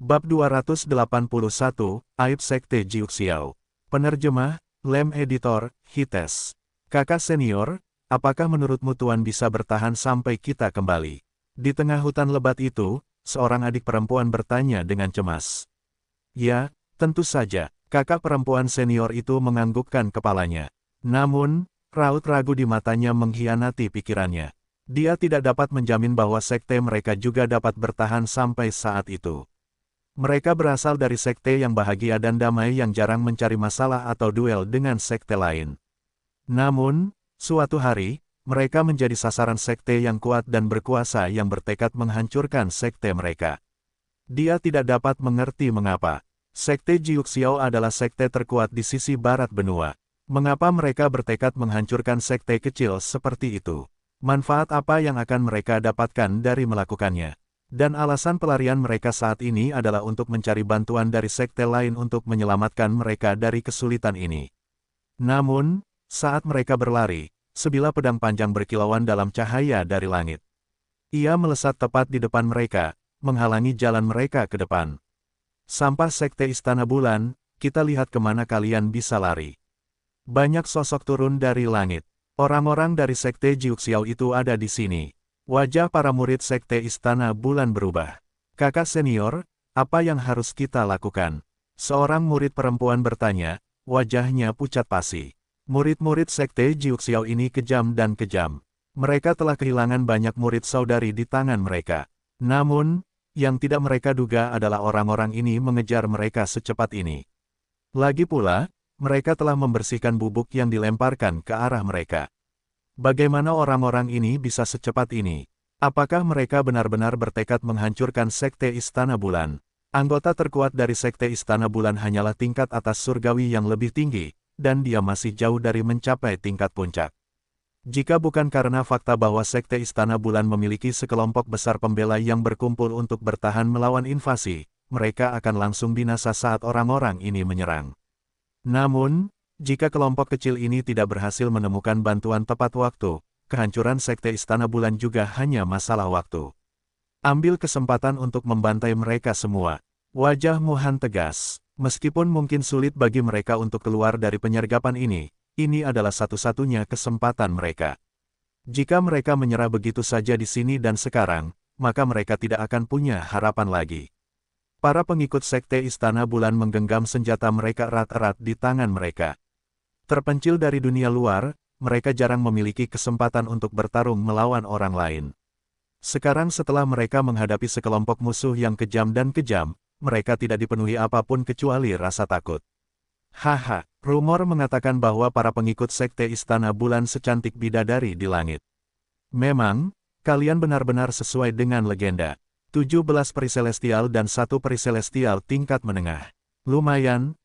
Bab 281, Aib Sekte Jiuxiao. Penerjemah, Lem Editor, Hites. Kakak senior, apakah menurutmu Tuan bisa bertahan sampai kita kembali? Di tengah hutan lebat itu, seorang adik perempuan bertanya dengan cemas. Ya, tentu saja, kakak perempuan senior itu menganggukkan kepalanya. Namun, raut ragu di matanya mengkhianati pikirannya. Dia tidak dapat menjamin bahwa sekte mereka juga dapat bertahan sampai saat itu. Mereka berasal dari sekte yang bahagia dan damai yang jarang mencari masalah atau duel dengan sekte lain. Namun, suatu hari, mereka menjadi sasaran sekte yang kuat dan berkuasa yang bertekad menghancurkan sekte mereka. Dia tidak dapat mengerti mengapa. Sekte Jiuxiao adalah sekte terkuat di sisi barat benua. Mengapa mereka bertekad menghancurkan sekte kecil seperti itu? Manfaat apa yang akan mereka dapatkan dari melakukannya? Dan alasan pelarian mereka saat ini adalah untuk mencari bantuan dari sekte lain untuk menyelamatkan mereka dari kesulitan ini. Namun, saat mereka berlari, sebilah pedang panjang berkilauan dalam cahaya dari langit. Ia melesat tepat di depan mereka, menghalangi jalan mereka ke depan. Sampah sekte Istana Bulan, kita lihat kemana kalian bisa lari. Banyak sosok turun dari langit. Orang-orang dari sekte Jiuxiao itu ada di sini. Wajah para murid sekte Istana Bulan berubah. Kakak senior, apa yang harus kita lakukan? Seorang murid perempuan bertanya, wajahnya pucat pasi. Murid-murid sekte Jiuxiao ini kejam dan kejam. Mereka telah kehilangan banyak murid saudari di tangan mereka. Namun, yang tidak mereka duga adalah orang-orang ini mengejar mereka secepat ini. Lagi pula, mereka telah membersihkan bubuk yang dilemparkan ke arah mereka. Bagaimana orang-orang ini bisa secepat ini? Apakah mereka benar-benar bertekad menghancurkan sekte Istana Bulan? Anggota terkuat dari sekte Istana Bulan hanyalah tingkat atas surgawi yang lebih tinggi, dan dia masih jauh dari mencapai tingkat puncak. Jika bukan karena fakta bahwa sekte Istana Bulan memiliki sekelompok besar pembela yang berkumpul untuk bertahan melawan invasi, mereka akan langsung binasa saat orang-orang ini menyerang. Namun, jika kelompok kecil ini tidak berhasil menemukan bantuan tepat waktu, kehancuran sekte Istana Bulan juga hanya masalah waktu. Ambil kesempatan untuk membantai mereka semua. Wajah Muhan tegas. Meskipun mungkin sulit bagi mereka untuk keluar dari penyergapan ini adalah satu-satunya kesempatan mereka. Jika mereka menyerah begitu saja di sini dan sekarang, maka mereka tidak akan punya harapan lagi. Para pengikut sekte Istana Bulan menggenggam senjata mereka erat-erat di tangan mereka. Terpencil dari dunia luar, mereka jarang memiliki kesempatan untuk bertarung melawan orang lain. Sekarang setelah mereka menghadapi sekelompok musuh yang kejam dan kejam, mereka tidak dipenuhi apapun kecuali rasa takut. Haha, rumor mengatakan bahwa para pengikut sekte Istana Bulan secantik bidadari di langit. Memang, kalian benar-benar sesuai dengan legenda. 17 peri celestial dan 1 peri celestial tingkat menengah. Lumayan,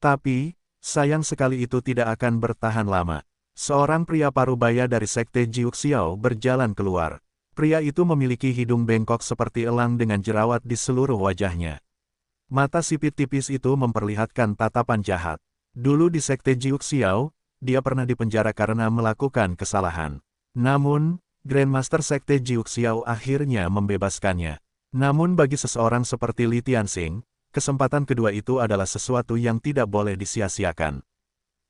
tapi, sayang sekali itu tidak akan bertahan lama. Seorang pria parubaya dari sekte Jiuxiao berjalan keluar. Pria itu memiliki hidung bengkok seperti elang dengan jerawat di seluruh wajahnya. Mata sipit tipis itu memperlihatkan tatapan jahat. Dulu di sekte Jiuxiao, dia pernah dipenjara karena melakukan kesalahan. Namun, Grandmaster sekte Jiuxiao akhirnya membebaskannya. Namun bagi seseorang seperti Li Tianxing, kesempatan kedua itu adalah sesuatu yang tidak boleh disia-siakan.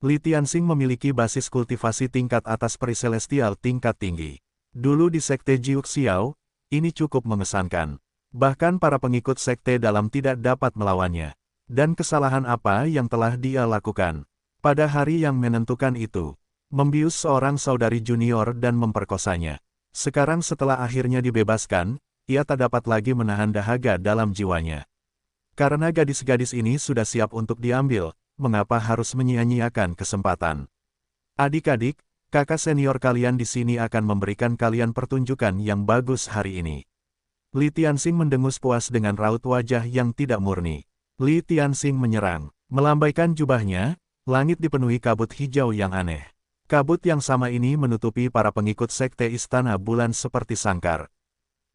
Li Tianxing memiliki basis kultivasi tingkat atas peri celestial tingkat tinggi. Dulu di sekte Jiuxiao, ini cukup mengesankan. Bahkan para pengikut sekte dalam tidak dapat melawannya. Dan kesalahan apa yang telah dia lakukan? Pada hari yang menentukan itu, membius seorang saudari junior dan memperkosanya. Sekarang setelah akhirnya dibebaskan, ia tak dapat lagi menahan dahaga dalam jiwanya. Karena gadis-gadis ini sudah siap untuk diambil, mengapa harus menyia-nyiakan kesempatan? Adik-adik, kakak senior kalian di sini akan memberikan kalian pertunjukan yang bagus hari ini. Li Tianxing mendengus puas dengan raut wajah yang tidak murni. Li Tianxing menyerang. Melambaikan jubahnya, langit dipenuhi kabut hijau yang aneh. Kabut yang sama ini menutupi para pengikut sekte Istana Bulan seperti sangkar.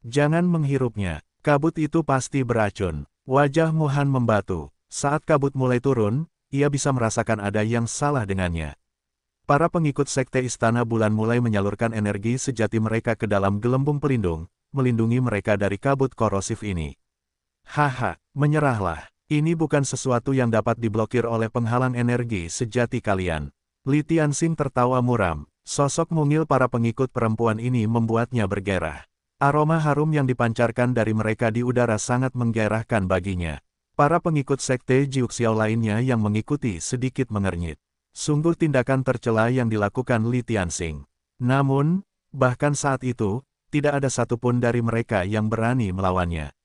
Jangan menghirupnya, kabut itu pasti beracun. Wajah Muhan membatu. Saat kabut mulai turun, ia bisa merasakan ada yang salah dengannya. Para pengikut sekte Istana Bulan mulai menyalurkan energi sejati mereka ke dalam gelembung pelindung, melindungi mereka dari kabut korosif ini. Haha, menyerahlah. Ini bukan sesuatu yang dapat diblokir oleh penghalang energi sejati kalian. Li Tianxing tertawa muram. Sosok mungil para pengikut perempuan ini membuatnya bergairah. Aroma harum yang dipancarkan dari mereka di udara sangat menggairahkan baginya. Para pengikut sekte Jiuxiao lainnya yang mengikuti sedikit mengernyit. Sungguh tindakan tercela yang dilakukan Li Tianxing. Namun, bahkan saat itu, tidak ada satupun dari mereka yang berani melawannya.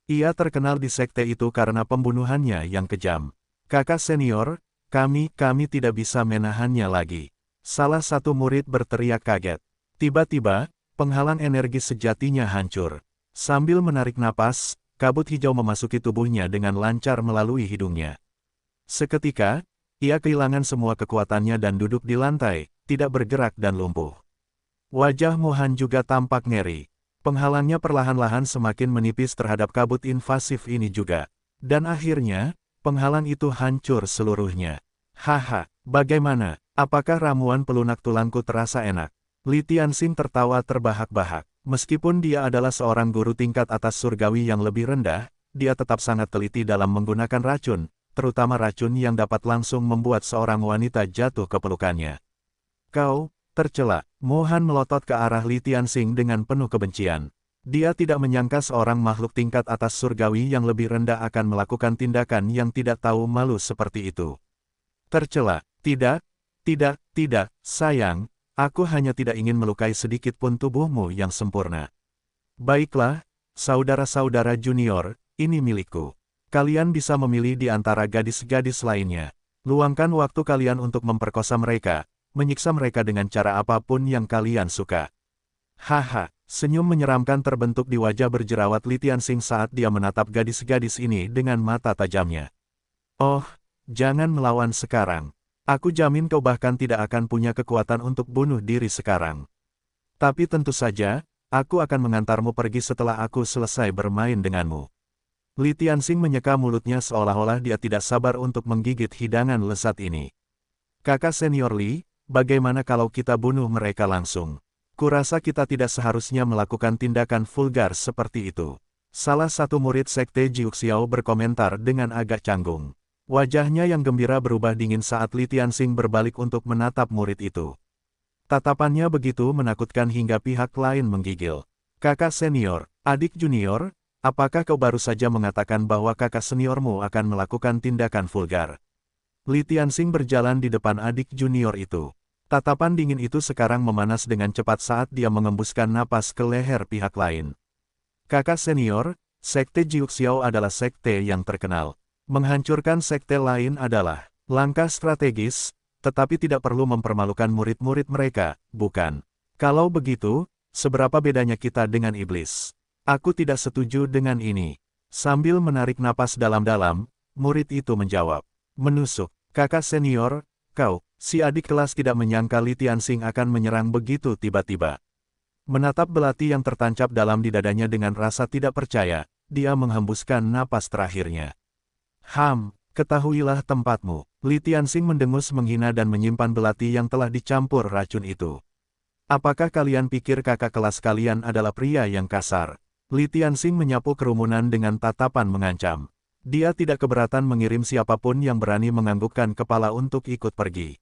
Ia terkenal di sekte itu karena pembunuhannya yang kejam. Kakak senior, kami tidak bisa menahannya lagi. Salah satu murid berteriak kaget. Tiba-tiba, penghalang energi sejatinya hancur. Sambil menarik napas, kabut hijau memasuki tubuhnya dengan lancar melalui hidungnya. Seketika, ia kehilangan semua kekuatannya dan duduk di lantai, tidak bergerak dan lumpuh. Wajah Mohan juga tampak ngeri. Penghalangnya perlahan-lahan semakin menipis terhadap kabut invasif ini juga. Dan akhirnya, penghalang itu hancur seluruhnya. Haha, bagaimana? Apakah ramuan pelunak tulangku terasa enak? Li Tianxing tertawa terbahak-bahak. Meskipun dia adalah seorang guru tingkat atas surgawi yang lebih rendah, dia tetap sangat teliti dalam menggunakan racun, terutama racun yang dapat langsung membuat seorang wanita jatuh ke pelukannya. Kau, tercela. Mohan melotot ke arah Li Tianxing dengan penuh kebencian. Dia tidak menyangka seorang makhluk tingkat atas surgawi yang lebih rendah akan melakukan tindakan yang tidak tahu malu seperti itu. Tercela. Tidak, sayang, aku hanya tidak ingin melukai sedikit pun tubuhmu yang sempurna. Baiklah, saudara-saudara junior, ini milikku. Kalian bisa memilih di antara gadis-gadis lainnya. Luangkan waktu kalian untuk memperkosa mereka, menyiksa mereka dengan cara apapun yang kalian suka. Haha, senyum menyeramkan terbentuk di wajah berjerawat Li Tianxing saat dia menatap gadis-gadis ini dengan mata tajamnya. Oh, jangan melawan sekarang. Aku jamin kau bahkan tidak akan punya kekuatan untuk bunuh diri sekarang. Tapi tentu saja, aku akan mengantarmu pergi setelah aku selesai bermain denganmu. Li Tianxing menyeka mulutnya seolah-olah dia tidak sabar untuk menggigit hidangan lezat ini. Kakak senior Li, bagaimana kalau kita bunuh mereka langsung? Kurasa kita tidak seharusnya melakukan tindakan vulgar seperti itu. Salah satu murid sekte Jiuxiao berkomentar dengan agak canggung. Wajahnya yang gembira berubah dingin saat Li Tianxing berbalik untuk menatap murid itu. Tatapannya begitu menakutkan hingga pihak lain menggigil. Kakak senior, adik junior, apakah kau baru saja mengatakan bahwa kakak seniormu akan melakukan tindakan vulgar? Li Tianxing berjalan di depan adik junior itu. Tatapan dingin itu sekarang memanas dengan cepat saat dia mengembuskan napas ke leher pihak lain. Kakak senior, sekte Jiuxiao adalah sekte yang terkenal. Menghancurkan sekte lain adalah langkah strategis, tetapi tidak perlu mempermalukan murid-murid mereka, bukan? Kalau begitu, seberapa bedanya kita dengan iblis? Aku tidak setuju dengan ini. Sambil menarik napas dalam-dalam, murid itu menjawab. Menusuk, kakak senior, kau, si adik kelas tidak menyangka Li Tianxing akan menyerang begitu tiba-tiba. Menatap belati yang tertancap dalam di dadanya dengan rasa tidak percaya, dia menghembuskan napas terakhirnya. Ketahuilah tempatmu. Li Tianxing mendengus menghina dan menyimpan belati yang telah dicampur racun itu. Apakah kalian pikir kakak kelas kalian adalah pria yang kasar? Li Tianxing menyapu kerumunan dengan tatapan mengancam. Dia tidak keberatan mengirim siapapun yang berani menganggukkan kepala untuk ikut pergi.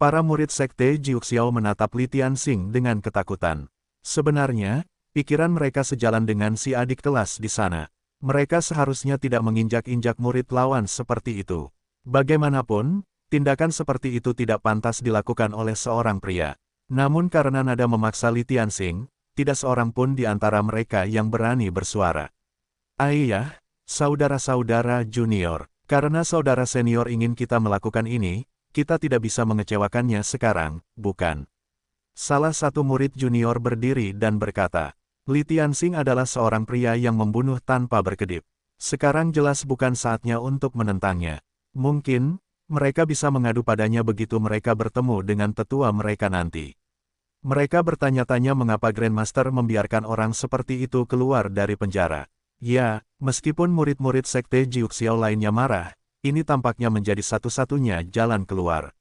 Para murid sekte Jiuxiao menatap Li Tianxing dengan ketakutan. Sebenarnya, pikiran mereka sejalan dengan si adik kelas di sana. Mereka seharusnya tidak menginjak-injak murid lawan seperti itu. Bagaimanapun, tindakan seperti itu tidak pantas dilakukan oleh seorang pria. Namun karena nada memaksa Li Tianxing, tidak seorang pun di antara mereka yang berani bersuara. Ayah, saudara-saudara junior, karena saudara senior ingin kita melakukan ini, kita tidak bisa mengecewakannya sekarang, bukan? Salah satu murid junior berdiri dan berkata, Li Tianxing adalah seorang pria yang membunuh tanpa berkedip. Sekarang jelas bukan saatnya untuk menentangnya. Mungkin, mereka bisa mengadu padanya begitu mereka bertemu dengan tetua mereka nanti. Mereka bertanya-tanya mengapa Grandmaster membiarkan orang seperti itu keluar dari penjara. Ya, meskipun murid-murid sekte Jiuxiao lainnya marah, ini tampaknya menjadi satu-satunya jalan keluar.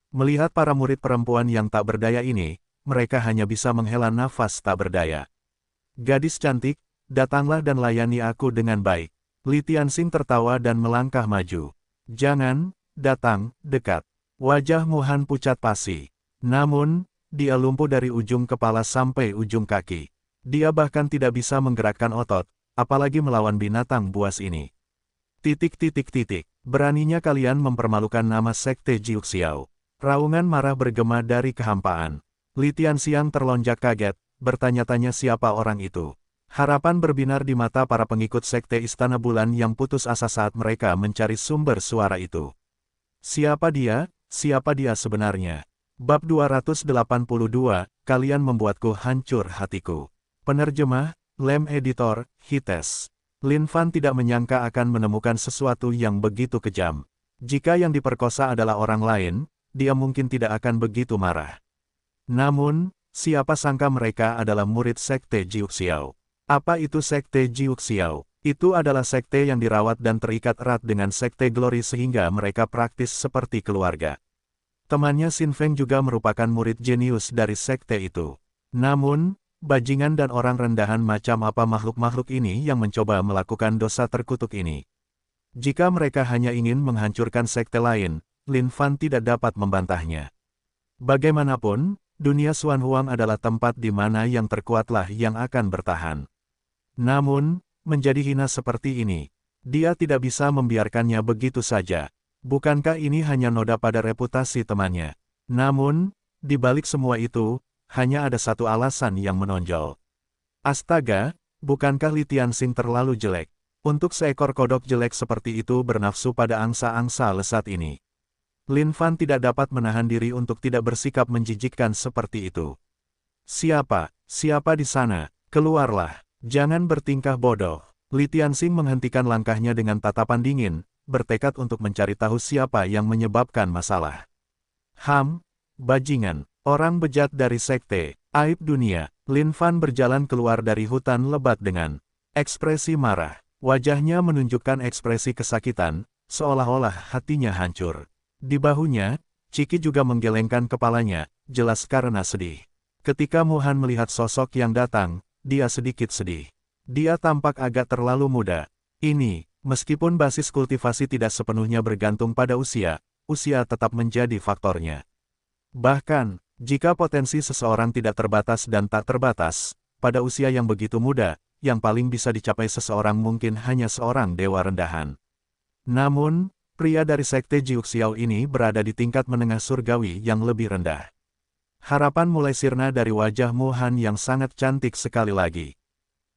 Melihat para murid perempuan yang tak berdaya ini, mereka hanya bisa menghela nafas tak berdaya. Gadis cantik, datanglah dan layani aku dengan baik. Li Tianxing tertawa dan melangkah maju. Jangan, datang, dekat. Wajah Mu Han pucat pasi. Namun, dia lumpuh dari ujung kepala sampai ujung kaki. Dia bahkan tidak bisa menggerakkan otot, apalagi melawan binatang buas ini. Beraninya kalian mempermalukan nama Sekte Jiuxiao. Raungan marah bergema dari kehampaan. Li Tianxiang terlonjak kaget, bertanya-tanya siapa orang itu. Harapan berbinar di mata para pengikut Sekte Istana Bulan yang putus asa saat mereka mencari sumber suara itu. Siapa dia? Siapa dia sebenarnya? Bab 282, kalian membuatku hancur hatiku. Penerjemah, Lem Editor, Hites. Lin Fan tidak menyangka akan menemukan sesuatu yang begitu kejam. Jika yang diperkosa adalah orang lain, dia mungkin tidak akan begitu marah. Namun, siapa sangka mereka adalah murid Sekte Jiuxiao. Apa itu Sekte Jiuxiao? Itu adalah sekte yang dirawat dan terikat erat dengan Sekte Glory sehingga mereka praktis seperti keluarga. Temannya Xin Feng juga merupakan murid jenius dari sekte itu. Namun, bajingan dan orang rendahan macam apa makhluk-makhluk ini yang mencoba melakukan dosa terkutuk ini? Jika mereka hanya ingin menghancurkan sekte lain, Lin Fan tidak dapat membantahnya. Bagaimanapun, dunia Xuan Huang adalah tempat di mana yang terkuatlah yang akan bertahan. Namun, menjadi hina seperti ini, dia tidak bisa membiarkannya begitu saja. Bukankah ini hanya noda pada reputasi temannya? Namun, di balik semua itu, hanya ada satu alasan yang menonjol. Astaga, bukankah Li Tianxing terlalu jelek? Untuk seekor kodok jelek seperti itu bernafsu pada angsa-angsa lesat ini. Lin Fan tidak dapat menahan diri untuk tidak bersikap menjijikkan seperti itu. Siapa di sana? Keluarlah. Jangan bertingkah bodoh. Li Tianxing menghentikan langkahnya dengan tatapan dingin, bertekad untuk mencari tahu siapa yang menyebabkan masalah. Bajingan, orang bejat dari sekte, aib dunia. Lin Fan berjalan keluar dari hutan lebat dengan ekspresi marah. Wajahnya menunjukkan ekspresi kesakitan, seolah-olah hatinya hancur. Di bahunya, Ciki juga menggelengkan kepalanya, jelas karena sedih. Ketika Mu Han melihat sosok yang datang, dia sedikit sedih. Dia tampak agak terlalu muda. Ini, meskipun basis kultivasi tidak sepenuhnya bergantung pada usia tetap menjadi faktornya. Bahkan, jika potensi seseorang tidak terbatas dan tak terbatas, pada usia yang begitu muda, yang paling bisa dicapai seseorang mungkin hanya seorang dewa rendahan. Namun, pria dari Sekte Jiuxiao ini berada di tingkat menengah surgawi yang lebih rendah. Harapan mulai sirna dari wajah Mu Han yang sangat cantik sekali lagi.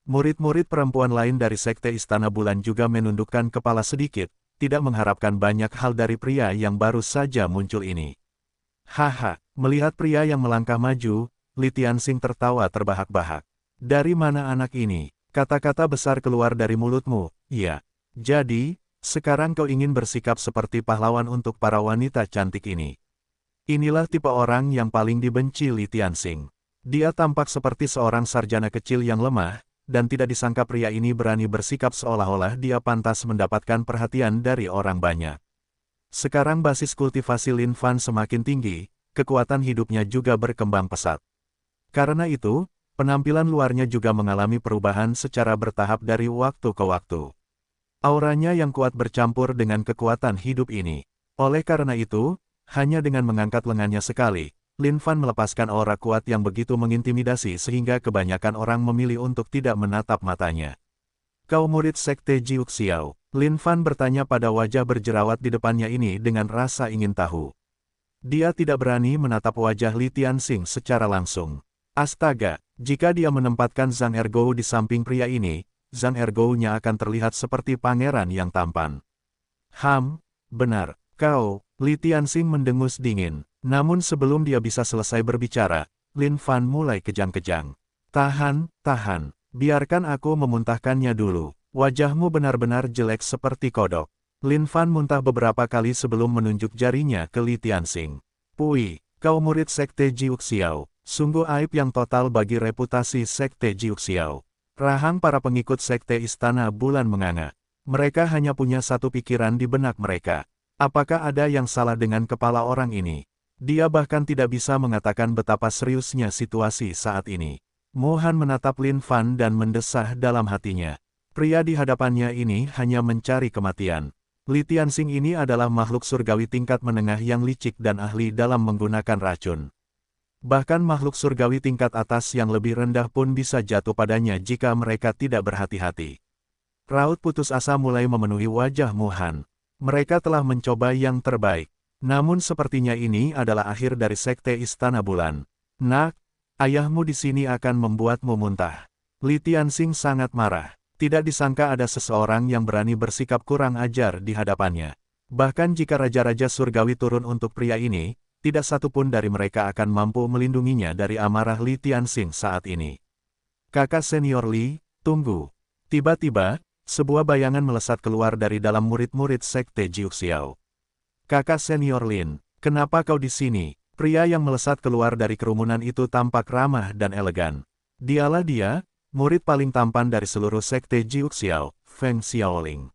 Murid-murid perempuan lain dari Sekte Istana Bulan juga menundukkan kepala sedikit, tidak mengharapkan banyak hal dari pria yang baru saja muncul ini. Haha, melihat pria yang melangkah maju, Li Tianxing tertawa terbahak-bahak. Dari mana anak ini? Kata-kata besar keluar dari mulutmu, iya. Jadi, sekarang kau ingin bersikap seperti pahlawan untuk para wanita cantik ini. Inilah tipe orang yang paling dibenci Li Tianxing. Dia tampak seperti seorang sarjana kecil yang lemah, dan tidak disangka pria ini berani bersikap seolah-olah dia pantas mendapatkan perhatian dari orang banyak. Sekarang basis kultivasi Lin Fan semakin tinggi, kekuatan hidupnya juga berkembang pesat. Karena itu, penampilan luarnya juga mengalami perubahan secara bertahap dari waktu ke waktu. Auranya yang kuat bercampur dengan kekuatan hidup ini. Oleh karena itu, hanya dengan mengangkat lengannya sekali, Lin Fan melepaskan aura kuat yang begitu mengintimidasi sehingga kebanyakan orang memilih untuk tidak menatap matanya. Kau murid Sekte Jiuxiao? Lin Fan bertanya pada wajah berjerawat di depannya ini dengan rasa ingin tahu. Dia tidak berani menatap wajah Li Tianxing secara langsung. Astaga, jika dia menempatkan Zhang Ergou di samping pria ini, Zhang Ergou-nya akan terlihat seperti pangeran yang tampan. Benar, kau. Li Tianxing mendengus dingin. Namun sebelum dia bisa selesai berbicara, Lin Fan mulai kejang-kejang. Tahan, biarkan aku memuntahkannya dulu. Wajahmu benar-benar jelek seperti kodok. Lin Fan muntah beberapa kali sebelum menunjuk jarinya ke Li Tianxing. Pui, kau murid Sekte Jiuxiao. Sungguh aib yang total bagi reputasi Sekte Jiuxiao. Rahang para pengikut Sekte Istana Bulan menganga. Mereka hanya punya satu pikiran di benak mereka. Apakah ada yang salah dengan kepala orang ini? Dia bahkan tidak bisa mengatakan betapa seriusnya situasi saat ini. Mu Han menatap Lin Fan dan mendesah dalam hatinya. Pria di hadapannya ini hanya mencari kematian. Li Tianxing ini adalah makhluk surgawi tingkat menengah yang licik dan ahli dalam menggunakan racun. Bahkan makhluk surgawi tingkat atas yang lebih rendah pun bisa jatuh padanya jika mereka tidak berhati-hati. Raut putus asa mulai memenuhi wajah Mu Han. Mereka telah mencoba yang terbaik. Namun sepertinya ini adalah akhir dari Sekte Istana Bulan. Nak, ayahmu di sini akan membuatmu muntah. Li Tianxing sangat marah. Tidak disangka ada seseorang yang berani bersikap kurang ajar di hadapannya. Bahkan jika raja-raja surgawi turun untuk pria ini, tidak satu pun dari mereka akan mampu melindunginya dari amarah Li Tianxing saat ini. Kakak senior Li, tunggu. Tiba-tiba, sebuah bayangan melesat keluar dari dalam murid-murid Sekte Jiuxiao. Kakak senior Lin, kenapa kau di sini? Pria yang melesat keluar dari kerumunan itu tampak ramah dan elegan. Dialah dia, murid paling tampan dari seluruh Sekte Jiuxiao, Feng Xiaoling.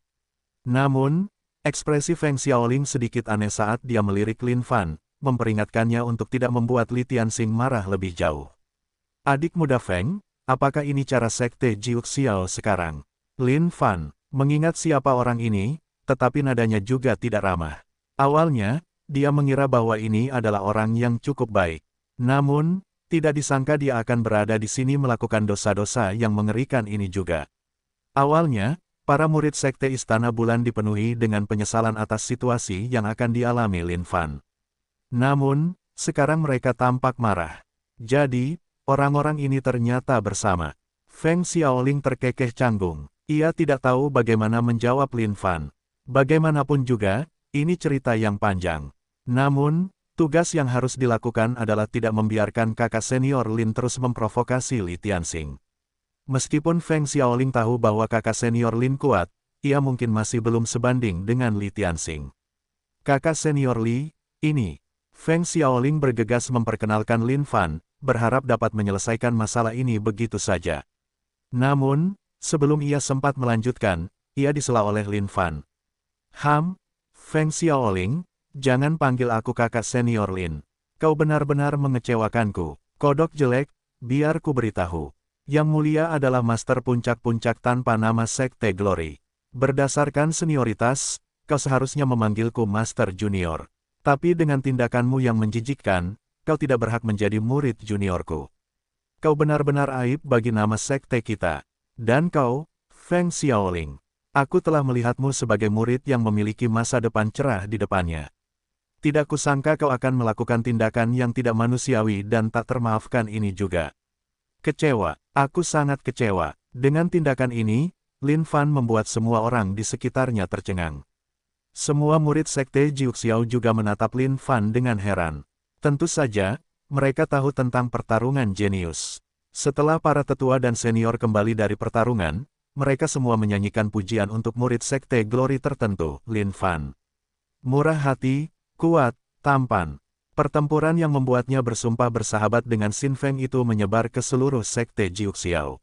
Namun, ekspresi Feng Xiaoling sedikit aneh saat dia melirik Lin Fan, memperingatkannya untuk tidak membuat Li Tianxing marah lebih jauh. Adik muda Feng, apakah ini cara Sekte Jiuxiao sekarang? Lin Fan, mengingat siapa orang ini, tetapi nadanya juga tidak ramah. Awalnya, dia mengira bahwa ini adalah orang yang cukup baik. Namun, tidak disangka dia akan berada di sini melakukan dosa-dosa yang mengerikan ini juga. Awalnya, para murid Sekte Istana Bulan dipenuhi dengan penyesalan atas situasi yang akan dialami Lin Fan. Namun, sekarang mereka tampak marah. Jadi, orang-orang ini ternyata bersama. Feng Xiaoling terkekeh canggung. Ia tidak tahu bagaimana menjawab Lin Fan. Bagaimanapun juga, ini cerita yang panjang. Namun, tugas yang harus dilakukan adalah tidak membiarkan kakak senior Lin terus memprovokasi Li Tianxing. Meskipun Feng Xiaoling tahu bahwa kakak senior Lin kuat, ia mungkin masih belum sebanding dengan Li Tianxing. Kakak senior Li, ini. Feng Xiaoling bergegas memperkenalkan Lin Fan, berharap dapat menyelesaikan masalah ini begitu saja. Namun, sebelum ia sempat melanjutkan, ia disela oleh Lin Fan. Feng Xiaoling, jangan panggil aku kakak senior Lin. Kau benar-benar mengecewakanku. Kodok jelek, biar ku beritahu. Yang mulia adalah master puncak-puncak tanpa nama Sekte Glory. Berdasarkan senioritas, kau seharusnya memanggilku master junior. Tapi dengan tindakanmu yang menjijikkan, kau tidak berhak menjadi murid juniorku. Kau benar-benar aib bagi nama sekte kita. Dan kau, Feng Xiaoling, aku telah melihatmu sebagai murid yang memiliki masa depan cerah di depannya. Tidak kusangka kau akan melakukan tindakan yang tidak manusiawi dan tak termaafkan ini juga. Kecewa, aku sangat kecewa. Dengan tindakan ini, Lin Fan membuat semua orang di sekitarnya tercengang. Semua murid Sekte Jiuxiao juga menatap Lin Fan dengan heran. Tentu saja, mereka tahu tentang pertarungan jenius. Setelah para tetua dan senior kembali dari pertarungan, mereka semua menyanyikan pujian untuk murid Sekte Glory tertentu, Lin Fan. Murah hati, kuat, tampan. Pertempuran yang membuatnya bersumpah bersahabat dengan Xin Feng itu menyebar ke seluruh Sekte Jiuxiao.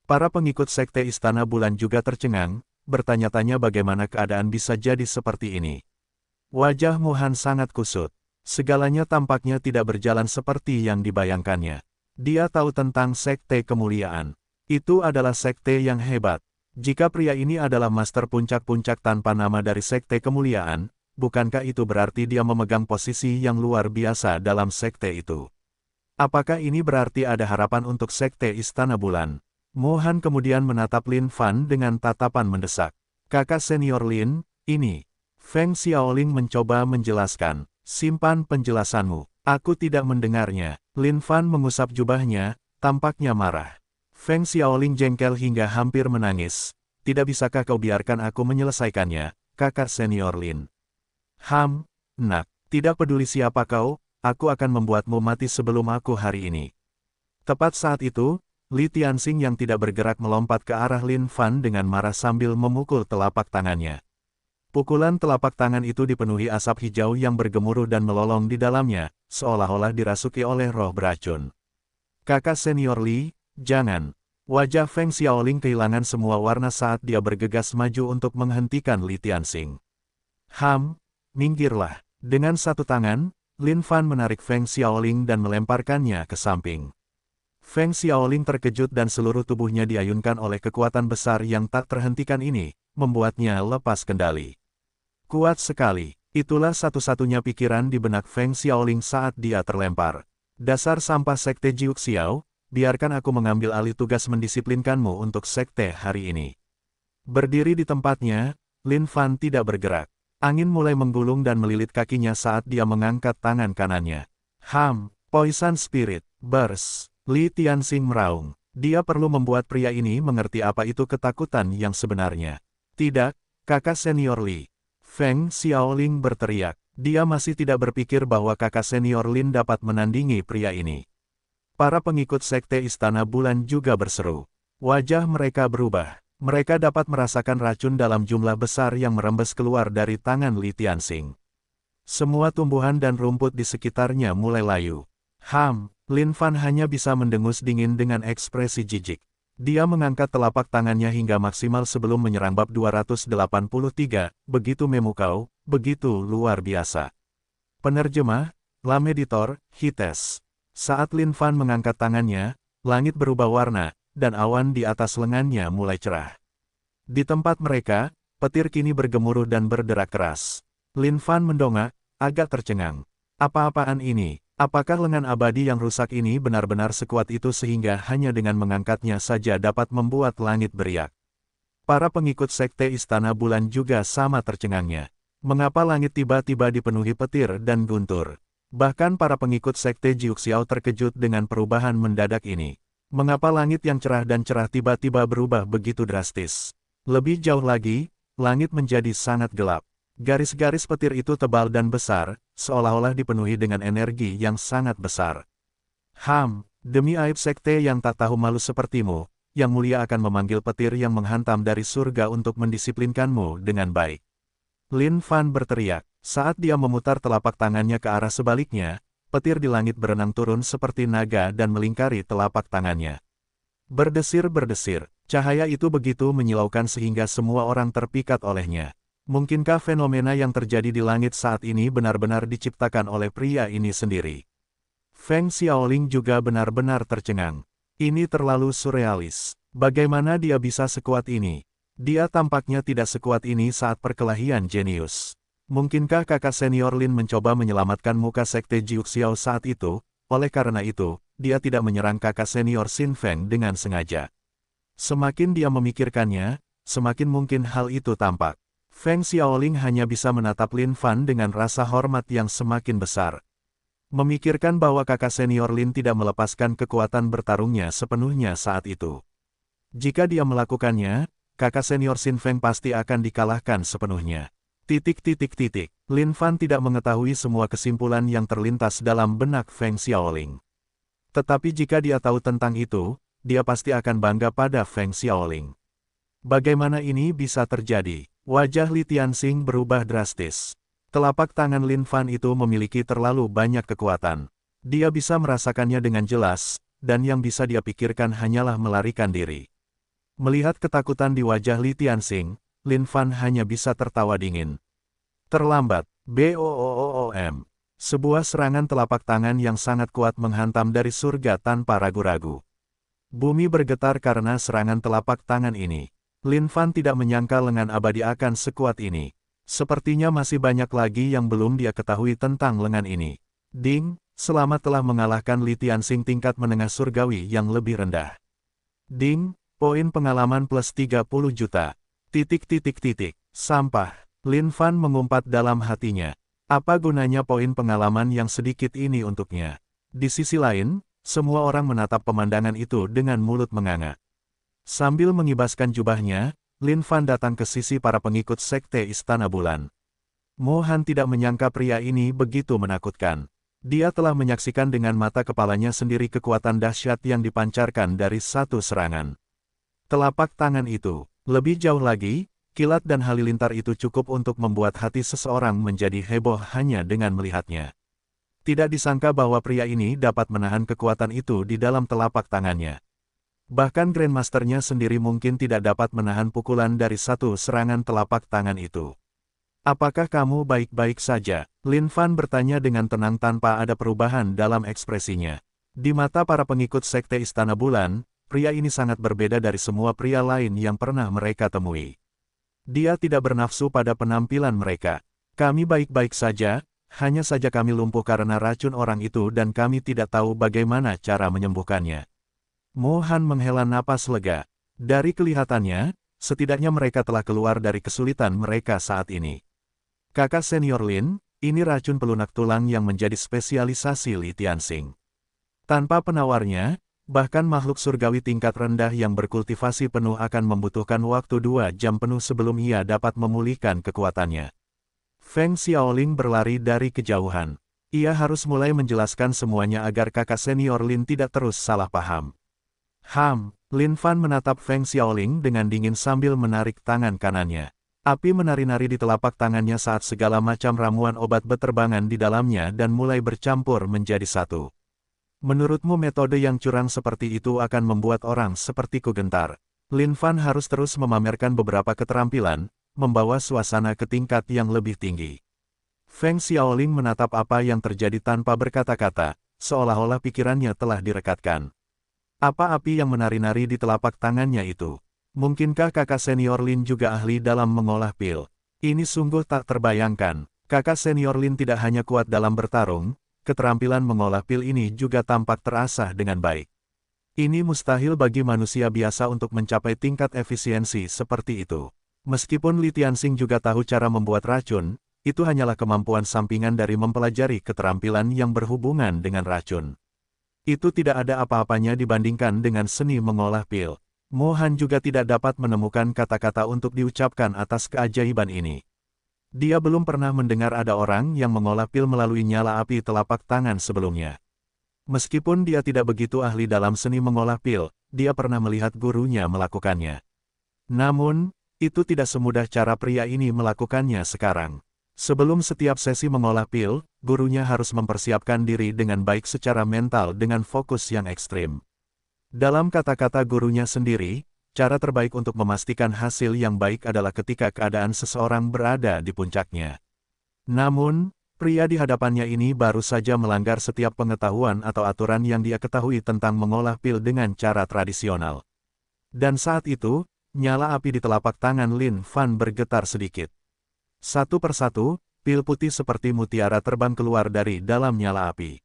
Para pengikut Sekte Istana Bulan juga tercengang, bertanya-tanya bagaimana keadaan bisa jadi seperti ini. Wajah Mu Han sangat kusut. Segalanya tampaknya tidak berjalan seperti yang dibayangkannya. Dia tahu tentang Sekte Kemuliaan. Itu adalah sekte yang hebat. Jika pria ini adalah master puncak-puncak tanpa nama dari Sekte Kemuliaan, bukankah itu berarti dia memegang posisi yang luar biasa dalam sekte itu? Apakah ini berarti ada harapan untuk Sekte Istana Bulan? Mu Han kemudian menatap Lin Fan dengan tatapan mendesak. Kakak senior Lin, ini. Feng Xiaoling mencoba menjelaskan. Simpan penjelasanmu. Aku tidak mendengarnya. Lin Fan mengusap jubahnya, tampaknya marah. Feng Xiaoling jengkel hingga hampir menangis. Tidak bisakah kau biarkan aku menyelesaikannya, kakak senior Lin? Nak, tidak peduli siapa kau, aku akan membuatmu mati sebelum aku hari ini. Tepat saat itu, Li Tianxing yang tidak bergerak melompat ke arah Lin Fan dengan marah sambil memukul telapak tangannya. Pukulan telapak tangan itu dipenuhi asap hijau yang bergemuruh dan melolong di dalamnya, seolah-olah dirasuki oleh roh beracun. Kakak senior Li, jangan. Wajah Feng Xiaoling kehilangan semua warna saat dia bergegas maju untuk menghentikan Li Tianxing. Minggirlah. Dengan satu tangan, Lin Fan menarik Feng Xiaoling dan melemparkannya ke samping. Feng Xiaoling terkejut dan seluruh tubuhnya diayunkan oleh kekuatan besar yang tak terhentikan ini, membuatnya lepas kendali. Kuat sekali, itulah satu-satunya pikiran di benak Feng Xiaoling saat dia terlempar. Dasar sampah Sekte Jiuxiao, biarkan aku mengambil alih tugas mendisiplinkanmu untuk Sekte hari ini. Berdiri di tempatnya, Lin Fan tidak bergerak. Angin mulai menggulung dan melilit kakinya saat dia mengangkat tangan kanannya. Poison Spirit, Burst. Li Tianxing meraung. Dia perlu membuat pria ini mengerti apa itu ketakutan yang sebenarnya. Tidak, kakak senior Li. Feng Xiaoling berteriak. Dia masih tidak berpikir bahwa kakak senior Lin dapat menandingi pria ini. Para pengikut Sekte Istana Bulan juga berseru. Wajah mereka berubah. Mereka dapat merasakan racun dalam jumlah besar yang merembes keluar dari tangan Li Tianxing. Semua tumbuhan dan rumput di sekitarnya mulai layu. Lin Fan hanya bisa mendengus dingin dengan ekspresi jijik. Dia mengangkat telapak tangannya hingga maksimal sebelum menyerang bab 283, begitu memukau, begitu luar biasa. Penerjemah, Lam Editor, Hites. Saat Lin Fan mengangkat tangannya, langit berubah warna, dan awan di atas lengannya mulai cerah. Di tempat mereka, petir kini bergemuruh dan berderak keras. Lin Fan mendongak, agak tercengang. Apa-apaan ini? Apakah lengan abadi yang rusak ini benar-benar sekuat itu sehingga hanya dengan mengangkatnya saja dapat membuat langit beriak? Para pengikut Sekte Istana Bulan juga sama tercengangnya. Mengapa langit tiba-tiba dipenuhi petir dan guntur? Bahkan para pengikut Sekte Jiuxiao terkejut dengan perubahan mendadak ini. Mengapa langit yang cerah dan cerah tiba-tiba berubah begitu drastis? Lebih jauh lagi, langit menjadi sangat gelap. Garis-garis petir itu tebal dan besar, seolah-olah dipenuhi dengan energi yang sangat besar. Demi aib sekte yang tak tahu malu sepertimu, Yang Mulia akan memanggil petir yang menghantam dari surga untuk mendisiplinkanmu dengan baik. Lin Fan berteriak, saat dia memutar telapak tangannya ke arah sebaliknya, petir di langit berenang turun seperti naga dan melingkari telapak tangannya. Berdesir-berdesir, cahaya itu begitu menyilaukan sehingga semua orang terpikat olehnya. Mungkinkah fenomena yang terjadi di langit saat ini benar-benar diciptakan oleh pria ini sendiri? Feng Xiaoling juga benar-benar tercengang. Ini terlalu surrealis. Bagaimana dia bisa sekuat ini? Dia tampaknya tidak sekuat ini saat perkelahian jenius. Mungkinkah kakak senior Lin mencoba menyelamatkan muka Sekte Jiuxiao saat itu? Oleh karena itu, dia tidak menyerang kakak senior Xin Feng dengan sengaja. Semakin dia memikirkannya, semakin mungkin hal itu tampak. Feng Xiaoling hanya bisa menatap Lin Fan dengan rasa hormat yang semakin besar. Memikirkan bahwa kakak senior Lin tidak melepaskan kekuatan bertarungnya sepenuhnya saat itu. Jika dia melakukannya, kakak senior Xin Feng pasti akan dikalahkan sepenuhnya. Lin Fan tidak mengetahui semua kesimpulan yang terlintas dalam benak Feng Xiaoling. Tetapi jika dia tahu tentang itu, dia pasti akan bangga pada Feng Xiaoling. Bagaimana ini bisa terjadi? Wajah Li Tianxing berubah drastis. Telapak tangan Lin Fan itu memiliki terlalu banyak kekuatan. Dia bisa merasakannya dengan jelas, dan yang bisa dia pikirkan hanyalah melarikan diri. Melihat ketakutan di wajah Li Tianxing, Lin Fan hanya bisa tertawa dingin. Terlambat, BOOOM. Sebuah serangan telapak tangan yang sangat kuat menghantam dari surga tanpa ragu-ragu. Bumi bergetar karena serangan telapak tangan ini. Lin Fan tidak menyangka lengan abadi akan sekuat ini. Sepertinya masih banyak lagi yang belum dia ketahui tentang lengan ini. Ding, selamat telah mengalahkan Li Tianxing tingkat menengah surgawi yang lebih rendah. Ding, poin pengalaman plus 30 juta. Sampah. Lin Fan mengumpat dalam hatinya. Apa gunanya poin pengalaman yang sedikit ini untuknya? Di sisi lain, semua orang menatap pemandangan itu dengan mulut menganga. Sambil mengibaskan jubahnya, Lin Fan datang ke sisi para pengikut Sekte Istana Bulan. Mo Han tidak menyangka pria ini begitu menakutkan. Dia telah menyaksikan dengan mata kepalanya sendiri kekuatan dahsyat yang dipancarkan dari satu serangan. Telapak tangan itu, lebih jauh lagi, kilat dan halilintar itu cukup untuk membuat hati seseorang menjadi heboh hanya dengan melihatnya. Tidak disangka bahwa pria ini dapat menahan kekuatan itu di dalam telapak tangannya. Bahkan Grandmasternya sendiri mungkin tidak dapat menahan pukulan dari satu serangan telapak tangan itu. Apakah kamu baik-baik saja? Lin Fan bertanya dengan tenang tanpa ada perubahan dalam ekspresinya. Di mata para pengikut Sekte Istana Bulan, pria ini sangat berbeda dari semua pria lain yang pernah mereka temui. Dia tidak bernafsu pada penampilan mereka. Kami baik-baik saja, hanya saja kami lumpuh karena racun orang itu dan kami tidak tahu bagaimana cara menyembuhkannya. Mo Han menghela napas lega. Dari kelihatannya, setidaknya mereka telah keluar dari kesulitan mereka saat ini. Kakak senior Lin, ini racun pelunak tulang yang menjadi spesialisasi Li Tianxing. Tanpa penawarnya, bahkan makhluk surgawi tingkat rendah yang berkultivasi penuh akan membutuhkan waktu 2 jam penuh sebelum ia dapat memulihkan kekuatannya. Feng Xiaoling berlari dari kejauhan. Ia harus mulai menjelaskan semuanya agar kakak senior Lin tidak terus salah paham. Lin Fan menatap Feng Xiaoling dengan dingin sambil menarik tangan kanannya. Api menari-nari di telapak tangannya saat segala macam ramuan obat beterbangan di dalamnya dan mulai bercampur menjadi satu. Menurutmu metode yang curang seperti itu akan membuat orang sepertiku gentar? Lin Fan harus terus memamerkan beberapa keterampilan, membawa suasana ke tingkat yang lebih tinggi. Feng Xiaoling menatap apa yang terjadi tanpa berkata-kata, seolah-olah pikirannya telah direkatkan. Apa api yang menari-nari di telapak tangannya itu? Mungkinkah kakak senior Lin juga ahli dalam mengolah pil? Ini sungguh tak terbayangkan. Kakak senior Lin tidak hanya kuat dalam bertarung, keterampilan mengolah pil ini juga tampak terasah dengan baik. Ini mustahil bagi manusia biasa untuk mencapai tingkat efisiensi seperti itu. Meskipun Li Tianxing juga tahu cara membuat racun, itu hanyalah kemampuan sampingan dari mempelajari keterampilan yang berhubungan dengan racun. Itu tidak ada apa-apanya dibandingkan dengan seni mengolah pil. Mo Han juga tidak dapat menemukan kata-kata untuk diucapkan atas keajaiban ini. Dia belum pernah mendengar ada orang yang mengolah pil melalui nyala api telapak tangan sebelumnya. Meskipun dia tidak begitu ahli dalam seni mengolah pil, dia pernah melihat gurunya melakukannya. Namun, itu tidak semudah cara pria ini melakukannya sekarang. Sebelum setiap sesi mengolah pil, gurunya harus mempersiapkan diri dengan baik secara mental dengan fokus yang ekstrim. Dalam kata-kata gurunya sendiri, cara terbaik untuk memastikan hasil yang baik adalah ketika keadaan seseorang berada di puncaknya. Namun, pria di hadapannya ini baru saja melanggar setiap pengetahuan atau aturan yang dia ketahui tentang mengolah pil dengan cara tradisional. Dan saat itu, nyala api di telapak tangan Lin Fan bergetar sedikit. Satu persatu, pil putih seperti mutiara terbang keluar dari dalam nyala api.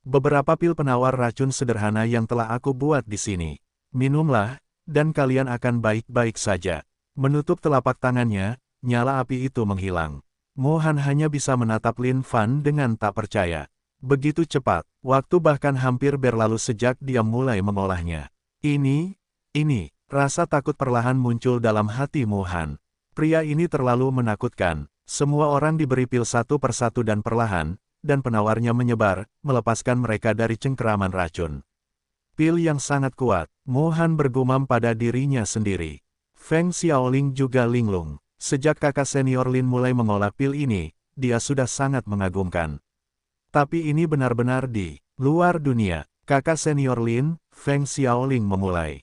Beberapa pil penawar racun sederhana yang telah aku buat di sini. Minumlah, dan kalian akan baik-baik saja. Menutup telapak tangannya, nyala api itu menghilang. Mo Han hanya bisa menatap Lin Fan dengan tak percaya. Begitu cepat, waktu bahkan hampir berlalu sejak dia mulai mengolahnya. Ini, rasa takut perlahan muncul dalam hati Mo Han. Pria ini terlalu menakutkan. Semua orang diberi pil satu persatu dan perlahan, dan penawarnya menyebar, melepaskan mereka dari cengkeraman racun. Pil yang sangat kuat, Mo Han bergumam pada dirinya sendiri. Feng Xiaoling juga linglung. Sejak kakak senior Lin mulai mengolah pil ini, dia sudah sangat mengagumkan. Tapi ini benar-benar di luar dunia. Kakak senior Lin, Feng Xiaoling memulai.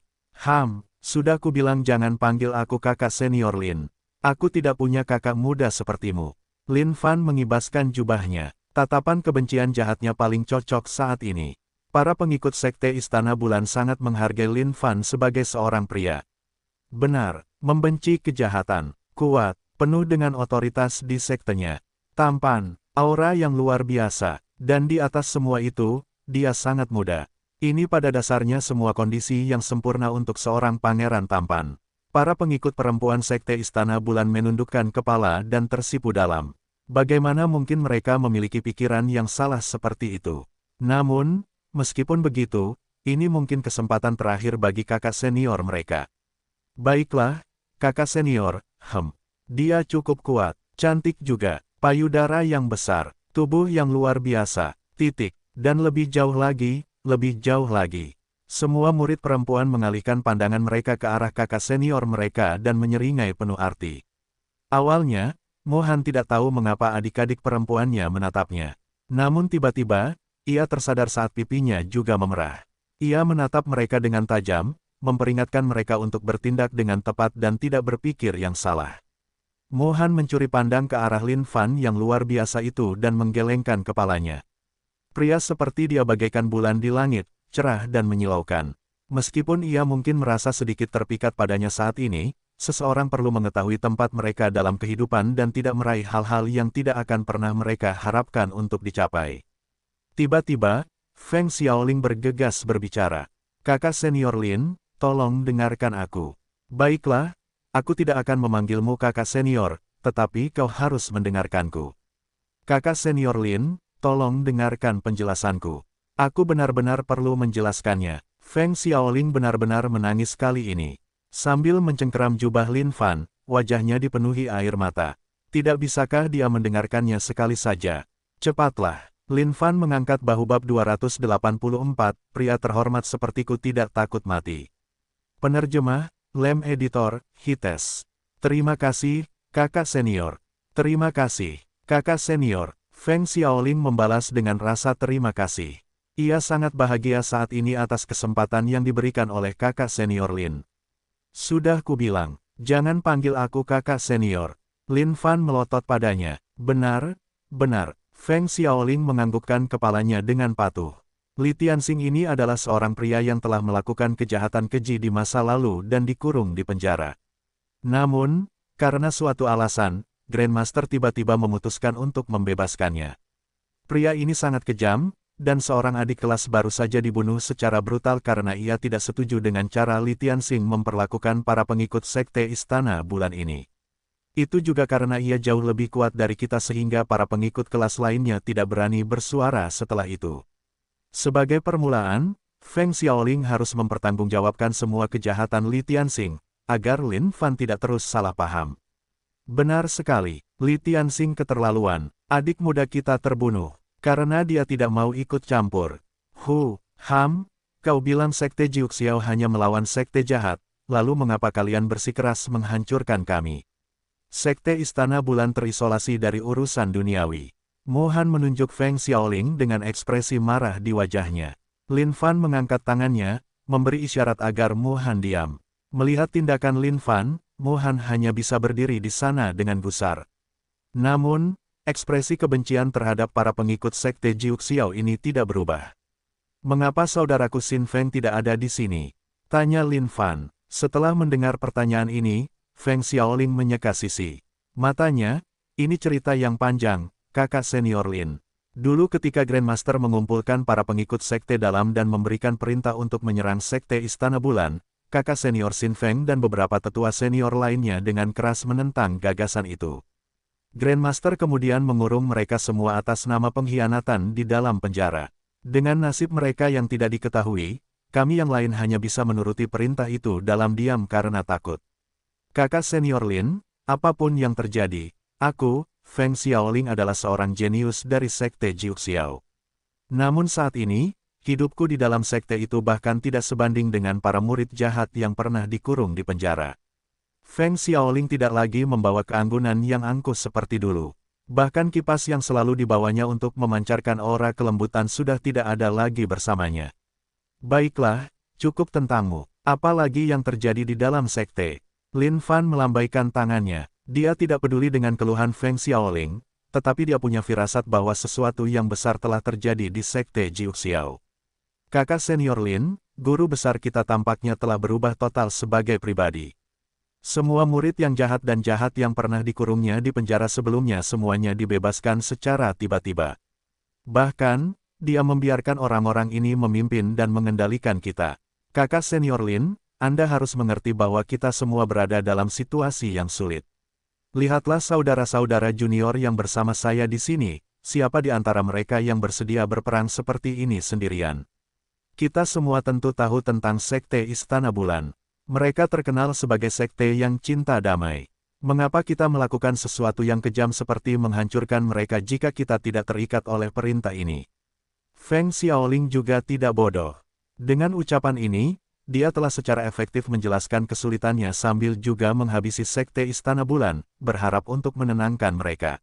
Sudah kubilang jangan panggil aku kakak senior Lin. Aku tidak punya kakak muda sepertimu. Lin Fan mengibaskan jubahnya. Tatapan kebencian jahatnya paling cocok saat ini. Para pengikut Sekte Istana Bulan sangat menghargai Lin Fan sebagai seorang pria. Benar, membenci kejahatan, kuat, penuh dengan otoritas di sektenya. Tampan, aura yang luar biasa, dan di atas semua itu, dia sangat muda. Ini pada dasarnya semua kondisi yang sempurna untuk seorang pangeran tampan. Para pengikut perempuan Sekte Istana Bulan menundukkan kepala dan tersipu dalam. Bagaimana mungkin mereka memiliki pikiran yang salah seperti itu? Namun, meskipun begitu, ini mungkin kesempatan terakhir bagi kakak senior mereka. Baiklah, kakak senior, dia cukup kuat, cantik juga, payudara yang besar, tubuh yang luar biasa, dan lebih jauh lagi. Semua murid perempuan mengalihkan pandangan mereka ke arah kakak senior mereka dan menyeringai penuh arti. Awalnya, Mo Han tidak tahu mengapa adik-adik perempuannya menatapnya. Namun tiba-tiba, ia tersadar saat pipinya juga memerah. Ia menatap mereka dengan tajam, memperingatkan mereka untuk bertindak dengan tepat dan tidak berpikir yang salah. Mo Han mencuri pandang ke arah Lin Fan yang luar biasa itu dan menggelengkan kepalanya. Pria seperti dia bagaikan bulan di langit, cerah dan menyilaukan. Meskipun ia mungkin merasa sedikit terpikat padanya saat ini, seseorang perlu mengetahui tempat mereka dalam kehidupan dan tidak meraih hal-hal yang tidak akan pernah mereka harapkan untuk dicapai. Tiba-tiba, Feng Xiaoling bergegas berbicara. Kakak senior Lin, tolong dengarkan aku. Baiklah, aku tidak akan memanggilmu kakak senior, tetapi kau harus mendengarkanku. Kakak senior Lin, tolong dengarkan penjelasanku. Aku benar-benar perlu menjelaskannya. Feng Xiaoling benar-benar menangis kali ini. Sambil mencengkeram jubah Lin Fan, wajahnya dipenuhi air mata. Tidak bisakah dia mendengarkannya sekali saja? Cepatlah. Lin Fan mengangkat bahu. Bab 284, pria terhormat sepertiku tidak takut mati. Penerjemah, Lem Editor, Hites. Terima kasih, kakak senior. Terima kasih, kakak senior. Feng Xiaoling membalas dengan rasa terima kasih. Ia sangat bahagia saat ini atas kesempatan yang diberikan oleh kakak senior Lin. Sudah kubilang, jangan panggil aku kakak senior. Lin Fan melotot padanya. Benar, benar. Feng Xiaoling menganggukkan kepalanya dengan patuh. Li Tianxing ini adalah seorang pria yang telah melakukan kejahatan keji di masa lalu dan dikurung di penjara. Namun, karena suatu alasan, Grandmaster tiba-tiba memutuskan untuk membebaskannya. Pria ini sangat kejam, dan seorang adik kelas baru saja dibunuh secara brutal karena ia tidak setuju dengan cara Li Tianxing memperlakukan para pengikut Sekte Istana Bulan ini. Itu juga karena ia jauh lebih kuat dari kita sehingga para pengikut kelas lainnya tidak berani bersuara setelah itu. Sebagai permulaan, Feng Xiaoling harus mempertanggungjawabkan semua kejahatan Li Tianxing, agar Lin Fan tidak terus salah paham. Benar sekali, Li Tianxing keterlaluan, adik muda kita terbunuh, karena dia tidak mau ikut campur. Kau bilang Sekte Jiuxiao hanya melawan Sekte jahat, lalu mengapa kalian bersikeras menghancurkan kami? Sekte Istana Bulan terisolasi dari urusan duniawi. Mo Han menunjuk Feng Xiaoling dengan ekspresi marah di wajahnya. Lin Fan mengangkat tangannya, memberi isyarat agar Mo Han diam. Melihat tindakan Lin Fan, Mo Han hanya bisa berdiri di sana dengan gusar. Namun, ekspresi kebencian terhadap para pengikut Sekte Jiuxiao ini tidak berubah. Mengapa saudaraku Xin Feng tidak ada di sini? Tanya Lin Fan. Setelah mendengar pertanyaan ini, Feng Xiaoling menyeka sisi matanya. Ini cerita yang panjang, kakak senior Lin. Dulu ketika Grandmaster mengumpulkan para pengikut sekte dalam dan memberikan perintah untuk menyerang Sekte Istana Bulan, kakak senior Xin Feng dan beberapa tetua senior lainnya dengan keras menentang gagasan itu. Grandmaster kemudian mengurung mereka semua atas nama pengkhianatan di dalam penjara. Dengan nasib mereka yang tidak diketahui, kami yang lain hanya bisa menuruti perintah itu dalam diam karena takut. Kakak senior Lin, apapun yang terjadi, aku, Feng Xiaoling adalah seorang jenius dari Sekte Jiuxiao. Namun saat ini, hidupku di dalam sekte itu bahkan tidak sebanding dengan para murid jahat yang pernah dikurung di penjara. Feng Xiaoling tidak lagi membawa keanggunan yang angkuh seperti dulu. Bahkan kipas yang selalu dibawanya untuk memancarkan aura kelembutan sudah tidak ada lagi bersamanya. Baiklah, cukup tentangmu. Apa lagi yang terjadi di dalam sekte? Lin Fan melambaikan tangannya. Dia tidak peduli dengan keluhan Feng Xiaoling, tetapi dia punya firasat bahwa sesuatu yang besar telah terjadi di Sekte Jiuxiao. Kakak senior Lin, guru besar kita tampaknya telah berubah total sebagai pribadi. Semua murid yang jahat yang pernah dikurungnya di penjara sebelumnya semuanya dibebaskan secara tiba-tiba. Bahkan, dia membiarkan orang-orang ini memimpin dan mengendalikan kita. Kakak senior Lin, Anda harus mengerti bahwa kita semua berada dalam situasi yang sulit. Lihatlah saudara-saudara junior yang bersama saya di sini, siapa di antara mereka yang bersedia berperang seperti ini sendirian? Kita semua tentu tahu tentang Sekte Istana Bulan. Mereka terkenal sebagai sekte yang cinta damai. Mengapa kita melakukan sesuatu yang kejam seperti menghancurkan mereka jika kita tidak terikat oleh perintah ini? Feng Xiaoling juga tidak bodoh. Dengan ucapan ini, dia telah secara efektif menjelaskan kesulitannya sambil juga menghabisi Sekte Istana Bulan, berharap untuk menenangkan mereka.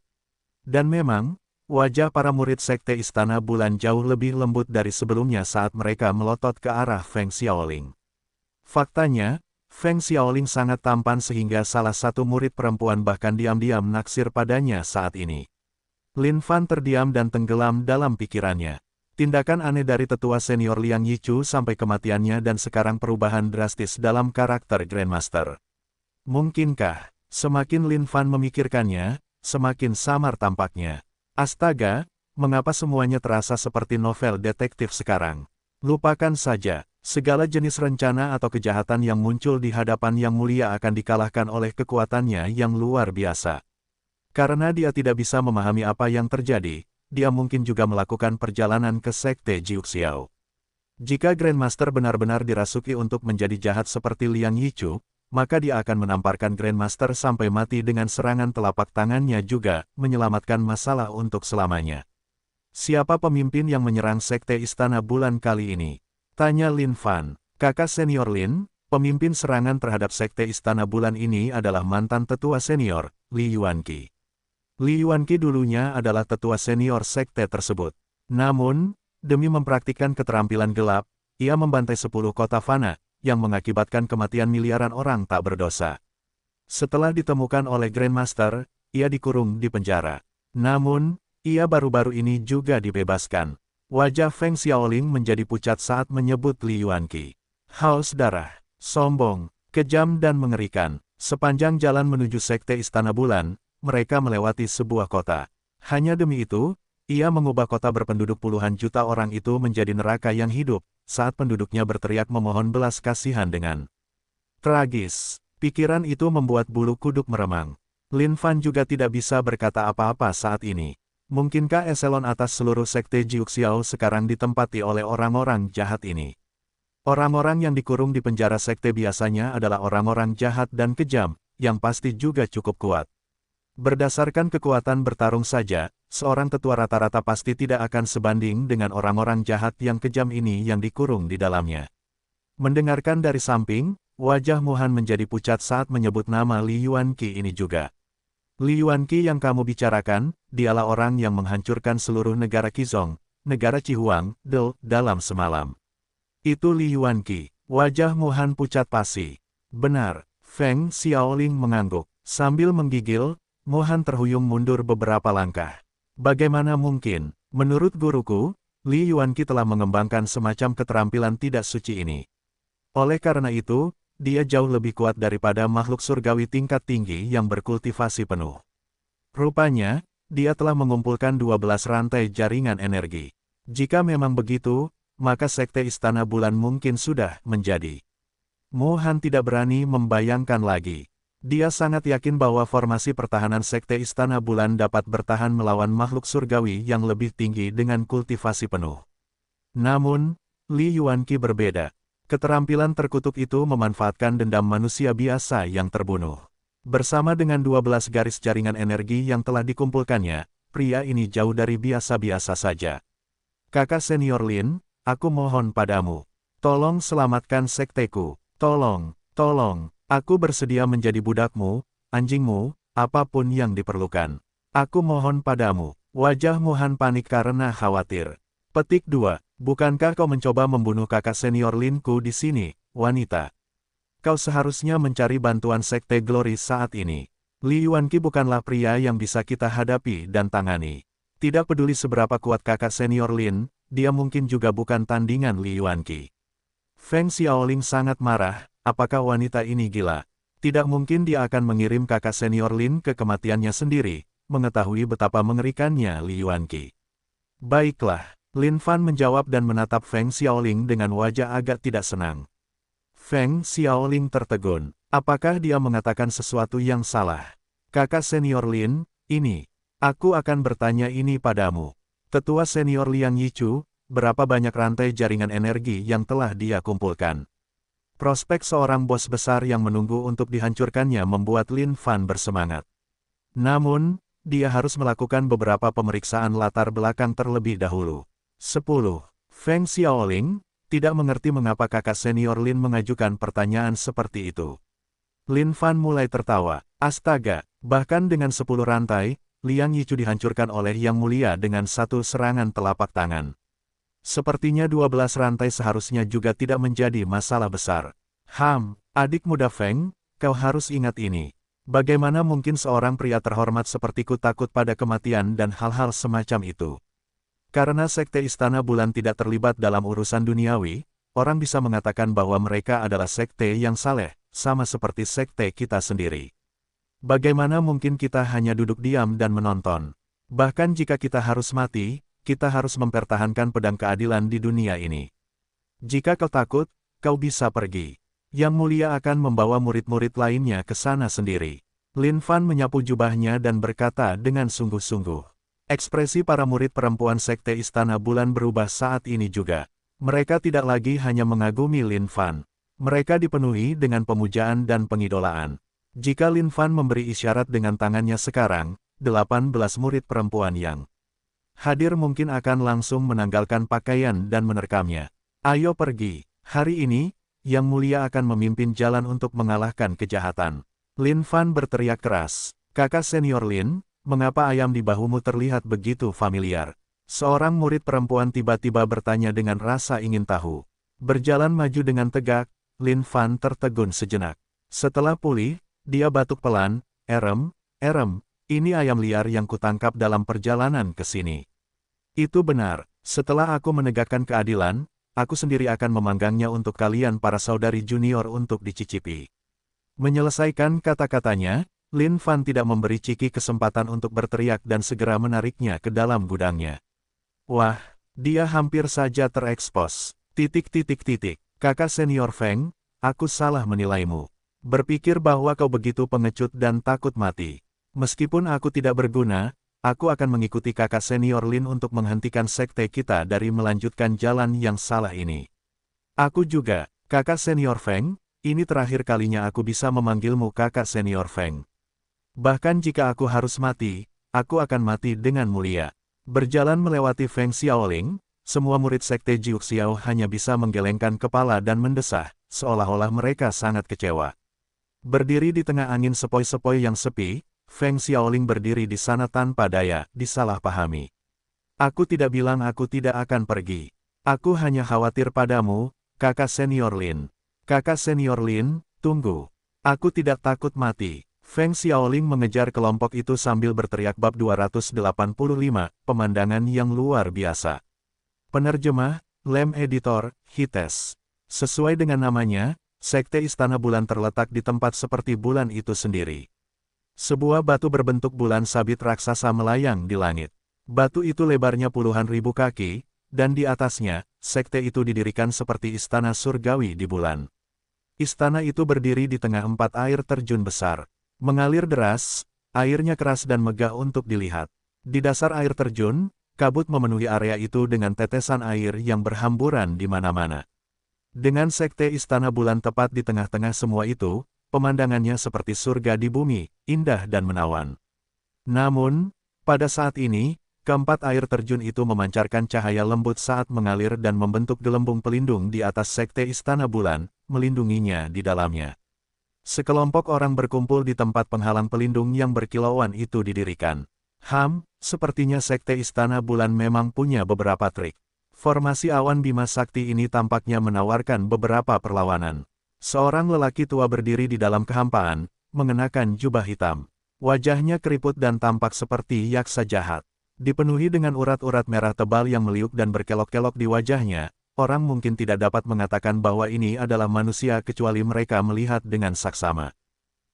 Dan memang, wajah para murid Sekte Istana Bulan jauh lebih lembut dari sebelumnya saat mereka melotot ke arah Feng Xiaoling. Faktanya, Feng Xiaoling sangat tampan sehingga salah satu murid perempuan bahkan diam-diam naksir padanya saat ini. Lin Fan terdiam dan tenggelam dalam pikirannya. Tindakan aneh dari tetua senior Liang Yichu sampai kematiannya dan sekarang perubahan drastis dalam karakter Grandmaster. Mungkinkah, semakin Lin Fan memikirkannya, semakin samar tampaknya. Astaga, mengapa semuanya terasa seperti novel detektif sekarang? Lupakan saja, segala jenis rencana atau kejahatan yang muncul di hadapan Yang Mulia akan dikalahkan oleh kekuatannya yang luar biasa. Karena dia tidak bisa memahami apa yang terjadi, dia mungkin juga melakukan perjalanan ke Sekte Jiuxiao. Jika Grandmaster benar-benar dirasuki untuk menjadi jahat seperti Liang Yichu, maka dia akan menamparkan Grandmaster sampai mati dengan serangan telapak tangannya juga, menyelamatkan masalah untuk selamanya. Siapa pemimpin yang menyerang Sekte Istana Bulan kali ini? Tanya Lin Fan. Kakak senior Lin, pemimpin serangan terhadap Sekte Istana Bulan ini adalah mantan tetua senior, Li Yuanqi. Li Yuanqi dulunya adalah tetua senior sekte tersebut. Namun, demi mempraktikkan keterampilan gelap, ia membantai 10 kota fana, yang mengakibatkan kematian miliaran orang tak berdosa. Setelah ditemukan oleh Grandmaster, ia dikurung di penjara. Namun, ia baru-baru ini juga dibebaskan. Wajah Feng Xiaoling menjadi pucat saat menyebut Li Yuanqi. Haus darah, sombong, kejam dan mengerikan. Sepanjang jalan menuju Sekte Istana Bulan, mereka melewati sebuah kota. Hanya demi itu, ia mengubah kota berpenduduk puluhan juta orang itu menjadi neraka yang hidup, saat penduduknya berteriak memohon belas kasihan dengan tragis. Pikiran itu membuat bulu kuduk meremang. Lin Fan juga tidak bisa berkata apa-apa saat ini. Mungkinkah eselon atas seluruh Sekte Jiuxiao sekarang ditempati oleh orang-orang jahat ini? Orang-orang yang dikurung di penjara sekte biasanya adalah orang-orang jahat dan kejam, yang pasti juga cukup kuat. Berdasarkan kekuatan bertarung saja, seorang tetua rata-rata pasti tidak akan sebanding dengan orang-orang jahat yang kejam ini yang dikurung di dalamnya. Mendengarkan dari samping, wajah Mohan menjadi pucat saat menyebut nama Li Yuanqi ini juga. Li Yuanqi yang kamu bicarakan, dialah orang yang menghancurkan seluruh negara Qizong, negara Cihuang, dalam semalam. Itu Li Yuanqi. Wajah Mohan pucat pasi. Benar, Feng Xiaoling mengangguk. Sambil menggigil, Mohan terhuyung mundur beberapa langkah. Bagaimana mungkin? Menurut guruku, Li Yuanqi telah mengembangkan semacam keterampilan tidak suci ini. Oleh karena itu, dia jauh lebih kuat daripada makhluk surgawi tingkat tinggi yang berkultivasi penuh. Rupanya, dia telah mengumpulkan 12 rantai jaringan energi. Jika memang begitu, maka Sekte Istana Bulan mungkin sudah menjadi. Mohan tidak berani membayangkan lagi. Dia sangat yakin bahwa formasi pertahanan Sekte Istana Bulan dapat bertahan melawan makhluk surgawi yang lebih tinggi dengan kultivasi penuh. Namun, Li Yuanqi berbeda. Keterampilan terkutuk itu memanfaatkan dendam manusia biasa yang terbunuh. Bersama dengan 12 garis jaringan energi yang telah dikumpulkannya, pria ini jauh dari biasa-biasa saja. Kakak senior Lin, aku mohon padamu. Tolong selamatkan sekteku. Tolong, tolong. Aku bersedia menjadi budakmu, anjingmu, apapun yang diperlukan. Aku mohon padamu. Wajah Mohan panik karena khawatir. Petik 2. Bukankah kau mencoba membunuh kakak senior Linku di sini, wanita? Kau seharusnya mencari bantuan Sekte Glory saat ini. Li Yuanqi bukanlah pria yang bisa kita hadapi dan tangani. Tidak peduli seberapa kuat kakak senior Lin, dia mungkin juga bukan tandingan Li Yuanqi. Feng Xiaoling sangat marah. Apakah wanita ini gila? Tidak mungkin dia akan mengirim kakak senior Lin ke kematiannya sendiri, mengetahui betapa mengerikannya Li Yuanqi. Baiklah, Lin Fan menjawab dan menatap Feng Xiaoling dengan wajah agak tidak senang. Feng Xiaoling tertegun. Apakah dia mengatakan sesuatu yang salah? Kakak senior Lin, ini. Aku akan bertanya ini padamu. Tetua senior Liang Yichu, berapa banyak rantai jaringan energi yang telah dia kumpulkan? Prospek seorang bos besar yang menunggu untuk dihancurkannya membuat Lin Fan bersemangat. Namun, dia harus melakukan beberapa pemeriksaan latar belakang terlebih dahulu. 10. Feng Xiaoling tidak mengerti mengapa kakak senior Lin mengajukan pertanyaan seperti itu. Lin Fan mulai tertawa. Astaga, bahkan dengan 10 rantai, Liang Yichu dihancurkan oleh Yang Mulia dengan satu serangan telapak tangan. Sepertinya 12 rantai seharusnya juga tidak menjadi masalah besar. Adik muda Feng, kau harus ingat ini. Bagaimana mungkin seorang pria terhormat sepertiku takut pada kematian dan hal-hal semacam itu? Karena Sekte Istana Bulan tidak terlibat dalam urusan duniawi, orang bisa mengatakan bahwa mereka adalah sekte yang saleh, sama seperti sekte kita sendiri. Bagaimana mungkin kita hanya duduk diam dan menonton? Bahkan jika kita harus mati, kita harus mempertahankan pedang keadilan di dunia ini. Jika kau takut, kau bisa pergi. Yang Mulia akan membawa murid-murid lainnya ke sana sendiri. Lin Fan menyapu jubahnya dan berkata dengan sungguh-sungguh. Ekspresi para murid perempuan Sekte Istana Bulan berubah saat ini juga. Mereka tidak lagi hanya mengagumi Lin Fan. Mereka dipenuhi dengan pemujaan dan pengidolaan. Jika Lin Fan memberi isyarat dengan tangannya sekarang, 18 murid perempuan yang hadir mungkin akan langsung menanggalkan pakaian dan menerkamnya. Ayo pergi, hari ini, Yang Mulia akan memimpin jalan untuk mengalahkan kejahatan. Lin Fan berteriak keras, kakak senior Lin, mengapa ayam di bahumu terlihat begitu familiar? Seorang murid perempuan tiba-tiba bertanya dengan rasa ingin tahu. Berjalan maju dengan tegak, Lin Fan tertegun sejenak. Setelah pulih, dia batuk pelan, erem, ini ayam liar yang kutangkap dalam perjalanan ke sini. Itu benar, setelah aku menegakkan keadilan, aku sendiri akan memanggangnya untuk kalian para saudari junior untuk dicicipi. Menyelesaikan kata-katanya, Lin Fan tidak memberi Ciki kesempatan untuk berteriak dan segera menariknya ke dalam gudangnya. Wah, dia hampir saja terekspos. Kakak senior Feng, aku salah menilaimu. Berpikir bahwa kau begitu pengecut dan takut mati. Meskipun aku tidak berguna, aku akan mengikuti kakak senior Lin untuk menghentikan sekte kita dari melanjutkan jalan yang salah ini. Aku juga, kakak senior Feng, ini terakhir kalinya aku bisa memanggilmu kakak senior Feng. Bahkan jika aku harus mati, aku akan mati dengan mulia. Berjalan melewati Feng Xiaoling, semua murid sekte Jiuxiao hanya bisa menggelengkan kepala dan mendesah, seolah-olah mereka sangat kecewa. Berdiri di tengah angin sepoi-sepoi yang sepi, Feng Xiaoling berdiri di sana tanpa daya, disalahpahami. Aku tidak bilang aku tidak akan pergi. Aku hanya khawatir padamu, kakak senior Lin. Kakak senior Lin, tunggu. Aku tidak takut mati. Feng Xiaoling mengejar kelompok itu sambil berteriak bab 285, pemandangan yang luar biasa. Penerjemah, Lem Editor, Hites. Sesuai dengan namanya, Sekte Istana Bulan terletak di tempat seperti bulan itu sendiri. Sebuah batu berbentuk bulan sabit raksasa melayang di langit. Batu itu lebarnya puluhan ribu kaki, dan di atasnya, sekte itu didirikan seperti istana surgawi di bulan. Istana itu berdiri di tengah 4 air terjun besar. Mengalir deras, airnya keras dan megah untuk dilihat. Di dasar air terjun, kabut memenuhi area itu dengan tetesan air yang berhamburan di mana-mana. Dengan sekte Istana Bulan tepat di tengah-tengah semua itu, pemandangannya seperti surga di bumi, indah dan menawan. Namun, pada saat ini, keempat air terjun itu memancarkan cahaya lembut saat mengalir dan membentuk gelembung pelindung di atas sekte Istana Bulan, melindunginya di dalamnya. Sekelompok orang berkumpul di tempat penghalang pelindung yang berkilauan itu didirikan. Sepertinya sekte Istana Bulan memang punya beberapa trik. Formasi awan Bima Sakti ini tampaknya menawarkan beberapa perlawanan. Seorang lelaki tua berdiri di dalam kehampaan, mengenakan jubah hitam. Wajahnya keriput dan tampak seperti yaksa jahat. Dipenuhi dengan urat-urat merah tebal yang meliuk dan berkelok-kelok di wajahnya, orang mungkin tidak dapat mengatakan bahwa ini adalah manusia kecuali mereka melihat dengan saksama.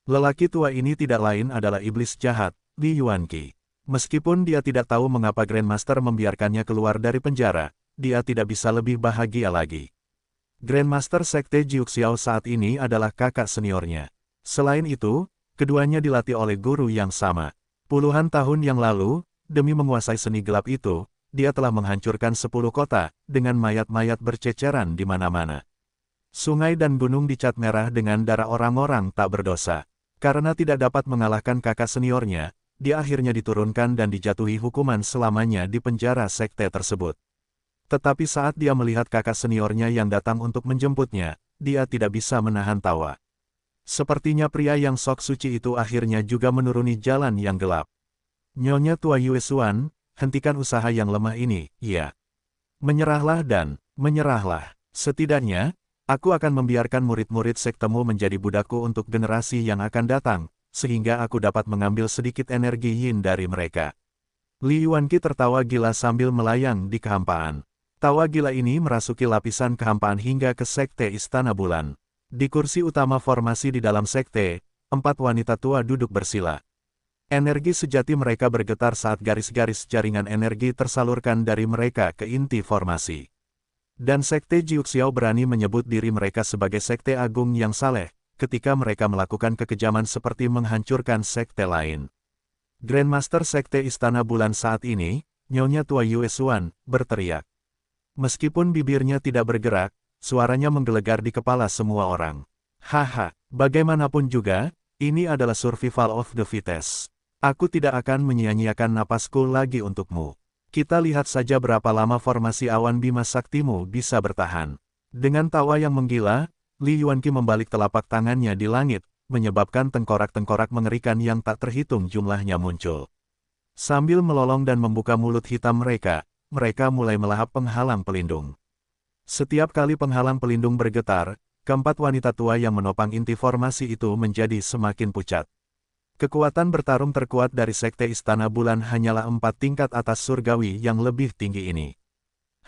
Lelaki tua ini tidak lain adalah iblis jahat, Li Yuanqi. Meskipun dia tidak tahu mengapa Grandmaster membiarkannya keluar dari penjara, dia tidak bisa lebih bahagia lagi. Grandmaster Sekte Jiuxiao saat ini adalah kakak seniornya. Selain itu, keduanya dilatih oleh guru yang sama. Puluhan tahun yang lalu, demi menguasai seni gelap itu, dia telah menghancurkan 10 kota, dengan mayat-mayat berceceran di mana-mana. Sungai dan gunung dicat merah dengan darah orang-orang tak berdosa. Karena tidak dapat mengalahkan kakak seniornya, dia akhirnya diturunkan dan dijatuhi hukuman selamanya di penjara sekte tersebut. Tetapi saat dia melihat kakak seniornya yang datang untuk menjemputnya, dia tidak bisa menahan tawa. Sepertinya pria yang sok suci itu akhirnya juga menuruni jalan yang gelap. Nyonya tua Yue Xuan, hentikan usaha yang lemah ini, ya. Menyerahlah dan, menyerahlah. Setidaknya, aku akan membiarkan murid-murid sektemu menjadi budakku untuk generasi yang akan datang, sehingga aku dapat mengambil sedikit energi yin dari mereka. Li Yuanqi tertawa gila sambil melayang di kehampaan. Tawa gila ini merasuki lapisan kehampaan hingga ke Sekte Istana Bulan. Di kursi utama formasi di dalam sekte, 4 wanita tua duduk bersila. Energi sejati mereka bergetar saat garis-garis jaringan energi tersalurkan dari mereka ke inti formasi. Dan Sekte Jiuxiao berani menyebut diri mereka sebagai Sekte Agung yang saleh, ketika mereka melakukan kekejaman seperti menghancurkan sekte lain. Grandmaster Sekte Istana Bulan saat ini, Nyonya Tua Yue Xuan, berteriak. Meskipun bibirnya tidak bergerak, suaranya menggelegar di kepala semua orang. Haha, bagaimanapun juga, ini adalah survival of the fittest. Aku tidak akan menyia-nyiakan napasku lagi untukmu. Kita lihat saja berapa lama formasi awan Bima Saktimu bisa bertahan. Dengan tawa yang menggila, Li Yuanqi membalik telapak tangannya di langit, menyebabkan tengkorak-tengkorak mengerikan yang tak terhitung jumlahnya muncul. Sambil melolong dan membuka mulut hitam mereka mulai melahap penghalang pelindung. Setiap kali penghalang pelindung bergetar, keempat wanita tua yang menopang inti formasi itu menjadi semakin pucat. Kekuatan bertarung terkuat dari Sekte Istana Bulan hanyalah 4 tingkat atas surgawi yang lebih tinggi ini.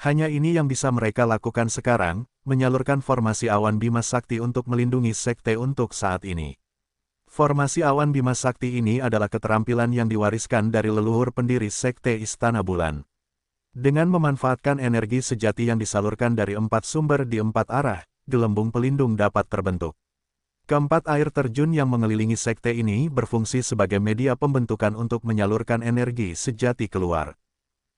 Hanya ini yang bisa mereka lakukan sekarang, menyalurkan formasi awan Bima Sakti untuk melindungi sekte untuk saat ini. Formasi awan Bima Sakti ini adalah keterampilan yang diwariskan dari leluhur pendiri Sekte Istana Bulan. Dengan memanfaatkan energi sejati yang disalurkan dari 4 sumber di 4 arah, gelembung pelindung dapat terbentuk. Keempat air terjun yang mengelilingi sekte ini berfungsi sebagai media pembentukan untuk menyalurkan energi sejati keluar.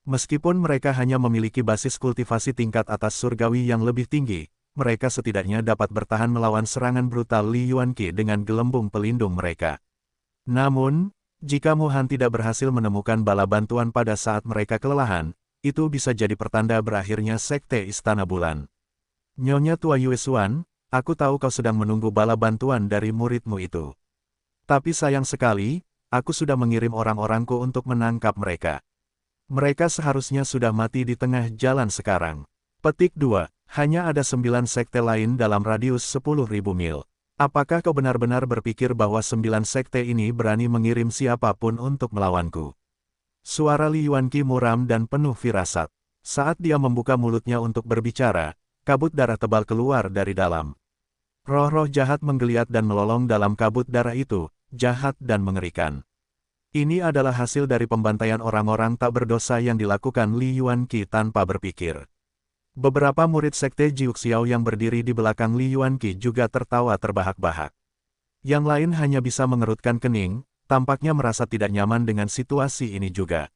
Meskipun mereka hanya memiliki basis kultivasi tingkat atas surgawi yang lebih tinggi, mereka setidaknya dapat bertahan melawan serangan brutal Li Yuanqi dengan gelembung pelindung mereka. Namun, jika Mu Han tidak berhasil menemukan bala bantuan pada saat mereka kelelahan, itu bisa jadi pertanda berakhirnya Sekte Istana Bulan. Nyonya Tua Yue Xuan, aku tahu kau sedang menunggu bala bantuan dari muridmu itu. Tapi sayang sekali, aku sudah mengirim orang-orangku untuk menangkap mereka. Mereka seharusnya sudah mati di tengah jalan sekarang. Petik 2. Hanya ada 9 sekte lain dalam radius 10.000 mil. Apakah kau benar-benar berpikir bahwa 9 sekte ini berani mengirim siapapun untuk melawanku? Suara Li Yuanqi muram dan penuh firasat. Saat dia membuka mulutnya untuk berbicara, kabut darah tebal keluar dari dalam. Roh-roh jahat menggeliat dan melolong dalam kabut darah itu, jahat dan mengerikan. Ini adalah hasil dari pembantaian orang-orang tak berdosa yang dilakukan Li Yuanqi tanpa berpikir. Beberapa murid sekte Jiuxiao yang berdiri di belakang Li Yuanqi juga tertawa terbahak-bahak. Yang lain hanya bisa mengerutkan kening, tampaknya merasa tidak nyaman dengan situasi ini juga.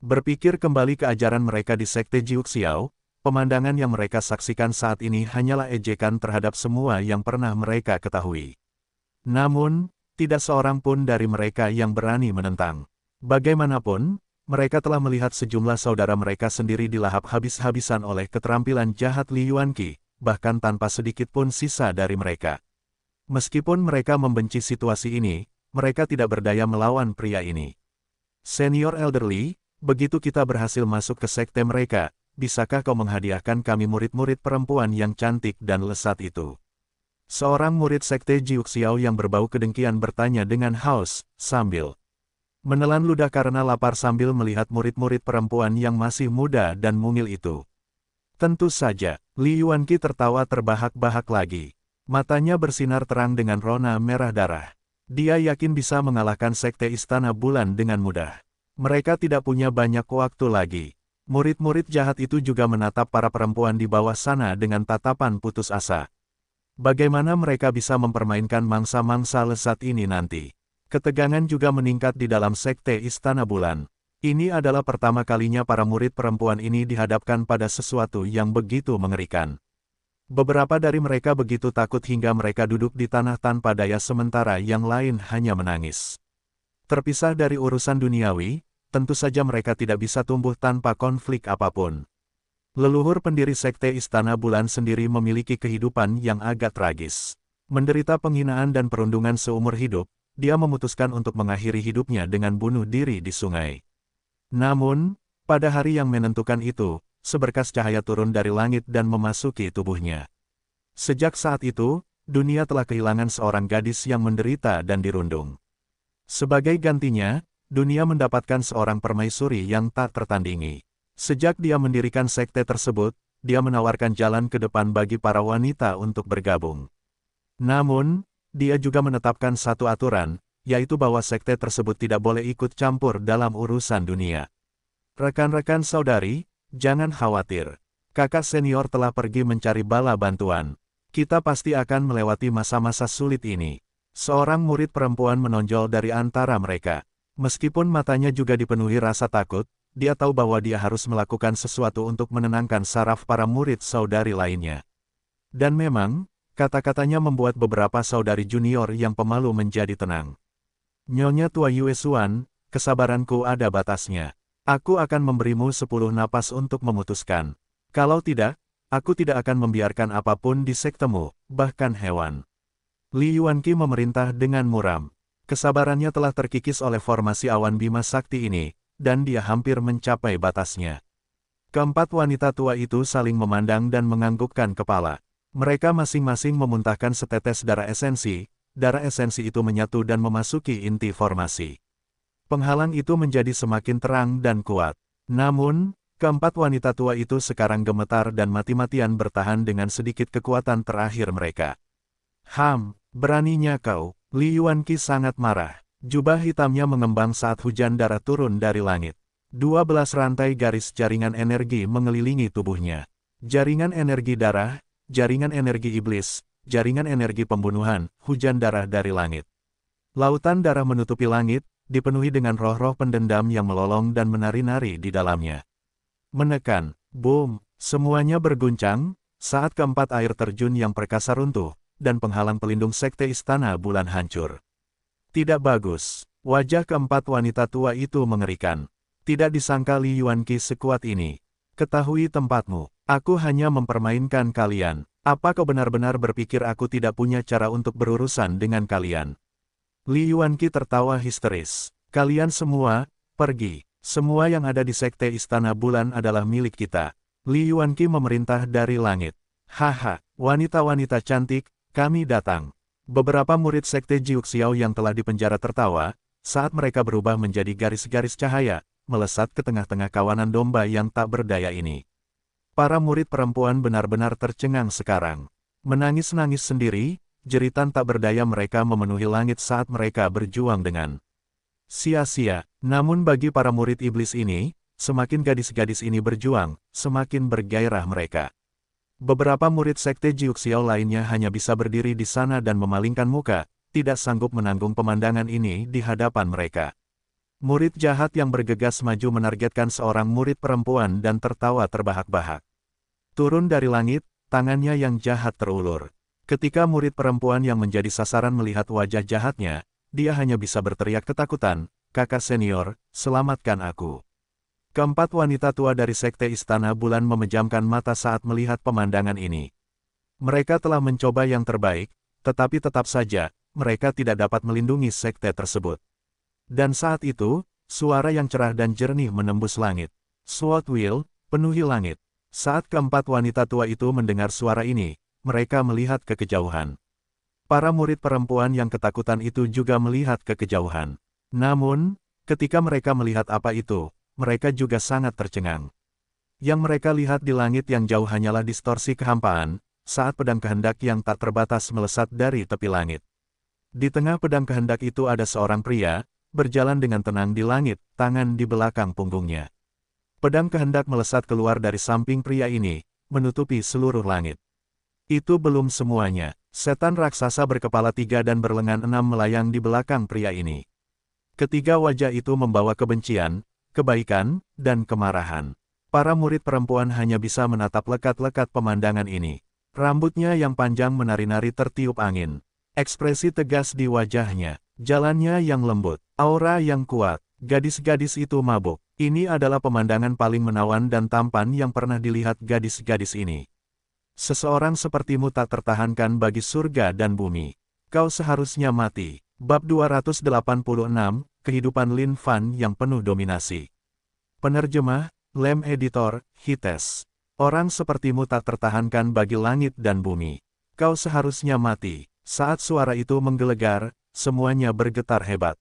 Berpikir kembali ke ajaran mereka di sekte Jiuxiao, pemandangan yang mereka saksikan saat ini hanyalah ejekan terhadap semua yang pernah mereka ketahui. Namun, tidak seorang pun dari mereka yang berani menentang. Bagaimanapun, mereka telah melihat sejumlah saudara mereka sendiri dilahap habis-habisan oleh keterampilan jahat Li Yuanqi, bahkan tanpa sedikit pun sisa dari mereka. Meskipun mereka membenci situasi ini, mereka tidak berdaya melawan pria ini. Senior Elderly, begitu kita berhasil masuk ke sekte mereka, bisakah kau menghadiahkan kami murid-murid perempuan yang cantik dan lesat itu? Seorang murid sekte Jiuxiao yang berbau kedengkian bertanya dengan haus, sambil menelan ludah karena lapar sambil melihat murid-murid perempuan yang masih muda dan mungil itu. Tentu saja, Li Yuanqi tertawa terbahak-bahak lagi. Matanya bersinar terang dengan rona merah darah. Dia yakin bisa mengalahkan Sekte Istana Bulan dengan mudah. Mereka tidak punya banyak waktu lagi. Murid-murid jahat itu juga menatap para perempuan di bawah sana dengan tatapan putus asa. Bagaimana mereka bisa mempermainkan mangsa-mangsa lesat ini nanti? Ketegangan juga meningkat di dalam Sekte Istana Bulan. Ini adalah pertama kalinya para murid perempuan ini dihadapkan pada sesuatu yang begitu mengerikan. Beberapa dari mereka begitu takut hingga mereka duduk di tanah tanpa daya sementara yang lain hanya menangis. Terpisah dari urusan duniawi, tentu saja mereka tidak bisa tumbuh tanpa konflik apapun. Leluhur pendiri Sekte Istana Bulan sendiri memiliki kehidupan yang agak tragis. Menderita penghinaan dan perundungan seumur hidup, dia memutuskan untuk mengakhiri hidupnya dengan bunuh diri di sungai. Namun, pada hari yang menentukan itu, seberkas cahaya turun dari langit dan memasuki tubuhnya. Sejak saat itu, dunia telah kehilangan seorang gadis yang menderita dan dirundung. Sebagai gantinya, dunia mendapatkan seorang permaisuri yang tak tertandingi. Sejak dia mendirikan sekte tersebut, dia menawarkan jalan ke depan bagi para wanita untuk bergabung. Namun, dia juga menetapkan satu aturan, yaitu bahwa sekte tersebut tidak boleh ikut campur dalam urusan dunia. Rekan-rekan saudari, jangan khawatir. Kakak senior telah pergi mencari bala bantuan. Kita pasti akan melewati masa-masa sulit ini. Seorang murid perempuan menonjol dari antara mereka. Meskipun matanya juga dipenuhi rasa takut, dia tahu bahwa dia harus melakukan sesuatu untuk menenangkan saraf para murid saudari lainnya. Dan memang, kata-katanya membuat beberapa saudari junior yang pemalu menjadi tenang. Nyonya Tua Yuesuan, kesabaranku ada batasnya. Aku akan memberimu 10 napas untuk memutuskan. Kalau tidak, aku tidak akan membiarkan apapun di sektemu, bahkan hewan. Li Yuanqi memerintah dengan muram. Kesabarannya telah terkikis oleh formasi awan Bima Sakti ini, dan dia hampir mencapai batasnya. Keempat wanita tua itu saling memandang dan menganggukkan kepala. Mereka masing-masing memuntahkan setetes darah esensi itu menyatu dan memasuki inti formasi. Penghalang itu menjadi semakin terang dan kuat. Namun, keempat wanita tua itu sekarang gemetar dan mati-matian bertahan dengan sedikit kekuatan terakhir mereka. Beraninya kau. Li Yuanqi sangat marah. Jubah hitamnya mengembang saat hujan darah turun dari langit. 12 rantai garis jaringan energi mengelilingi tubuhnya. Jaringan energi darah, jaringan energi iblis, jaringan energi pembunuhan, hujan darah dari langit. Lautan darah menutupi langit, dipenuhi dengan roh-roh pendendam yang melolong dan menari-nari di dalamnya. Menekan, boom, semuanya berguncang, saat keempat air terjun yang perkasa runtuh, dan penghalang pelindung sekte Istana Bulan hancur. Tidak bagus, wajah keempat wanita tua itu mengerikan. Tidak disangka Li Yuanqi sekuat ini. Ketahui tempatmu, aku hanya mempermainkan kalian. Apa kau benar-benar berpikir aku tidak punya cara untuk berurusan dengan kalian? Li Yuanqi tertawa histeris. Kalian semua, pergi. Semua yang ada di sekte Istana Bulan adalah milik kita. Li Yuanqi memerintah dari langit. Haha, wanita-wanita cantik, kami datang. Beberapa murid sekte Jiuxiao yang telah dipenjara tertawa, saat mereka berubah menjadi garis-garis cahaya, melesat ke tengah-tengah kawanan domba yang tak berdaya ini. Para murid perempuan benar-benar tercengang sekarang. Menangis-nangis sendiri, jeritan tak berdaya mereka memenuhi langit saat mereka berjuang dengan sia-sia. Namun bagi para murid iblis ini, semakin gadis-gadis ini berjuang, semakin bergairah mereka. Beberapa murid sekte Jiuxiao lainnya hanya bisa berdiri di sana dan memalingkan muka, tidak sanggup menanggung pemandangan ini di hadapan mereka. Murid jahat yang bergegas maju menargetkan seorang murid perempuan dan tertawa terbahak-bahak. Turun dari langit, tangannya yang jahat terulur. Ketika murid perempuan yang menjadi sasaran melihat wajah jahatnya, dia hanya bisa berteriak ketakutan, "Kakak senior, selamatkan aku." Keempat wanita tua dari sekte Istana Bulan memejamkan mata saat melihat pemandangan ini. Mereka telah mencoba yang terbaik, tetapi tetap saja, mereka tidak dapat melindungi sekte tersebut. Dan saat itu, suara yang cerah dan jernih menembus langit. Sword Will, penuhi langit. Saat keempat wanita tua itu mendengar suara ini, mereka melihat ke kejauhan. Para murid perempuan yang ketakutan itu juga melihat ke kejauhan. Namun, ketika mereka melihat apa itu, mereka juga sangat tercengang. Yang mereka lihat di langit yang jauh hanyalah distorsi kehampaan, saat pedang kehendak yang tak terbatas melesat dari tepi langit. Di tengah pedang kehendak itu ada seorang pria, berjalan dengan tenang di langit, tangan di belakang punggungnya. Pedang kehendak melesat keluar dari samping pria ini, menutupi seluruh langit. Itu belum semuanya, setan raksasa berkepala 3 dan berlengan 6 melayang di belakang pria ini. Ketiga wajah itu membawa kebencian, kebaikan, dan kemarahan. Para murid perempuan hanya bisa menatap lekat-lekat pemandangan ini. Rambutnya yang panjang menari-nari tertiup angin. Ekspresi tegas di wajahnya, jalannya yang lembut, aura yang kuat. Gadis-gadis itu mabuk. Ini adalah pemandangan paling menawan dan tampan yang pernah dilihat gadis-gadis ini. Seseorang sepertimu tak tertahankan bagi surga dan bumi. Kau seharusnya mati. Bab 286, Kehidupan Lin Fan yang penuh dominasi. Penerjemah, Lem Editor, Hites. Orang sepertimu tak tertahankan bagi langit dan bumi. Kau seharusnya mati. Saat suara itu menggelegar, semuanya bergetar hebat.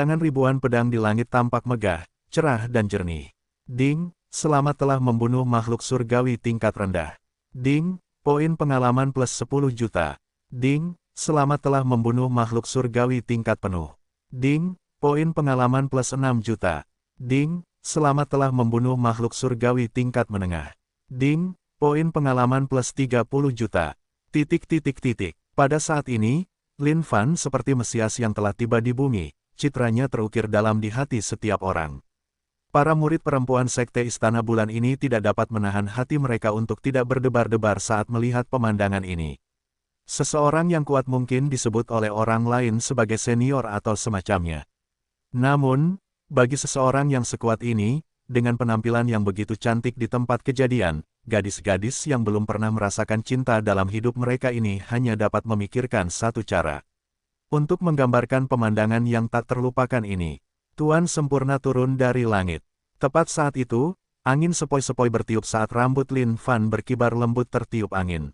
Pemandangan ribuan pedang di langit tampak megah, cerah dan jernih. Ding, selamat telah membunuh makhluk surgawi tingkat rendah. Ding, poin pengalaman plus 10 juta. Ding, selamat telah membunuh makhluk surgawi tingkat penuh. Ding, poin pengalaman plus 6 juta. Ding, selamat telah membunuh makhluk surgawi tingkat menengah. Ding, poin pengalaman plus 30 juta. Pada saat ini, Lin Fan seperti Mesias yang telah tiba di bumi, citranya terukir dalam di hati setiap orang. Para murid perempuan Sekte Istana Bulan ini tidak dapat menahan hati mereka untuk tidak berdebar-debar saat melihat pemandangan ini. Seseorang yang kuat mungkin disebut oleh orang lain sebagai senior atau semacamnya. Namun, bagi seseorang yang sekuat ini, dengan penampilan yang begitu cantik di tempat kejadian, gadis-gadis yang belum pernah merasakan cinta dalam hidup mereka ini hanya dapat memikirkan satu cara. Untuk menggambarkan pemandangan yang tak terlupakan ini, Tuan sempurna turun dari langit. Tepat saat itu, angin sepoi-sepoi bertiup saat rambut Lin Fan berkibar lembut tertiup angin.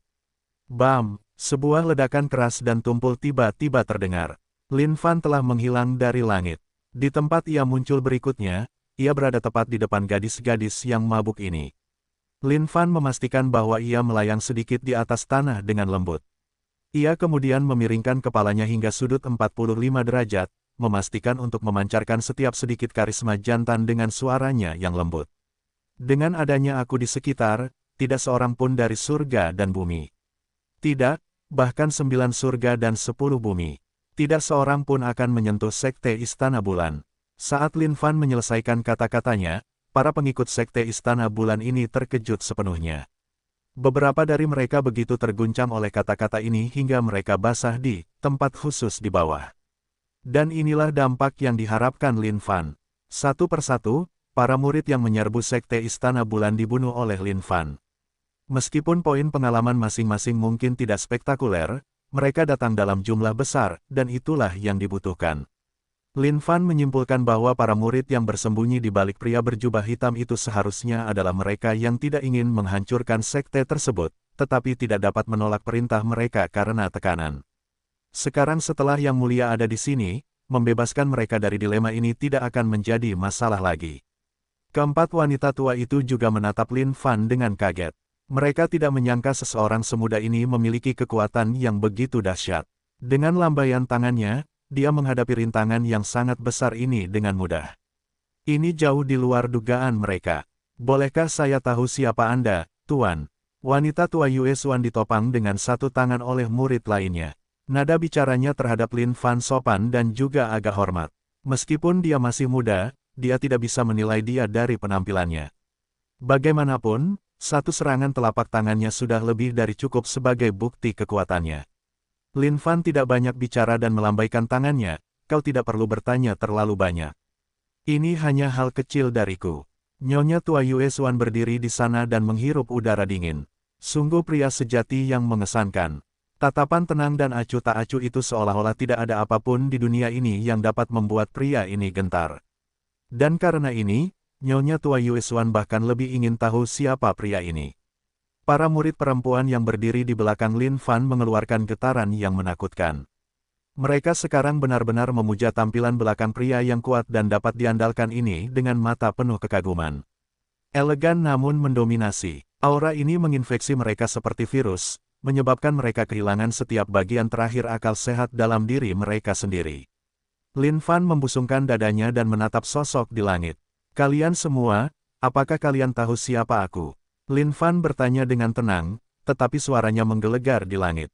Bam! Sebuah ledakan keras dan tumpul tiba-tiba terdengar. Lin Fan telah menghilang dari langit. Di tempat ia muncul berikutnya, ia berada tepat di depan gadis-gadis yang mabuk ini. Lin Fan memastikan bahwa ia melayang sedikit di atas tanah dengan lembut. Ia kemudian memiringkan kepalanya hingga sudut 45 derajat, memastikan untuk memancarkan setiap sedikit karisma jantan dengan suaranya yang lembut. Dengan adanya aku di sekitar, tidak seorang pun dari surga dan bumi. Tidak, bahkan 9 surga dan 10 bumi. Tidak seorang pun akan menyentuh Sekte Istana Bulan. Saat Lin Fan menyelesaikan kata-katanya, para pengikut Sekte Istana Bulan ini terkejut sepenuhnya. Beberapa dari mereka begitu terguncang oleh kata-kata ini hingga mereka basah di tempat khusus di bawah. Dan inilah dampak yang diharapkan Lin Fan. Satu persatu, para murid yang menyerbu Sekte Istana Bulan dibunuh oleh Lin Fan. Meskipun poin pengalaman masing-masing mungkin tidak spektakuler, mereka datang dalam jumlah besar, dan itulah yang dibutuhkan. Lin Fan menyimpulkan bahwa para murid yang bersembunyi di balik pria berjubah hitam itu seharusnya adalah mereka yang tidak ingin menghancurkan sekte tersebut, tetapi tidak dapat menolak perintah mereka karena tekanan. Sekarang setelah Yang Mulia ada di sini, membebaskan mereka dari dilema ini tidak akan menjadi masalah lagi. Keempat wanita tua itu juga menatap Lin Fan dengan kaget. Mereka tidak menyangka seseorang semuda ini memiliki kekuatan yang begitu dahsyat. Dengan lambaian tangannya, dia menghadapi rintangan yang sangat besar ini dengan mudah. Ini jauh di luar dugaan mereka. Bolehkah saya tahu siapa Anda, Tuan? Wanita tua Yue Xuan ditopang dengan satu tangan oleh murid lainnya. Nada bicaranya terhadap Lin Fan sopan dan juga agak hormat. Meskipun dia masih muda, dia tidak bisa menilai dia dari penampilannya. Bagaimanapun, satu serangan telapak tangannya sudah lebih dari cukup sebagai bukti kekuatannya. Lin Fan tidak banyak bicara dan melambaikan tangannya, kau tidak perlu bertanya terlalu banyak. Ini hanya hal kecil dariku. Nyonya tua Yue Xuan berdiri di sana dan menghirup udara dingin. Sungguh pria sejati yang mengesankan. Tatapan tenang dan acuh tak acuh itu seolah-olah tidak ada apapun di dunia ini yang dapat membuat pria ini gentar. Dan karena ini, Nyonya tua Yue Xuan bahkan lebih ingin tahu siapa pria ini. Para murid perempuan yang berdiri di belakang Lin Fan mengeluarkan getaran yang menakutkan. Mereka sekarang benar-benar memuja tampilan belakang pria yang kuat dan dapat diandalkan ini dengan mata penuh kekaguman. Elegan namun mendominasi. Aura ini menginfeksi mereka seperti virus, menyebabkan mereka kehilangan setiap bagian terakhir akal sehat dalam diri mereka sendiri. Lin Fan membusungkan dadanya dan menatap sosok di langit. Kalian semua, apakah kalian tahu siapa aku? Lin Fan bertanya dengan tenang, tetapi suaranya menggelegar di langit.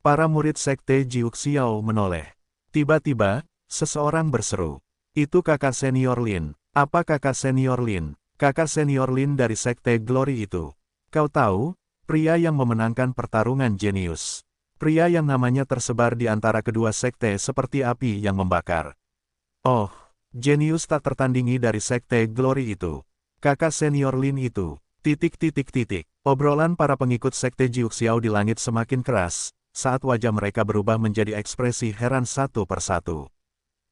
Para murid sekte Jiuxiao menoleh. Tiba-tiba, seseorang berseru. Itu kakak senior Lin. Apa kakak senior Lin? Kakak senior Lin dari sekte Glory itu. Kau tahu, pria yang memenangkan pertarungan jenius. Pria yang namanya tersebar di antara kedua sekte seperti api yang membakar. Oh, jenius tak tertandingi dari sekte Glory itu. Kakak senior Lin itu. Obrolan para pengikut sekte Jiuxiao di langit semakin keras, saat wajah mereka berubah menjadi ekspresi heran satu persatu.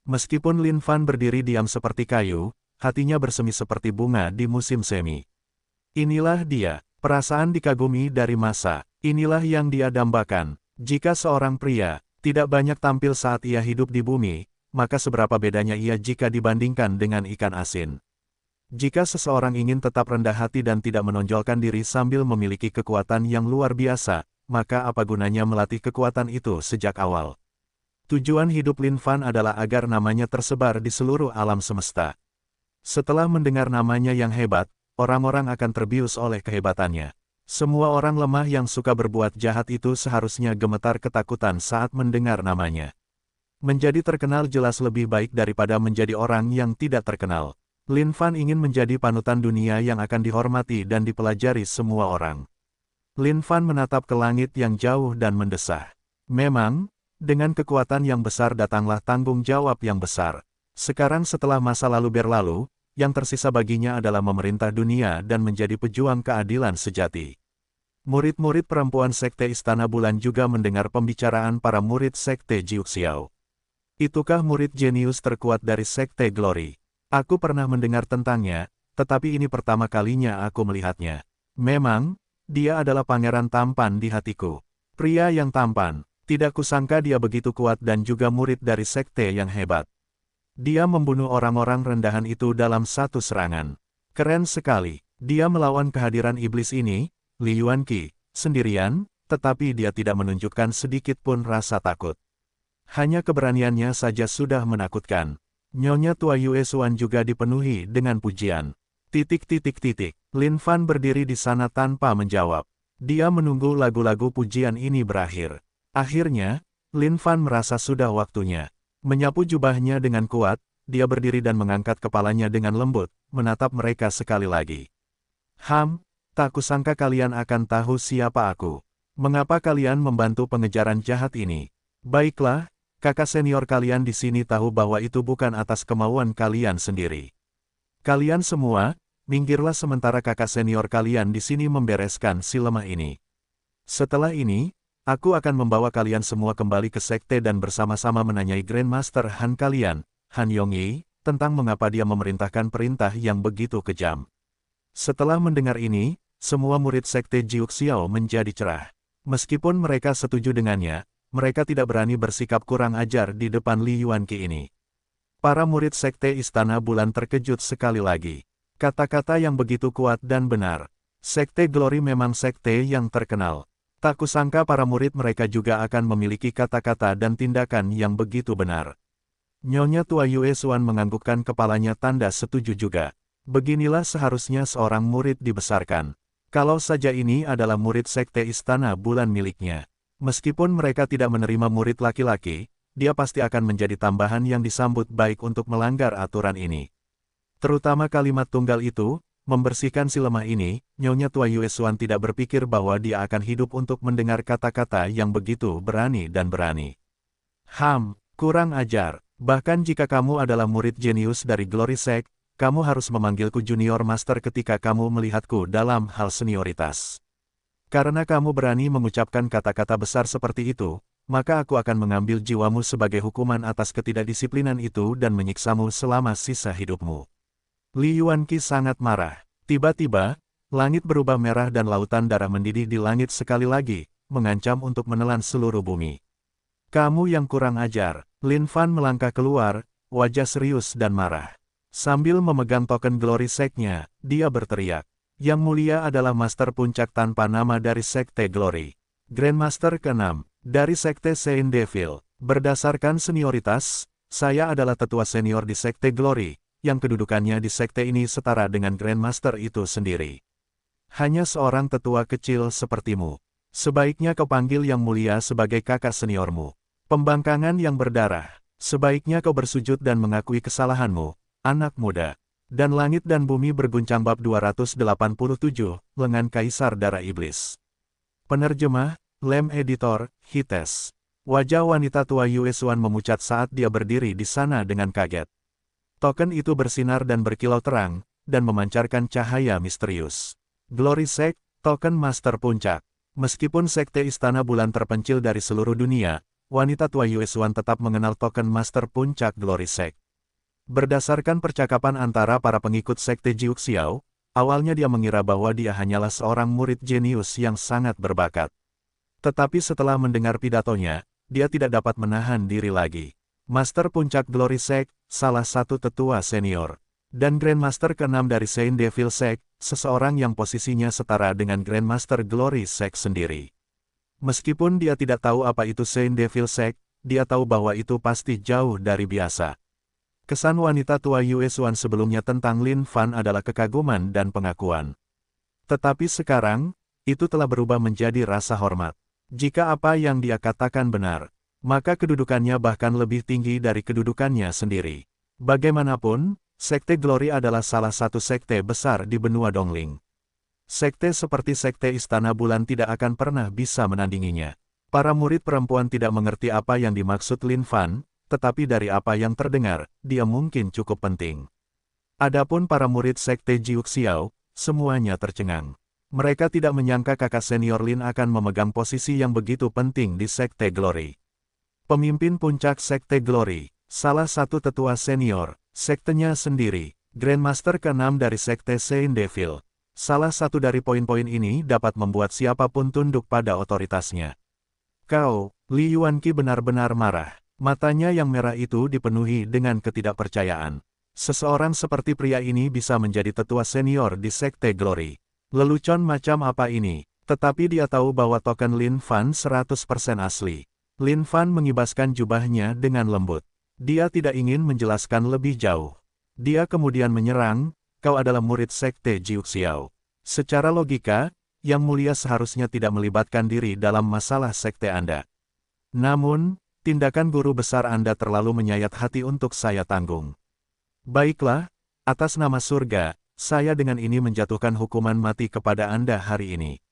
Meskipun Lin Fan berdiri diam seperti kayu, hatinya bersemi seperti bunga di musim semi. Inilah dia, perasaan dikagumi dari masa, inilah yang dia dambakan. Jika seorang pria tidak banyak tampil saat ia hidup di bumi, maka seberapa bedanya ia jika dibandingkan dengan ikan asin. Jika seseorang ingin tetap rendah hati dan tidak menonjolkan diri sambil memiliki kekuatan yang luar biasa, maka apa gunanya melatih kekuatan itu sejak awal? Tujuan hidup Lin Fan adalah agar namanya tersebar di seluruh alam semesta. Setelah mendengar namanya yang hebat, orang-orang akan terbius oleh kehebatannya. Semua orang lemah yang suka berbuat jahat itu seharusnya gemetar ketakutan saat mendengar namanya. Menjadi terkenal jelas lebih baik daripada menjadi orang yang tidak terkenal. Lin Fan ingin menjadi panutan dunia yang akan dihormati dan dipelajari semua orang. Lin Fan menatap ke langit yang jauh dan mendesah. Memang, dengan kekuatan yang besar datanglah tanggung jawab yang besar. Sekarang setelah masa lalu berlalu, yang tersisa baginya adalah memerintah dunia dan menjadi pejuang keadilan sejati. Murid-murid perempuan Sekte Istana Bulan juga mendengar pembicaraan para murid Sekte Jiuxiao. Itukah murid jenius terkuat dari Sekte Glory? Aku pernah mendengar tentangnya, tetapi ini pertama kalinya aku melihatnya. Memang, dia adalah pangeran tampan di hatiku. Pria yang tampan, tidak kusangka dia begitu kuat dan juga murid dari sekte yang hebat. Dia membunuh orang-orang rendahan itu dalam satu serangan. Keren sekali, dia melawan kehadiran iblis ini, Li Yuanqi, sendirian, tetapi dia tidak menunjukkan sedikit pun rasa takut. Hanya keberaniannya saja sudah menakutkan. Nyonya Tua Yue Xuan juga dipenuhi dengan pujian. Lin Fan berdiri di sana tanpa menjawab. Dia menunggu lagu-lagu pujian ini berakhir. Akhirnya, Lin Fan merasa sudah waktunya. Menyapu jubahnya dengan kuat, dia berdiri dan mengangkat kepalanya dengan lembut, menatap mereka sekali lagi. Tak kusangka kalian akan tahu siapa aku. Mengapa kalian membantu pengejaran jahat ini? Baiklah, kakak senior kalian di sini tahu bahwa itu bukan atas kemauan kalian sendiri. Kalian semua, minggirlah sementara kakak senior kalian di sini membereskan si lemah ini. Setelah ini, aku akan membawa kalian semua kembali ke sekte dan bersama-sama menanyai Grandmaster Han kalian, Han Yongyi, tentang mengapa dia memerintahkan perintah yang begitu kejam. Setelah mendengar ini, semua murid sekte Jiuxiao menjadi cerah. Meskipun mereka setuju dengannya, mereka tidak berani bersikap kurang ajar di depan Li Yuanqi ini. Para murid sekte Istana Bulan terkejut sekali lagi. Kata-kata yang begitu kuat dan benar. Sekte Glory memang sekte yang terkenal. Tak kusangka para murid mereka juga akan memiliki kata-kata dan tindakan yang begitu benar. Nyonya Tua Yue Xuan menganggukkan kepalanya tanda setuju juga. Beginilah seharusnya seorang murid dibesarkan. Kalau saja ini adalah murid sekte Istana Bulan miliknya. Meskipun mereka tidak menerima murid laki-laki, dia pasti akan menjadi tambahan yang disambut baik untuk melanggar aturan ini. Terutama kalimat tunggal itu, membersihkan si lemah ini, Nyonya Tua Yue Xuan tidak berpikir bahwa dia akan hidup untuk mendengar kata-kata yang begitu berani dan berani. Kurang ajar. Bahkan jika kamu adalah murid jenius dari Glory Sect, kamu harus memanggilku Junior Master ketika kamu melihatku dalam hal senioritas. Karena kamu berani mengucapkan kata-kata besar seperti itu, maka aku akan mengambil jiwamu sebagai hukuman atas ketidakdisiplinan itu dan menyiksamu selama sisa hidupmu. Li Yuanqi sangat marah. Tiba-tiba, langit berubah merah dan lautan darah mendidih di langit sekali lagi, mengancam untuk menelan seluruh bumi. Kamu yang kurang ajar. Lin Fan melangkah keluar, wajah serius dan marah. Sambil memegang token Glory Sect-nya, dia berteriak. Yang mulia adalah Master Puncak tanpa nama dari Sekte Glory. Grandmaster ke-6, dari Sekte Saint Devil. Berdasarkan senioritas, saya adalah tetua senior di Sekte Glory, yang kedudukannya di sekte ini setara dengan Grandmaster itu sendiri. Hanya seorang tetua kecil sepertimu. Sebaiknya kau panggil Yang Mulia sebagai kakak seniormu. Pembangkangan yang berdarah. Sebaiknya kau bersujud dan mengakui kesalahanmu, anak muda. Dan langit dan bumi berguncang bab 287, lengan Kaisar Darah Iblis. Penerjemah, Lem Editor, Hites. Wajah wanita tua Yue Xuan memucat saat dia berdiri di sana dengan kaget. Token itu bersinar dan berkilau terang, dan memancarkan cahaya misterius. Glory Sect, token Master Puncak. Meskipun Sekte Istana Bulan terpencil dari seluruh dunia, wanita tua Yue Xuan tetap mengenal token Master Puncak Glory Sect. Berdasarkan percakapan antara para pengikut Sekte Jiuxiao, awalnya dia mengira bahwa dia hanyalah seorang murid jenius yang sangat berbakat. Tetapi setelah mendengar pidatonya, dia tidak dapat menahan diri lagi. Master Puncak Glory Sect, salah satu tetua senior, dan Grandmaster ke-6 dari Saint Devil Sect, seseorang yang posisinya setara dengan Grandmaster Glory Sect sendiri. Meskipun dia tidak tahu apa itu Saint Devil Sect, dia tahu bahwa itu pasti jauh dari biasa. Kesan wanita tua Yue Xuan sebelumnya tentang Lin Fan adalah kekaguman dan pengakuan. Tetapi sekarang, itu telah berubah menjadi rasa hormat. Jika apa yang dia katakan benar, maka kedudukannya bahkan lebih tinggi dari kedudukannya sendiri. Bagaimanapun, Sekte Glory adalah salah satu sekte besar di benua Dongling. Sekte seperti Sekte Istana Bulan tidak akan pernah bisa menandinginya. Para murid perempuan tidak mengerti apa yang dimaksud Lin Fan, tetapi dari apa yang terdengar, dia mungkin cukup penting. Adapun para murid Sekte Jiuxiao, semuanya tercengang. Mereka tidak menyangka kakak senior Lin akan memegang posisi yang begitu penting di Sekte Glory. Pemimpin puncak Sekte Glory, salah satu tetua senior, sektenya sendiri, Grandmaster ke-6 dari Sekte Saint Devil. Salah satu dari poin-poin ini dapat membuat siapapun tunduk pada otoritasnya. Kau, Li Yuanqi benar-benar marah. Matanya yang merah itu dipenuhi dengan ketidakpercayaan. Seseorang seperti pria ini bisa menjadi tetua senior di Sekte Glory. Lelucon macam apa ini? Tetapi dia tahu bahwa token Lin Fan 100% asli. Lin Fan mengibaskan jubahnya dengan lembut. Dia tidak ingin menjelaskan lebih jauh. Dia kemudian menyerang, kau adalah murid Sekte Jiuxiao. Secara logika, Yang Mulia seharusnya tidak melibatkan diri dalam masalah sekte Anda. Namun, tindakan guru besar Anda terlalu menyayat hati untuk saya tanggung. Baiklah, atas nama surga, saya dengan ini menjatuhkan hukuman mati kepada Anda hari ini.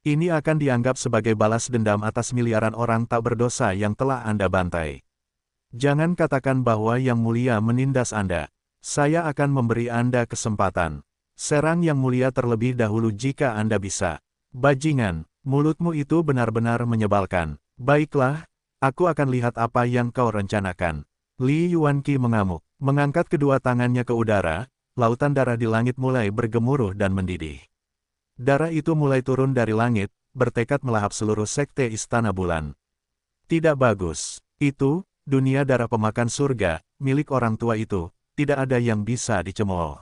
Ini akan dianggap sebagai balas dendam atas miliaran orang tak berdosa yang telah Anda bantai. Jangan katakan bahwa Yang Mulia menindas Anda. Saya akan memberi Anda kesempatan. Serang Yang Mulia terlebih dahulu jika Anda bisa. Bajingan, mulutmu itu benar-benar menyebalkan. Baiklah, aku akan lihat apa yang kau rencanakan. Li Yuanqi mengamuk, mengangkat kedua tangannya ke udara, lautan darah di langit mulai bergemuruh dan mendidih. Darah itu mulai turun dari langit, bertekad melahap seluruh sekte Istana Bulan. Tidak bagus. Itu, dunia darah pemakan surga, milik orang tua itu, tidak ada yang bisa dicemooh.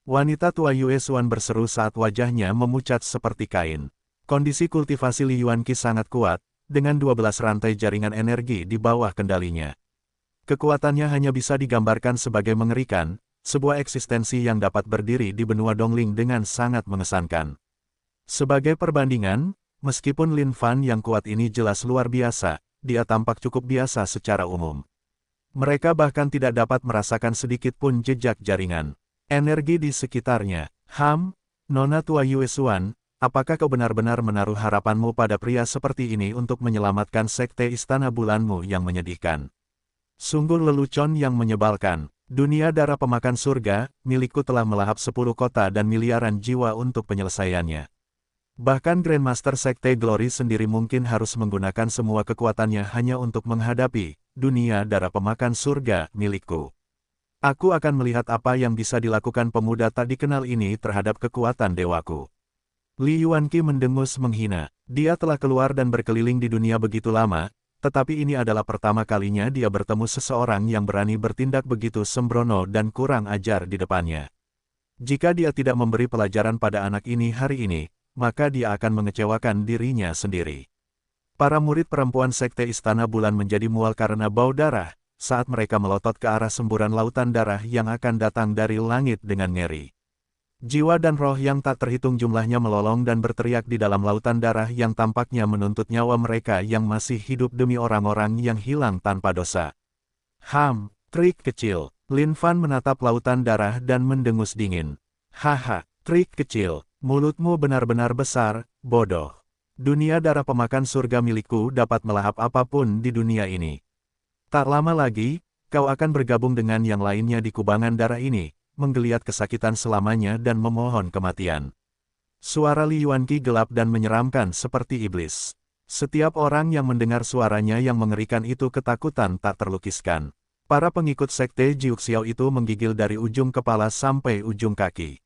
Wanita tua Yue Xuan berseru saat wajahnya memucat seperti kain. Kondisi kultivasi Li Yuanqi sangat kuat, dengan 12 rantai jaringan energi di bawah kendalinya. Kekuatannya hanya bisa digambarkan sebagai mengerikan, sebuah eksistensi yang dapat berdiri di benua Dongling dengan sangat mengesankan. Sebagai perbandingan, meskipun Lin Fan yang kuat ini jelas luar biasa, dia tampak cukup biasa secara umum. Mereka bahkan tidak dapat merasakan sedikit pun jejak jaringan energi di sekitarnya. Nona tua Yue Xuan, apakah kau benar-benar menaruh harapanmu pada pria seperti ini untuk menyelamatkan sekte Istana Bulanmu yang menyedihkan? Sungguh lelucon yang menyebalkan. Dunia darah pemakan surga, milikku telah melahap 10 kota dan miliaran jiwa untuk penyelesaiannya. Bahkan Grandmaster Sekte Glory sendiri mungkin harus menggunakan semua kekuatannya hanya untuk menghadapi dunia darah pemakan surga milikku. Aku akan melihat apa yang bisa dilakukan pemuda tak dikenal ini terhadap kekuatan dewaku. Li Yuanqi mendengus menghina. Dia telah keluar dan berkeliling di dunia begitu lama, tetapi ini adalah pertama kalinya dia bertemu seseorang yang berani bertindak begitu sembrono dan kurang ajar di depannya. Jika dia tidak memberi pelajaran pada anak ini hari ini, maka dia akan mengecewakan dirinya sendiri. Para murid perempuan Sekte Istana Bulan menjadi mual karena bau darah, saat mereka melotot ke arah semburan lautan darah yang akan datang dari langit dengan ngeri. Jiwa dan roh yang tak terhitung jumlahnya melolong dan berteriak di dalam lautan darah yang tampaknya menuntut nyawa mereka yang masih hidup demi orang-orang yang hilang tanpa dosa. Trik kecil. Lin Fan menatap lautan darah dan mendengus dingin. Haha, trik kecil. Mulutmu benar-benar besar, bodoh. Dunia darah pemakan surga milikku dapat melahap apapun di dunia ini. Tak lama lagi, kau akan bergabung dengan yang lainnya di kubangan darah ini, menggeliat kesakitan selamanya dan memohon kematian. Suara Li Yuanqi gelap dan menyeramkan seperti iblis. Setiap orang yang mendengar suaranya yang mengerikan itu ketakutan tak terlukiskan. Para pengikut sekte Jiuxiao itu menggigil dari ujung kepala sampai ujung kaki.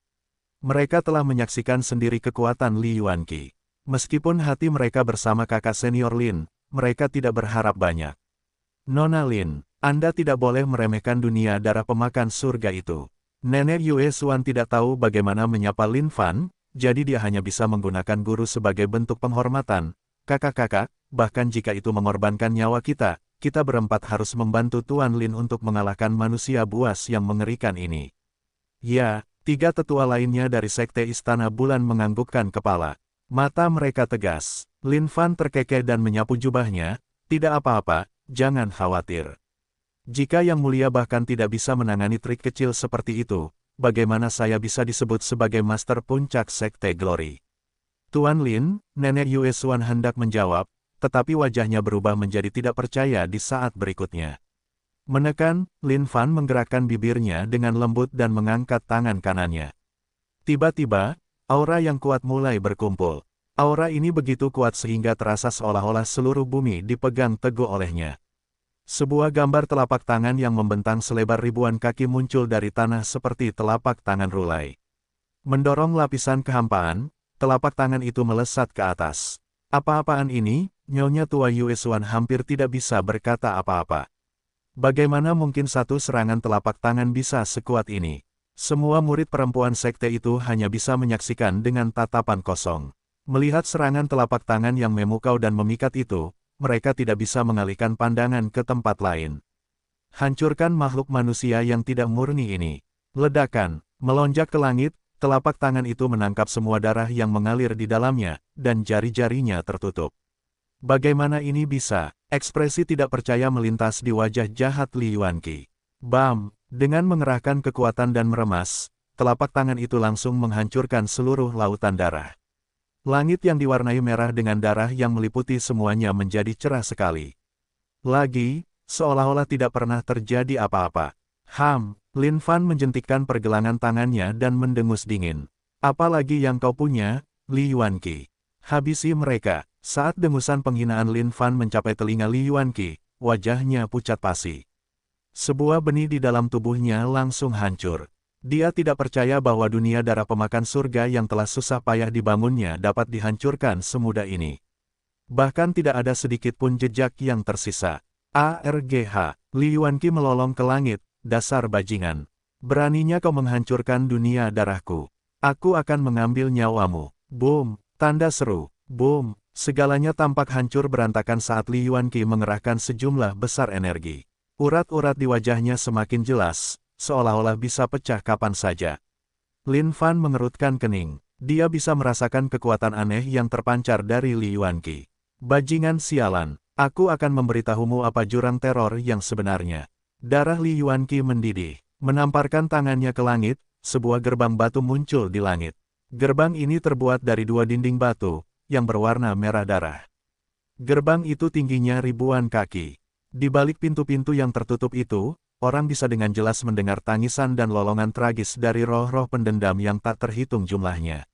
Mereka telah menyaksikan sendiri kekuatan Li Yuanqi. Meskipun hati mereka bersama kakak senior Lin, mereka tidak berharap banyak. Nona Lin, Anda tidak boleh meremehkan dunia darah pemakan surga itu. Nenek Yue Xuan tidak tahu bagaimana menyapa Lin Fan, jadi dia hanya bisa menggunakan guru sebagai bentuk penghormatan. Kakak-kakak, bahkan jika itu mengorbankan nyawa kita berempat harus membantu Tuan Lin untuk mengalahkan manusia buas yang mengerikan ini. Ya, tiga tetua lainnya dari sekte Istana Bulan menganggukkan kepala. Mata mereka tegas. Lin Fan terkekeh dan menyapu jubahnya, tidak apa-apa, jangan khawatir. Jika Yang Mulia bahkan tidak bisa menangani trik kecil seperti itu, bagaimana saya bisa disebut sebagai Master Puncak Sekte Glory? Tuan Lin, Nenek Yue Xuan hendak menjawab, tetapi wajahnya berubah menjadi tidak percaya di saat berikutnya. Menekan, Lin Fan menggerakkan bibirnya dengan lembut dan mengangkat tangan kanannya. Tiba-tiba, aura yang kuat mulai berkumpul. Aura ini begitu kuat sehingga terasa seolah-olah seluruh bumi dipegang teguh olehnya. Sebuah gambar telapak tangan yang membentang selebar ribuan kaki muncul dari tanah seperti telapak tangan rulai. Mendorong lapisan kehampaan, telapak tangan itu melesat ke atas. Apa-apaan ini? Nyonya tua Yue Xuan hampir tidak bisa berkata apa-apa. Bagaimana mungkin satu serangan telapak tangan bisa sekuat ini? Semua murid perempuan sekte itu hanya bisa menyaksikan dengan tatapan kosong. Melihat serangan telapak tangan yang memukau dan memikat itu, mereka tidak bisa mengalihkan pandangan ke tempat lain. Hancurkan makhluk manusia yang tidak murni ini. Ledakan, melonjak ke langit, telapak tangan itu menangkap semua darah yang mengalir di dalamnya, dan jari-jarinya tertutup. Bagaimana ini bisa? Ekspresi tidak percaya melintas di wajah jahat Li Yuanqi. Bam! Dengan mengerahkan kekuatan dan meremas, telapak tangan itu langsung menghancurkan seluruh lautan darah. Langit yang diwarnai merah dengan darah yang meliputi semuanya menjadi cerah sekali. Lagi, seolah-olah tidak pernah terjadi apa-apa. Lin Fan menjentikkan pergelangan tangannya dan mendengus dingin. Apalagi yang kau punya, Li Yuanqi? Habisi mereka. Saat dengusan penghinaan Lin Fan mencapai telinga Li Yuanqi, wajahnya pucat pasi. Sebuah benih di dalam tubuhnya langsung hancur. Dia tidak percaya bahwa dunia darah pemakan surga yang telah susah payah dibangunnya dapat dihancurkan semudah ini. Bahkan tidak ada sedikit pun jejak yang tersisa. ARGH, Li Yuanqi melolong ke langit, dasar bajingan. Beraninya kau menghancurkan dunia darahku. Aku akan mengambil nyawamu. Boom, tanda seru. Boom, segalanya tampak hancur berantakan saat Li Yuanqi mengerahkan sejumlah besar energi. Urat-urat di wajahnya semakin jelas, seolah-olah bisa pecah kapan saja. Lin Fan mengerutkan kening. Dia bisa merasakan kekuatan aneh yang terpancar dari Li Yuanqi. Bajingan sialan, aku akan memberitahumu apa jurang teror yang sebenarnya. Darah Li Yuanqi mendidih. Menamparkan tangannya ke langit, sebuah gerbang batu muncul di langit. Gerbang ini terbuat dari dua dinding batu, yang berwarna merah darah. Gerbang itu tingginya ribuan kaki. Di balik pintu-pintu yang tertutup itu, orang bisa dengan jelas mendengar tangisan dan lolongan tragis dari roh-roh pendendam yang tak terhitung jumlahnya.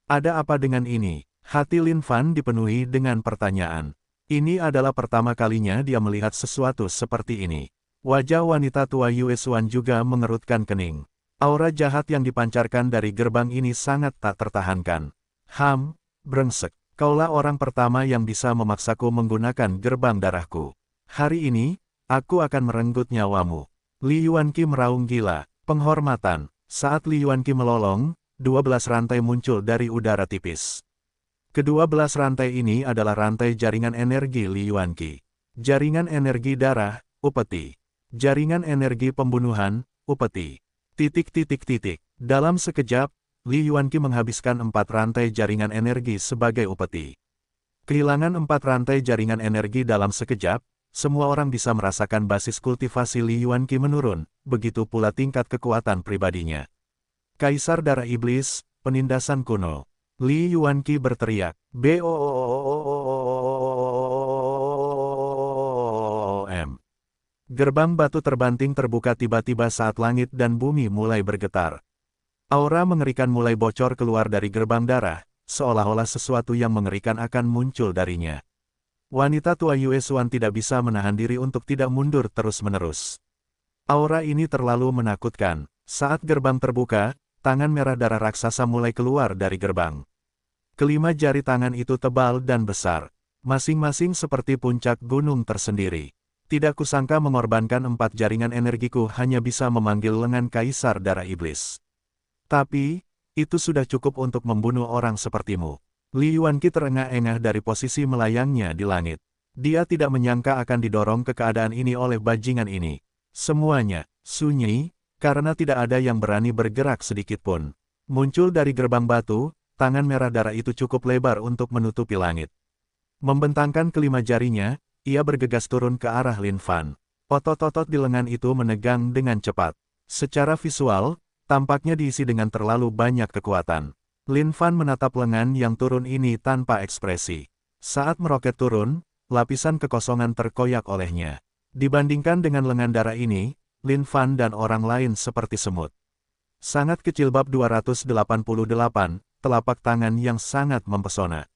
Ada apa dengan ini? Hati Lin Fan dipenuhi dengan pertanyaan. Ini adalah pertama kalinya dia melihat sesuatu seperti ini. Wajah wanita tua Yue Xuan juga mengerutkan kening. Aura jahat yang dipancarkan dari gerbang ini sangat tak tertahankan. Brengsek, kaulah orang pertama yang bisa memaksaku menggunakan gerbang darahku. Hari ini, aku akan merenggut nyawamu. Li Yuanqi meraung gila. Penghormatan. Saat Li Yuanqi melolong, 12 rantai muncul dari udara tipis. Kedua belas rantai ini adalah rantai jaringan energi Li Yuanqi. Jaringan energi darah, upeti. Jaringan energi pembunuhan, upeti. Dalam sekejap, Li Yuanqi menghabiskan 4 rantai jaringan energi sebagai upeti. Kehilangan 4 rantai jaringan energi dalam sekejap, semua orang bisa merasakan basis kultivasi Li Yuanqi menurun, begitu pula tingkat kekuatan pribadinya. Kaisar Darah Iblis, penindasan kuno. Li Yuanqi berteriak, BOOM. Gerbang batu terbanting terbuka tiba-tiba saat langit dan bumi mulai bergetar. Aura mengerikan mulai bocor keluar dari gerbang darah, seolah-olah sesuatu yang mengerikan akan muncul darinya. Wanita tua Yue Xuan tidak bisa menahan diri untuk tidak mundur terus-menerus. Aura ini terlalu menakutkan. Saat gerbang terbuka, tangan merah darah raksasa mulai keluar dari gerbang. Kelima jari tangan itu tebal dan besar, masing-masing seperti puncak gunung tersendiri. Tidak kusangka mengorbankan 4 jaringan energiku hanya bisa memanggil lengan Kaisar Darah Iblis. Tapi, itu sudah cukup untuk membunuh orang sepertimu. Li Yuanqi terengah-engah dari posisi melayangnya di langit. Dia tidak menyangka akan didorong ke keadaan ini oleh bajingan ini. Semuanya sunyi, karena tidak ada yang berani bergerak sedikitpun. Muncul dari gerbang batu, tangan merah darah itu cukup lebar untuk menutupi langit. Membentangkan kelima jarinya, ia bergegas turun ke arah Lin Fan. Otot-otot di lengan itu menegang dengan cepat. Secara visual, tampaknya diisi dengan terlalu banyak kekuatan. Lin Fan menatap lengan yang turun ini tanpa ekspresi. Saat meroket turun, lapisan kekosongan terkoyak olehnya. Dibandingkan dengan lengan darah ini, Lin Fan dan orang lain seperti semut. Sangat kecil bab 288, telapak tangan yang sangat mempesona.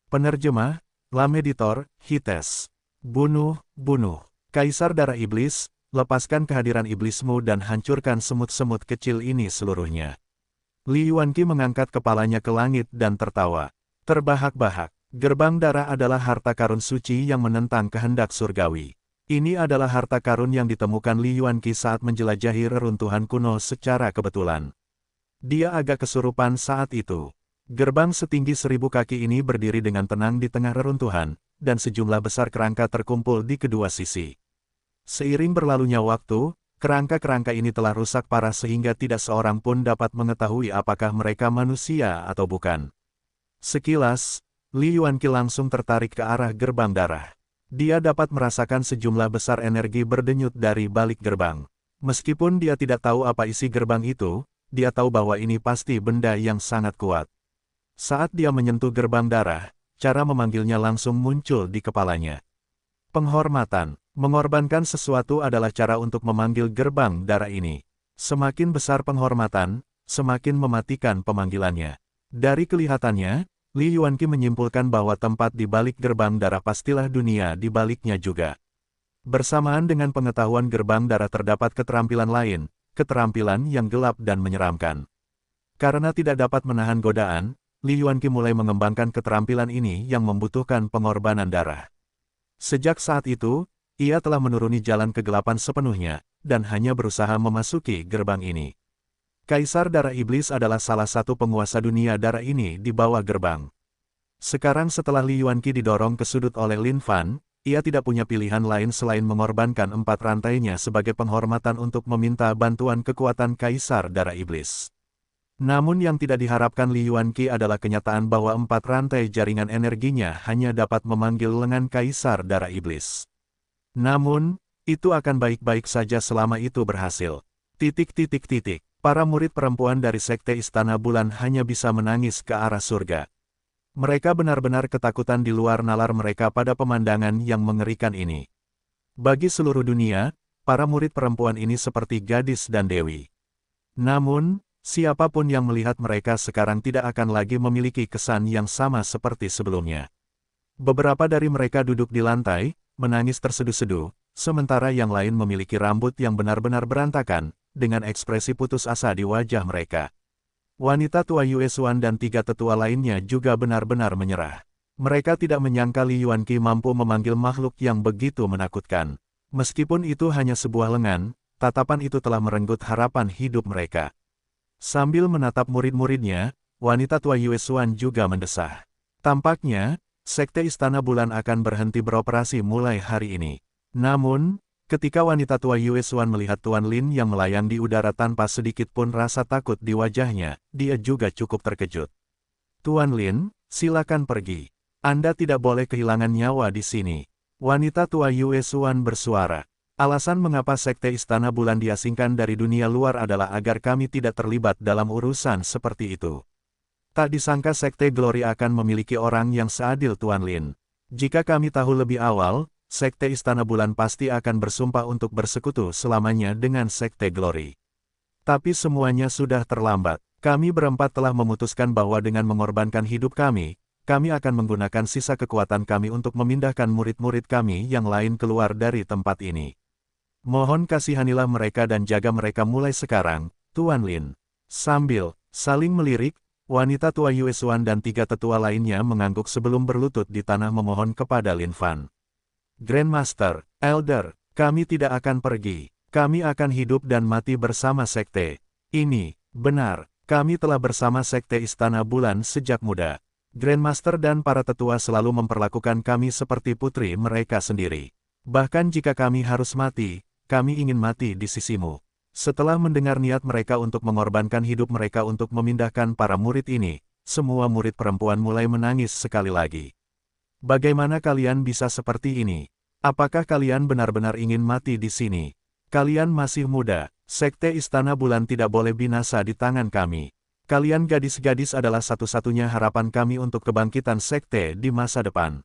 Penerjemah, Lam Editor, Hites. Bunuh, bunuh. Kaisar Darah Iblis, lepaskan kehadiran iblismu dan hancurkan semut-semut kecil ini seluruhnya. Li Yuanqi mengangkat kepalanya ke langit dan tertawa. Terbahak-bahak, gerbang darah adalah harta karun suci yang menentang kehendak surgawi. Ini adalah harta karun yang ditemukan Li Yuanqi saat menjelajahi reruntuhan kuno secara kebetulan. Dia agak kesurupan saat itu. Gerbang setinggi 1000 kaki ini berdiri dengan tenang di tengah reruntuhan, dan sejumlah besar kerangka terkumpul di kedua sisi. Seiring berlalunya waktu, kerangka-kerangka ini telah rusak parah sehingga tidak seorang pun dapat mengetahui apakah mereka manusia atau bukan. Sekilas, Li Yuanqi langsung tertarik ke arah gerbang darah. Dia dapat merasakan sejumlah besar energi berdenyut dari balik gerbang. Meskipun dia tidak tahu apa isi gerbang itu, dia tahu bahwa ini pasti benda yang sangat kuat. Saat dia menyentuh gerbang darah, cara memanggilnya langsung muncul di kepalanya. Penghormatan. Mengorbankan sesuatu adalah cara untuk memanggil gerbang darah ini. Semakin besar penghormatan, semakin mematikan pemanggilannya. Dari kelihatannya, Li Yuanqi menyimpulkan bahwa tempat di balik gerbang darah pastilah dunia di baliknya juga. Bersamaan dengan pengetahuan gerbang darah terdapat keterampilan lain, keterampilan yang gelap dan menyeramkan. Karena tidak dapat menahan godaan, Li Yuanqi mulai mengembangkan keterampilan ini yang membutuhkan pengorbanan darah. Sejak saat itu, ia telah menuruni jalan kegelapan sepenuhnya, dan hanya berusaha memasuki gerbang ini. Kaisar Darah Iblis adalah salah satu penguasa dunia darah ini di bawah gerbang. Sekarang setelah Li Yuanqi didorong ke sudut oleh Lin Fan, ia tidak punya pilihan lain selain mengorbankan 4 rantainya sebagai penghormatan untuk meminta bantuan kekuatan Kaisar Darah Iblis. Namun yang tidak diharapkan Li Yuanqi adalah kenyataan bahwa 4 rantai jaringan energinya hanya dapat memanggil lengan Kaisar Darah Iblis. Namun, itu akan baik-baik saja selama itu berhasil. Para murid perempuan dari Sekte Istana Bulan hanya bisa menangis ke arah surga. Mereka benar-benar ketakutan di luar nalar mereka pada pemandangan yang mengerikan ini. Bagi seluruh dunia, para murid perempuan ini seperti gadis dan dewi. Namun, siapapun yang melihat mereka sekarang tidak akan lagi memiliki kesan yang sama seperti sebelumnya. Beberapa dari mereka duduk di lantai, menangis terseduh-seduh, sementara yang lain memiliki rambut yang benar-benar berantakan, dengan ekspresi putus asa di wajah mereka. Wanita tua Yue Xuan dan 3 tetua lainnya juga benar-benar menyerah. Mereka tidak menyangka Li Yuanqi mampu memanggil makhluk yang begitu menakutkan. Meskipun itu hanya sebuah lengan, tatapan itu telah merenggut harapan hidup mereka. Sambil menatap murid-muridnya, wanita tua Yue Xuan juga mendesah. Tampaknya, Sekte Istana Bulan akan berhenti beroperasi mulai hari ini. Namun, Ketika wanita tua Yue Xuan melihat Tuan Lin yang melayang di udara tanpa sedikit pun rasa takut di wajahnya, dia juga cukup terkejut. Tuan Lin, silakan pergi. Anda tidak boleh kehilangan nyawa di sini. Wanita tua Yue Xuan bersuara. Alasan mengapa Sekte Istana Bulan diasingkan dari dunia luar adalah agar kami tidak terlibat dalam urusan seperti itu. Tak disangka Sekte Glory akan memiliki orang yang seadil Tuan Lin. Jika kami tahu lebih awal, Sekte Istana Bulan pasti akan bersumpah untuk bersekutu selamanya dengan Sekte Glory. Tapi semuanya sudah terlambat. Kami berempat telah memutuskan bahwa dengan mengorbankan hidup kami akan menggunakan sisa kekuatan kami untuk memindahkan murid-murid kami yang lain keluar dari tempat ini. Mohon kasihanilah mereka dan jaga mereka mulai sekarang, Tuan Lin. Sambil saling melirik, wanita tua Yue Xuan dan 3 tetua lainnya mengangguk sebelum berlutut di tanah memohon kepada Lin Fan. Grandmaster, Elder, kami tidak akan pergi. Kami akan hidup dan mati bersama Sekte ini. Benar, kami telah bersama Sekte Istana Bulan sejak muda. Grandmaster dan para tetua selalu memperlakukan kami seperti putri mereka sendiri. Bahkan jika kami harus mati, kami ingin mati di sisimu. Setelah mendengar niat mereka untuk mengorbankan hidup mereka untuk memindahkan para murid ini, semua murid perempuan mulai menangis sekali lagi. Bagaimana kalian bisa seperti ini? Apakah kalian benar-benar ingin mati di sini? Kalian masih muda, Sekte Istana Bulan tidak boleh binasa di tangan kami. Kalian gadis-gadis adalah satu-satunya harapan kami untuk kebangkitan Sekte di masa depan.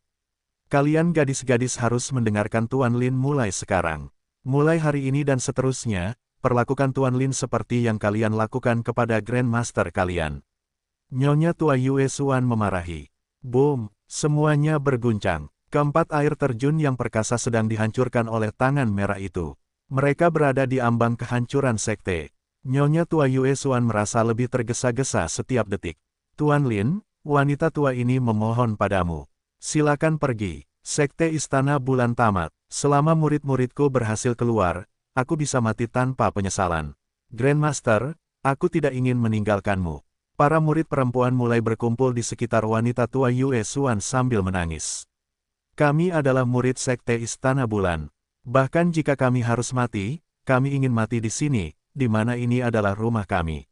Kalian gadis-gadis harus mendengarkan Tuan Lin mulai sekarang. Mulai hari ini dan seterusnya, perlakukan Tuan Lin seperti yang kalian lakukan kepada Grandmaster kalian. Nyonya tua Yue Xuan memarahi. Boom! Semuanya berguncang. Keempat air terjun yang perkasa sedang dihancurkan oleh tangan merah itu. Mereka berada di ambang kehancuran sekte. Nyonya tua Yue Xuan merasa lebih tergesa-gesa setiap detik. Tuan Lin, wanita tua ini memohon padamu. Silakan pergi. Sekte Istana Bulan tamat. Selama murid-muridku berhasil keluar, aku bisa mati tanpa penyesalan. Grandmaster, aku tidak ingin meninggalkanmu. Para murid perempuan mulai berkumpul di sekitar wanita tua Yue Xuan sambil menangis. Kami adalah murid Sekte Istana Bulan. Bahkan jika kami harus mati, kami ingin mati di sini, di mana ini adalah rumah kami.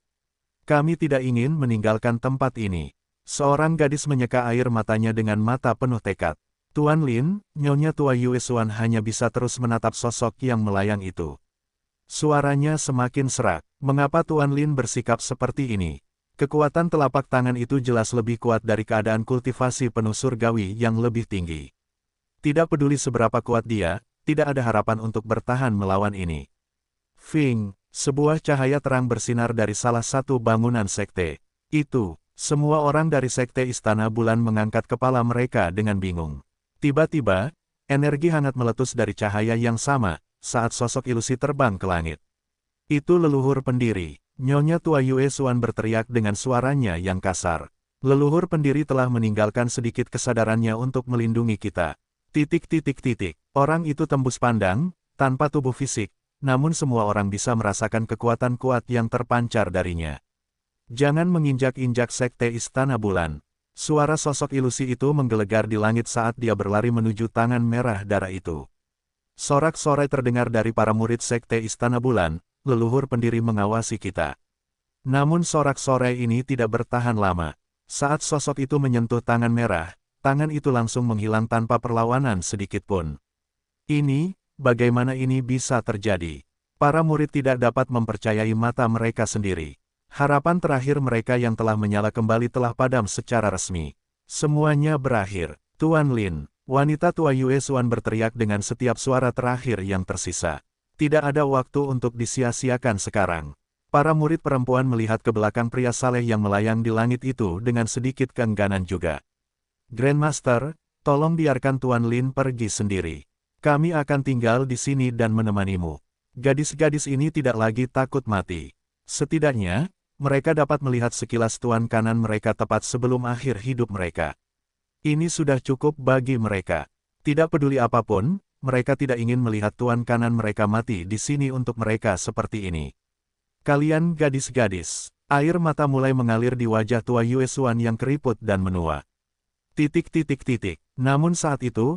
Kami tidak ingin meninggalkan tempat ini. Seorang gadis menyeka air matanya dengan mata penuh tekad. Tuan Lin, Nyonya tua Yue Xuan hanya bisa terus menatap sosok yang melayang itu. Suaranya semakin serak. Mengapa Tuan Lin bersikap seperti ini? Kekuatan telapak tangan itu jelas lebih kuat dari keadaan kultivasi penuh surgawi yang lebih tinggi. Tidak peduli seberapa kuat dia, tidak ada harapan untuk bertahan melawan ini. Fing, sebuah cahaya terang bersinar dari salah satu bangunan sekte. Itu, semua orang dari Sekte Istana Bulan mengangkat kepala mereka dengan bingung. Tiba-tiba, energi hangat meletus dari cahaya yang sama, saat sosok ilusi terbang ke langit. Itu leluhur pendiri. Nyonya tua Yue Xuan berteriak dengan suaranya yang kasar. Leluhur pendiri telah meninggalkan sedikit kesadarannya untuk melindungi kita. Orang itu tembus pandang, tanpa tubuh fisik, namun semua orang bisa merasakan kekuatan kuat yang terpancar darinya. Jangan menginjak-injak Sekte Istana Bulan. Suara sosok ilusi itu menggelegar di langit saat dia berlari menuju tangan merah darah itu. Sorak-sorai terdengar dari para murid Sekte Istana Bulan. Leluhur pendiri mengawasi kita. Namun sorak-sorai ini tidak bertahan lama. Saat sosok itu menyentuh tangan merah, tangan itu langsung menghilang tanpa perlawanan sedikit pun. Ini, bagaimana ini bisa terjadi? Para murid tidak dapat mempercayai mata mereka sendiri. Harapan terakhir mereka yang telah menyala kembali telah padam secara resmi. Semuanya berakhir. Tuan Lin, wanita tua Yue Xuan berteriak dengan setiap suara terakhir yang tersisa. Tidak ada waktu untuk disia-siakan sekarang. Para murid perempuan melihat ke belakang pria saleh yang melayang di langit itu dengan sedikit keengganan juga. Grandmaster, tolong biarkan Tuan Lin pergi sendiri. Kami akan tinggal di sini dan menemanimu. Gadis-gadis ini tidak lagi takut mati. Setidaknya, mereka dapat melihat sekilas tuan kanan mereka tepat sebelum akhir hidup mereka. Ini sudah cukup bagi mereka. Tidak peduli apapun, mereka tidak ingin melihat tuan kanan mereka mati di sini untuk mereka seperti ini. Kalian gadis-gadis, air mata mulai mengalir di wajah tua Yue Xuan yang keriput dan menua. Namun saat itu,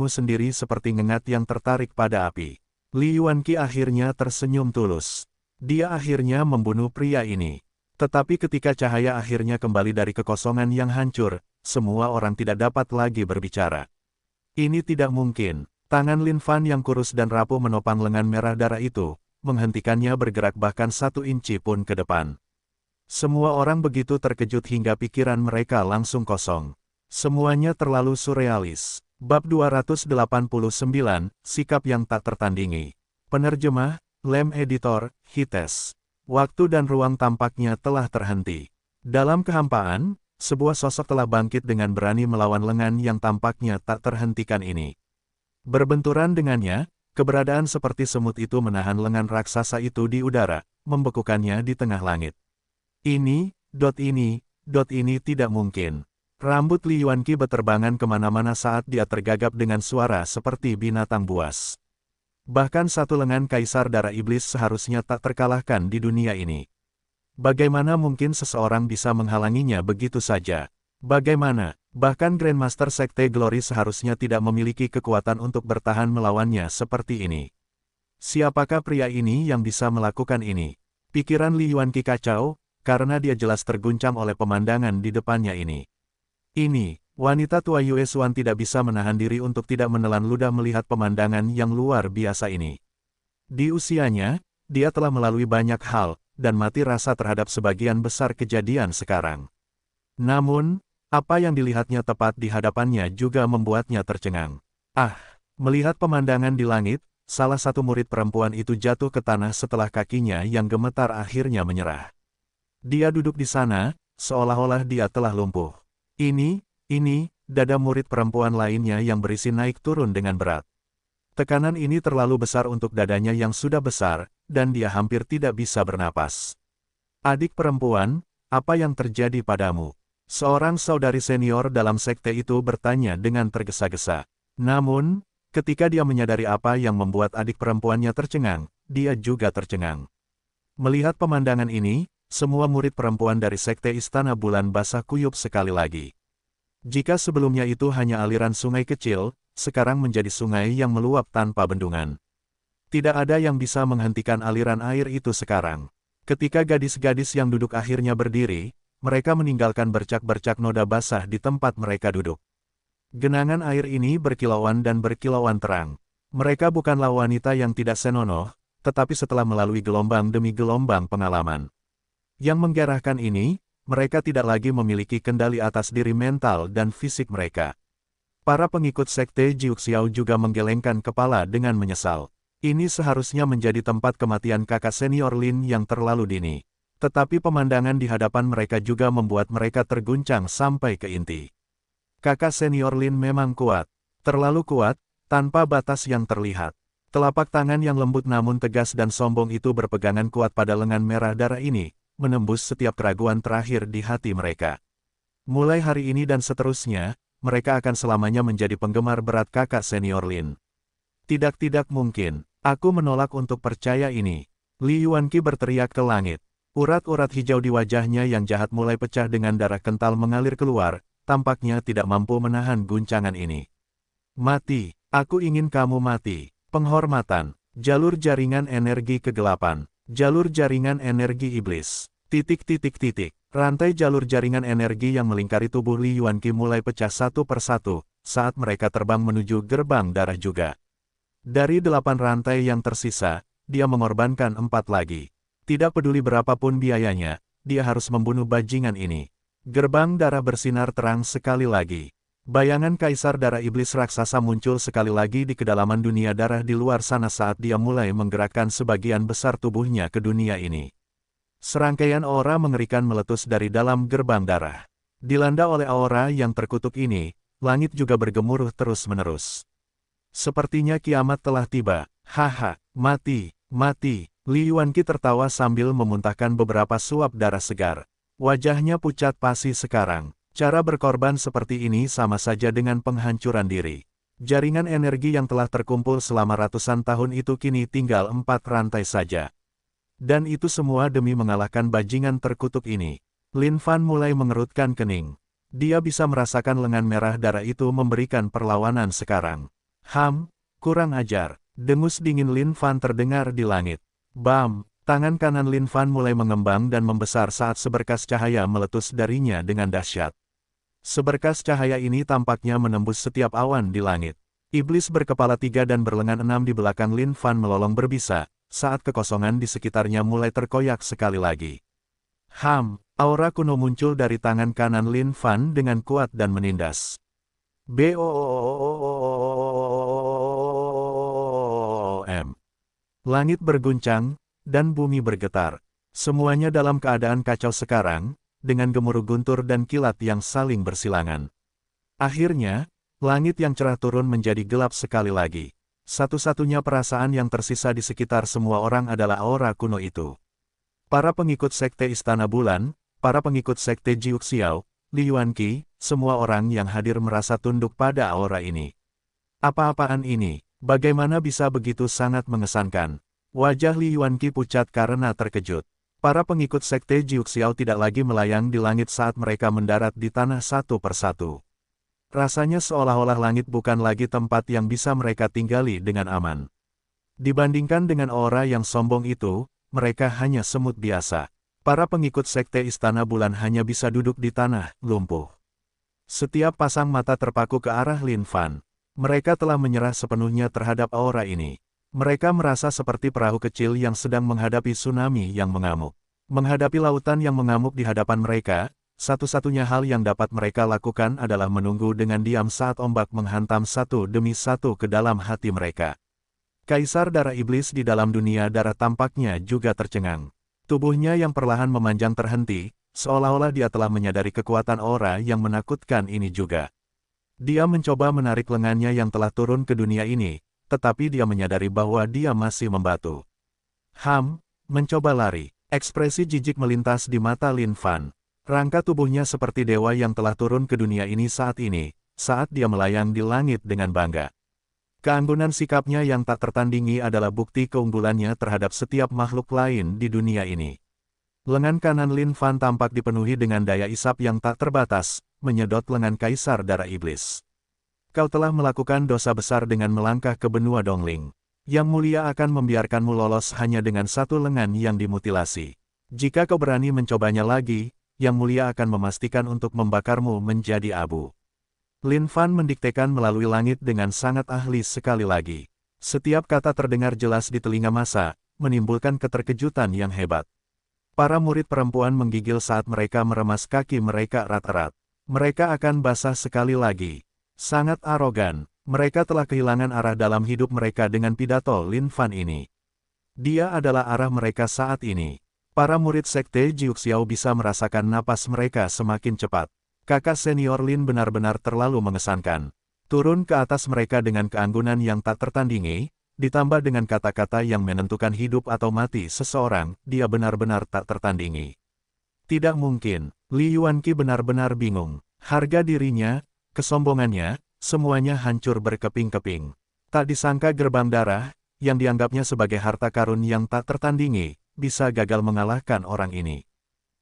dirimu sendiri seperti ngengat yang tertarik pada api. Li Yuanqi akhirnya tersenyum tulus. Dia akhirnya membunuh pria ini. Tetapi ketika cahaya akhirnya kembali dari kekosongan yang hancur, semua orang tidak dapat lagi berbicara. Ini tidak mungkin. Tangan Lin Fan yang kurus dan rapuh menopang lengan merah darah itu, menghentikannya bergerak bahkan 1 inci pun ke depan. Semua orang begitu terkejut hingga pikiran mereka langsung kosong. Semuanya terlalu surrealis. Bab 289, Sikap yang tak tertandingi. Penerjemah, Lem Editor, Hites. Waktu dan ruang tampaknya telah terhenti. Dalam kehampaan, sebuah sosok telah bangkit dengan berani melawan lengan yang tampaknya tak terhentikan ini. Berbenturan dengannya, keberadaan seperti semut itu menahan lengan raksasa itu di udara, membekukannya di tengah langit. Ini tidak mungkin. Rambut Li Yuanqi beterbangan kemana-mana saat dia tergagap dengan suara seperti binatang buas. Bahkan satu lengan kaisar darah iblis seharusnya tak terkalahkan di dunia ini. Bagaimana mungkin seseorang bisa menghalanginya begitu saja? Bagaimana? Bahkan Grandmaster Sekte Glory seharusnya tidak memiliki kekuatan untuk bertahan melawannya seperti ini. Siapakah pria ini yang bisa melakukan ini? Pikiran Li Yuanqi kacau, karena dia jelas terguncang oleh pemandangan di depannya ini. Wanita tua Yue Xuan tidak bisa menahan diri untuk tidak menelan ludah melihat pemandangan yang luar biasa ini. Di usianya, dia telah melalui banyak hal, dan mati rasa terhadap sebagian besar kejadian sekarang. Namun, apa yang dilihatnya tepat di hadapannya juga membuatnya tercengang. Melihat pemandangan di langit, salah satu murid perempuan itu jatuh ke tanah setelah kakinya yang gemetar akhirnya menyerah. Dia duduk di sana, seolah-olah dia telah lumpuh. Dada murid perempuan lainnya yang berisi naik turun dengan berat. Tekanan ini terlalu besar untuk dadanya yang sudah besar, dan dia hampir tidak bisa bernapas. Adik perempuan, apa yang terjadi padamu? Seorang saudari senior dalam sekte itu bertanya dengan tergesa-gesa. Namun, ketika dia menyadari apa yang membuat adik perempuannya tercengang, dia juga tercengang. Melihat pemandangan ini, semua murid perempuan dari sekte Istana Bulan Basah kuyup sekali lagi. Jika sebelumnya itu hanya aliran sungai kecil, sekarang menjadi sungai yang meluap tanpa bendungan. Tidak ada yang bisa menghentikan aliran air itu sekarang. Ketika gadis-gadis yang duduk akhirnya berdiri, mereka meninggalkan bercak-bercak noda basah di tempat mereka duduk. Genangan air ini berkilauan dan berkilauan terang. Mereka bukanlah wanita yang tidak senonoh, tetapi setelah melalui gelombang demi gelombang pengalaman yang menggerahkan ini, mereka tidak lagi memiliki kendali atas diri mental dan fisik mereka. Para pengikut sekte Jiuxiao juga menggelengkan kepala dengan menyesal. Ini seharusnya menjadi tempat kematian kakak senior Lin yang terlalu dini. Tetapi pemandangan di hadapan mereka juga membuat mereka terguncang sampai ke inti. Kakak senior Lin memang kuat. Terlalu kuat, tanpa batas yang terlihat. Telapak tangan yang lembut namun tegas dan sombong itu berpegangan kuat pada lengan merah darah ini, menembus setiap keraguan terakhir di hati mereka. Mulai hari ini dan seterusnya, mereka akan selamanya menjadi penggemar berat kakak senior Lin. Tidak mungkin. Aku menolak untuk percaya ini. Li Yuanqi berteriak ke langit. Urat-urat hijau di wajahnya yang jahat mulai pecah dengan darah kental mengalir keluar, tampaknya tidak mampu menahan guncangan ini. Mati, aku ingin kamu mati. Penghormatan, jalur jaringan energi kegelapan, jalur jaringan energi iblis. Rantai jalur jaringan energi yang melingkari tubuh Li Yuanqi mulai pecah satu persatu, saat mereka terbang menuju gerbang darah juga. Dari 8 rantai yang tersisa, dia mengorbankan 4 lagi. Tidak peduli berapapun biayanya, dia harus membunuh bajingan ini. Gerbang darah bersinar terang sekali lagi. Bayangan Kaisar Darah Iblis Raksasa muncul sekali lagi di kedalaman dunia darah di luar sana saat dia mulai menggerakkan sebagian besar tubuhnya ke dunia ini. Serangkaian aura mengerikan meletus dari dalam gerbang darah. Dilanda oleh aura yang terkutuk ini, langit juga bergemuruh terus-menerus. Sepertinya kiamat telah tiba. Haha, mati, mati. Li Yuanqi tertawa sambil memuntahkan beberapa suap darah segar. Wajahnya pucat pasi sekarang. Cara berkorban seperti ini sama saja dengan penghancuran diri. Jaringan energi yang telah terkumpul selama ratusan tahun itu kini tinggal 4 rantai saja. Dan itu semua demi mengalahkan bajingan terkutuk ini. Lin Fan mulai mengerutkan kening. Dia bisa merasakan lengan merah darah itu memberikan perlawanan sekarang. Kurang ajar. Dengus dingin Lin Fan terdengar di langit. Bam! Tangan kanan Lin Fan mulai mengembang dan membesar saat seberkas cahaya meletus darinya dengan dahsyat. Seberkas cahaya ini tampaknya menembus setiap awan di langit. Iblis berkepala 3 dan berlengan 6 di belakang Lin Fan melolong berbisa, saat kekosongan di sekitarnya mulai terkoyak sekali lagi. Aura kuno muncul dari tangan kanan Lin Fan dengan kuat dan menindas. BOOM. Langit berguncang, dan bumi bergetar. Semuanya dalam keadaan kacau sekarang, dengan gemuruh guntur dan kilat yang saling bersilangan. Akhirnya, langit yang cerah turun menjadi gelap sekali lagi. Satu-satunya perasaan yang tersisa di sekitar semua orang adalah aura kuno itu. Para pengikut Sekte Istana Bulan, para pengikut Sekte Jiuxiao, Li Yuanqi, semua orang yang hadir merasa tunduk pada aura ini. Apa-apaan ini? Bagaimana bisa begitu sangat mengesankan? Wajah Li Yuanqi pucat karena terkejut. Para pengikut Sekte Jiuxiao tidak lagi melayang di langit saat mereka mendarat di tanah satu persatu. Rasanya seolah-olah langit bukan lagi tempat yang bisa mereka tinggali dengan aman. Dibandingkan dengan aura yang sombong itu, mereka hanya semut biasa. Para pengikut Sekte Istana Bulan hanya bisa duduk di tanah, lumpuh. Setiap pasang mata terpaku ke arah Lin Fan. Mereka telah menyerah sepenuhnya terhadap aura ini. Mereka merasa seperti perahu kecil yang sedang menghadapi tsunami yang mengamuk. Menghadapi lautan yang mengamuk di hadapan mereka, satu-satunya hal yang dapat mereka lakukan adalah menunggu dengan diam saat ombak menghantam satu demi satu ke dalam hati mereka. Kaisar Darah Iblis di dalam dunia darah tampaknya juga tercengang. Tubuhnya yang perlahan memanjang terhenti, seolah-olah dia telah menyadari kekuatan aura yang menakutkan ini juga. Dia mencoba menarik lengannya yang telah turun ke dunia ini, tetapi dia menyadari bahwa dia masih membatu. Mencoba lari. Ekspresi jijik melintas di mata Lin Fan. Rangka tubuhnya seperti dewa yang telah turun ke dunia ini, saat dia melayang di langit dengan bangga. Keanggunan sikapnya yang tak tertandingi adalah bukti keunggulannya terhadap setiap makhluk lain di dunia ini. Lengan kanan Lin Fan tampak dipenuhi dengan daya isap yang tak terbatas, menyedot lengan Kaisar Darah Iblis. Kau telah melakukan dosa besar dengan melangkah ke benua Dongling. Yang Mulia akan membiarkanmu lolos hanya dengan satu lengan yang dimutilasi. Jika kau berani mencobanya lagi, Yang Mulia akan memastikan untuk membakarmu menjadi abu. Lin Fan mendiktekan melalui langit dengan sangat ahli sekali lagi. Setiap kata terdengar jelas di telinga massa, menimbulkan keterkejutan yang hebat. Para murid perempuan menggigil saat mereka meremas kaki mereka erat-erat. Mereka akan basah sekali lagi. Sangat arogan. Mereka telah kehilangan arah dalam hidup mereka dengan pidato Lin Fan ini. Dia adalah arah mereka saat ini. Para murid Sekte Jiuxiao bisa merasakan napas mereka semakin cepat. Kakak senior Lin benar-benar terlalu mengesankan. Turun ke atas mereka dengan keanggunan yang tak tertandingi, ditambah dengan kata-kata yang menentukan hidup atau mati seseorang, dia benar-benar tak tertandingi. Tidak mungkin, Li Yuanqi benar-benar bingung. Harga dirinya, kesombongannya, semuanya hancur berkeping-keping. Tak disangka gerbang darah, yang dianggapnya sebagai harta karun yang tak tertandingi, bisa gagal mengalahkan orang ini.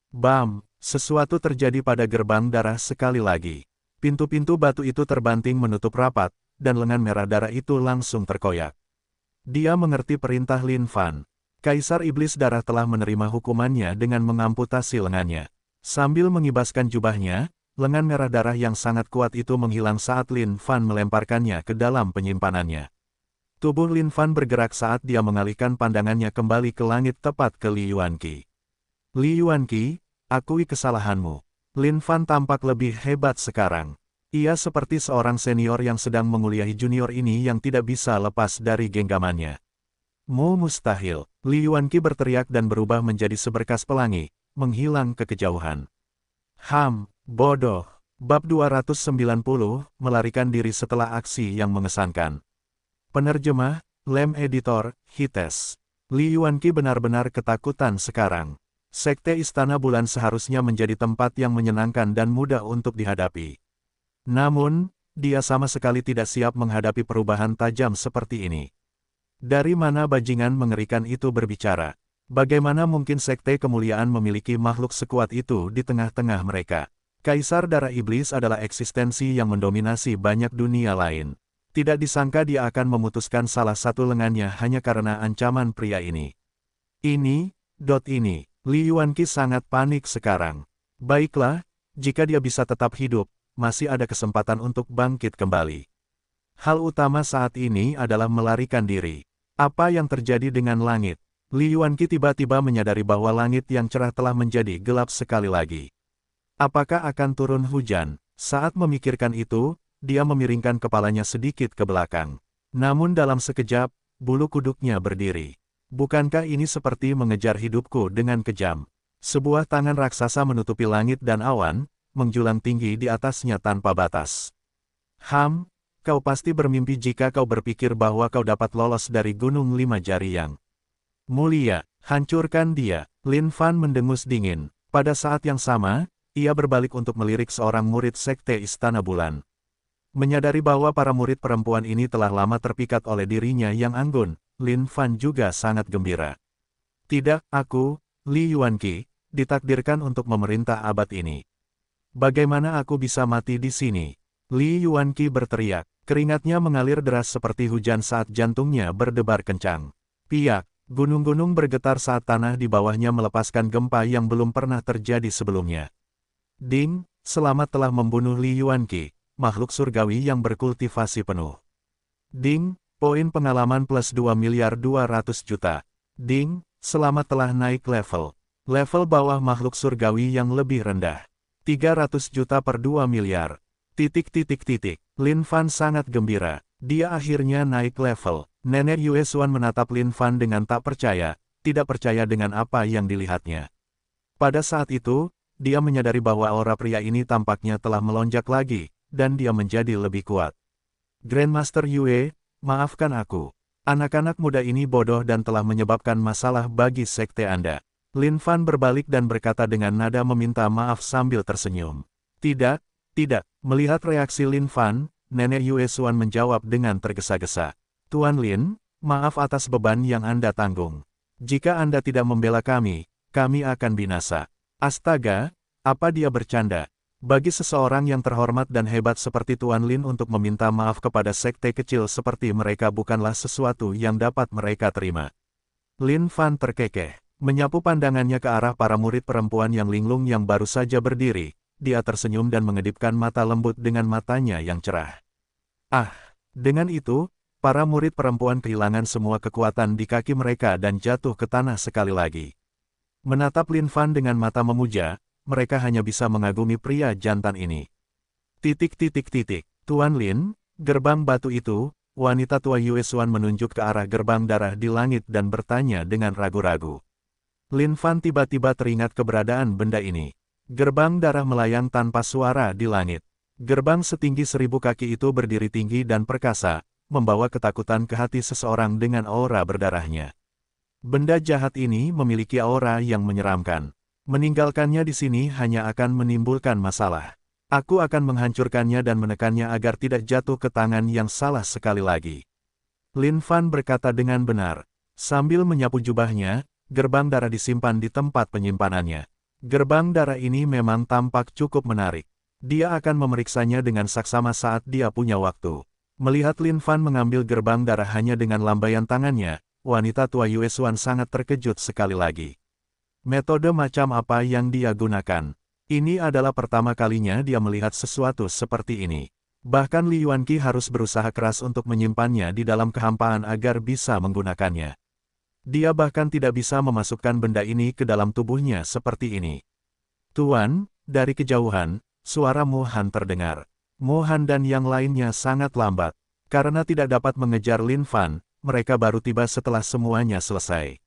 Bam! Sesuatu terjadi pada gerbang darah sekali lagi. Pintu-pintu batu itu terbanting menutup rapat, dan lengan merah darah itu langsung terkoyak. Dia mengerti perintah Lin Fan. Kaisar Iblis Darah telah menerima hukumannya dengan mengamputasi lengannya. Sambil mengibaskan jubahnya, lengan merah darah yang sangat kuat itu menghilang saat Lin Fan melemparkannya ke dalam penyimpanannya. Tubuh Lin Fan bergerak saat dia mengalihkan pandangannya kembali ke langit tepat ke Li Yuanqi. Li Yuanqi, akui kesalahanmu. Lin Fan tampak lebih hebat sekarang. Ia seperti seorang senior yang sedang menguliahi junior ini yang tidak bisa lepas dari genggamannya. Mustahil. Li Yuanqi berteriak dan berubah menjadi seberkas pelangi, menghilang ke kejauhan. Bodoh. Bab 290, melarikan diri setelah aksi yang mengesankan. Penerjemah, Lem Editor, Hites. Li Yuanqi benar-benar ketakutan sekarang. Sekte Istana Bulan seharusnya menjadi tempat yang menyenangkan dan mudah untuk dihadapi. Namun, dia sama sekali tidak siap menghadapi perubahan tajam seperti ini. Dari mana bajingan mengerikan itu berbicara? Bagaimana mungkin Sekte Kemuliaan memiliki makhluk sekuat itu di tengah-tengah mereka? Kaisar Darah Iblis adalah eksistensi yang mendominasi banyak dunia lain. Tidak disangka dia akan memutuskan salah satu lengannya hanya karena ancaman pria ini. Ini. Li Yuanqi sangat panik sekarang. Baiklah, jika dia bisa tetap hidup, masih ada kesempatan untuk bangkit kembali. Hal utama saat ini adalah melarikan diri. Apa yang terjadi dengan langit? Li Yuanqi tiba-tiba menyadari bahwa langit yang cerah telah menjadi gelap sekali lagi. Apakah akan turun hujan? Saat memikirkan itu, dia memiringkan kepalanya sedikit ke belakang. Namun dalam sekejap, bulu kuduknya berdiri. Bukankah ini seperti mengejar hidupku dengan kejam? Sebuah tangan raksasa menutupi langit dan awan, menjulang tinggi di atasnya tanpa batas. Kau pasti bermimpi jika kau berpikir bahwa kau dapat lolos dari Gunung Lima Jari yang mulia. Hancurkan dia. Lin Fan mendengus dingin. Pada saat yang sama, ia berbalik untuk melirik seorang murid Sekte Istana Bulan. Menyadari bahwa para murid perempuan ini telah lama terpikat oleh dirinya yang anggun, Lin Fan juga sangat gembira. Tidak, aku, Li Yuanqi, ditakdirkan untuk memerintah abad ini. Bagaimana aku bisa mati di sini? Li Yuanqi berteriak. Keringatnya mengalir deras seperti hujan saat jantungnya berdebar kencang. Piak, gunung-gunung bergetar saat tanah di bawahnya melepaskan gempa yang belum pernah terjadi sebelumnya. Ding, selamat telah membunuh Li Yuanqi, makhluk surgawi yang berkultivasi penuh. Ding, poin pengalaman plus 2.200.000.000. Ding, selamat telah naik level. Level bawah makhluk surgawi yang lebih rendah. 300 juta per 2 miliar. Lin Fan sangat gembira. Dia akhirnya naik level. Nenek Yue Xuan menatap Lin Fan dengan tak percaya, tidak percaya dengan apa yang dilihatnya. Pada saat itu, dia menyadari bahwa aura pria ini tampaknya telah melonjak lagi, dan dia menjadi lebih kuat. Grandmaster Yue, maafkan aku. Anak-anak muda ini bodoh dan telah menyebabkan masalah bagi sekte Anda. Lin Fan berbalik dan berkata dengan nada meminta maaf sambil tersenyum. Tidak. Melihat reaksi Lin Fan, Nenek Yue Xuan menjawab dengan tergesa-gesa. Tuan Lin, maaf atas beban yang Anda tanggung. Jika Anda tidak membela kami akan binasa. Astaga, apa dia bercanda? Bagi seseorang yang terhormat dan hebat seperti Tuan Lin untuk meminta maaf kepada sekte kecil seperti mereka bukanlah sesuatu yang dapat mereka terima. Lin Fan terkekeh, menyapu pandangannya ke arah para murid perempuan yang linglung yang baru saja berdiri. Dia tersenyum dan mengedipkan mata lembut dengan matanya yang cerah. Dengan itu, para murid perempuan kehilangan semua kekuatan di kaki mereka dan jatuh ke tanah sekali lagi. Menatap Lin Fan dengan mata memuja, mereka hanya bisa mengagumi pria jantan ini. Tuan Lin, gerbang batu itu, wanita tua Yue Xuan menunjuk ke arah gerbang darah di langit dan bertanya dengan ragu-ragu. Lin Fan tiba-tiba teringat keberadaan benda ini. Gerbang darah melayang tanpa suara di langit. Gerbang setinggi 1000 kaki itu berdiri tinggi dan perkasa, membawa ketakutan ke hati seseorang dengan aura berdarahnya. Benda jahat ini memiliki aura yang menyeramkan. Meninggalkannya di sini hanya akan menimbulkan masalah. Aku akan menghancurkannya dan menekannya agar tidak jatuh ke tangan yang salah sekali lagi. Lin Fan berkata dengan benar. Sambil menyapu jubahnya, gerbang darah disimpan di tempat penyimpanannya. Gerbang darah ini memang tampak cukup menarik. Dia akan memeriksanya dengan saksama saat dia punya waktu. Melihat Lin Fan mengambil gerbang darah hanya dengan lambaian tangannya, wanita tua Yue Xuan sangat terkejut sekali lagi. Metode macam apa yang dia gunakan? Ini adalah pertama kalinya dia melihat sesuatu seperti ini. Bahkan Li Yuanqi harus berusaha keras untuk menyimpannya di dalam kehampaan agar bisa menggunakannya. Dia bahkan tidak bisa memasukkan benda ini ke dalam tubuhnya seperti ini. Tuan, dari kejauhan, suara Mo Han terdengar. Mo Han dan yang lainnya sangat lambat. Karena tidak dapat mengejar Lin Fan, mereka baru tiba setelah semuanya selesai.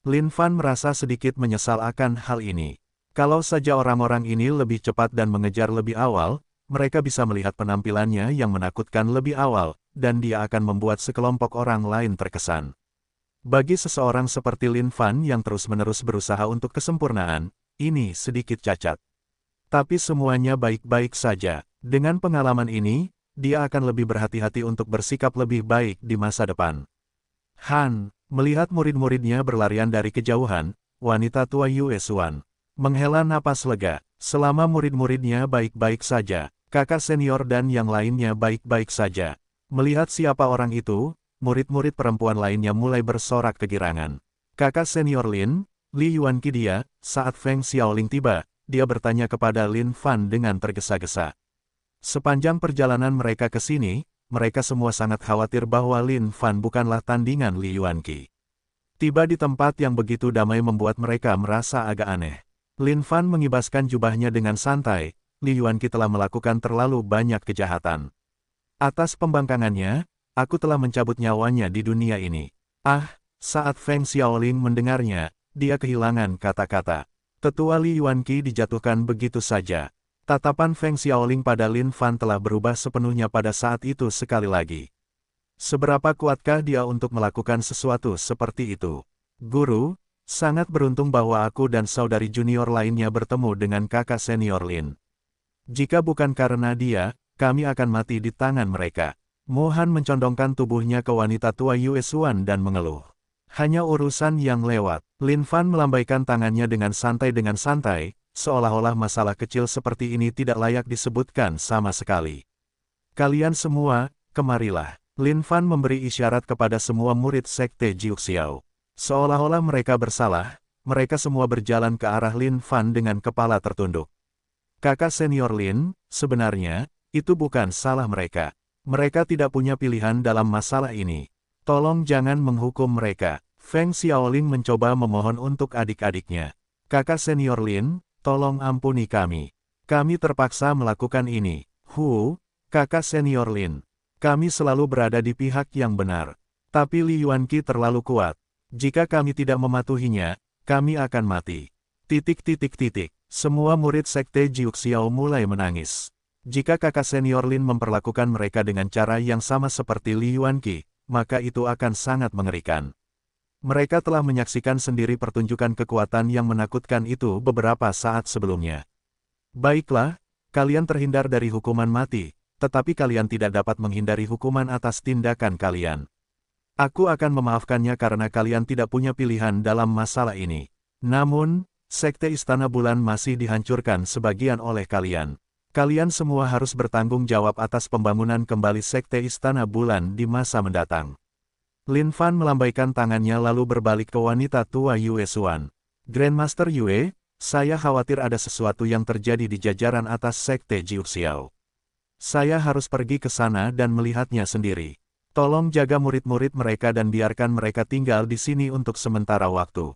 Lin Fan merasa sedikit menyesal akan hal ini. Kalau saja orang-orang ini lebih cepat dan mengejar lebih awal, mereka bisa melihat penampilannya yang menakutkan lebih awal, dan dia akan membuat sekelompok orang lain terkesan. Bagi seseorang seperti Lin Fan yang terus-menerus berusaha untuk kesempurnaan, ini sedikit cacat. Tapi semuanya baik-baik saja. Dengan pengalaman ini, dia akan lebih berhati-hati untuk bersikap lebih baik di masa depan. Han, melihat murid-muridnya berlarian dari kejauhan, wanita tua Yue Xuan menghela napas lega. Selama murid-muridnya baik-baik saja, kakak senior dan yang lainnya baik-baik saja. Melihat siapa orang itu, murid-murid perempuan lainnya mulai bersorak kegirangan. Kakak senior Lin, Li Yuanqi dia, saat Feng Xiaoling tiba, dia bertanya kepada Lin Fan dengan tergesa-gesa. Sepanjang perjalanan mereka ke sini, mereka semua sangat khawatir bahwa Lin Fan bukanlah tandingan Li Yuanqi. Tiba di tempat yang begitu damai membuat mereka merasa agak aneh. Lin Fan mengibaskan jubahnya dengan santai, Li Yuanqi telah melakukan terlalu banyak kejahatan. Atas pembangkangannya, aku telah mencabut nyawanya di dunia ini. Ah, saat Feng Xiaoling mendengarnya, dia kehilangan kata-kata. Tetua Li Yuanqi dijatuhkan begitu saja. Tatapan Feng Xiaoling pada Lin Fan telah berubah sepenuhnya pada saat itu sekali lagi. Seberapa kuatkah dia untuk melakukan sesuatu seperti itu? Guru, sangat beruntung bahwa aku dan saudari junior lainnya bertemu dengan kakak senior Lin. Jika bukan karena dia, kami akan mati di tangan mereka. Mo Han mencondongkan tubuhnya ke wanita tua Yue Xuan dan mengeluh. Hanya urusan yang lewat. Lin Fan melambaikan tangannya dengan santai, seolah-olah masalah kecil seperti ini tidak layak disebutkan sama sekali. Kalian semua, kemarilah. Lin Fan memberi isyarat kepada semua murid sekte Jiuxiao. Seolah-olah mereka bersalah, mereka semua berjalan ke arah Lin Fan dengan kepala tertunduk. Kakak senior Lin, sebenarnya, itu bukan salah mereka. Mereka tidak punya pilihan dalam masalah ini. Tolong jangan menghukum mereka. Feng Xiaoling mencoba memohon untuk adik-adiknya. Kakak senior Lin, tolong ampuni kami. Kami terpaksa melakukan ini. Kakak senior Lin. Kami selalu berada di pihak yang benar. Tapi Li Yuanqi terlalu kuat. Jika kami tidak mematuhinya, kami akan mati. Semua murid sekte Jiuxiao mulai menangis. Jika kakak senior Lin memperlakukan mereka dengan cara yang sama seperti Li Yuanqi, maka itu akan sangat mengerikan. Mereka telah menyaksikan sendiri pertunjukan kekuatan yang menakutkan itu beberapa saat sebelumnya. Baiklah, kalian terhindar dari hukuman mati, tetapi kalian tidak dapat menghindari hukuman atas tindakan kalian. Aku akan memaafkannya karena kalian tidak punya pilihan dalam masalah ini. Namun, sekte Istana Bulan masih dihancurkan sebagian oleh kalian. Kalian semua harus bertanggung jawab atas pembangunan kembali sekte Istana Bulan di masa mendatang. Lin Fan melambaikan tangannya lalu berbalik ke wanita tua Yue Xuan. Grandmaster Yue, saya khawatir ada sesuatu yang terjadi di jajaran atas sekte Jiuxiao. Saya harus pergi ke sana dan melihatnya sendiri. Tolong jaga murid-murid mereka dan biarkan mereka tinggal di sini untuk sementara waktu.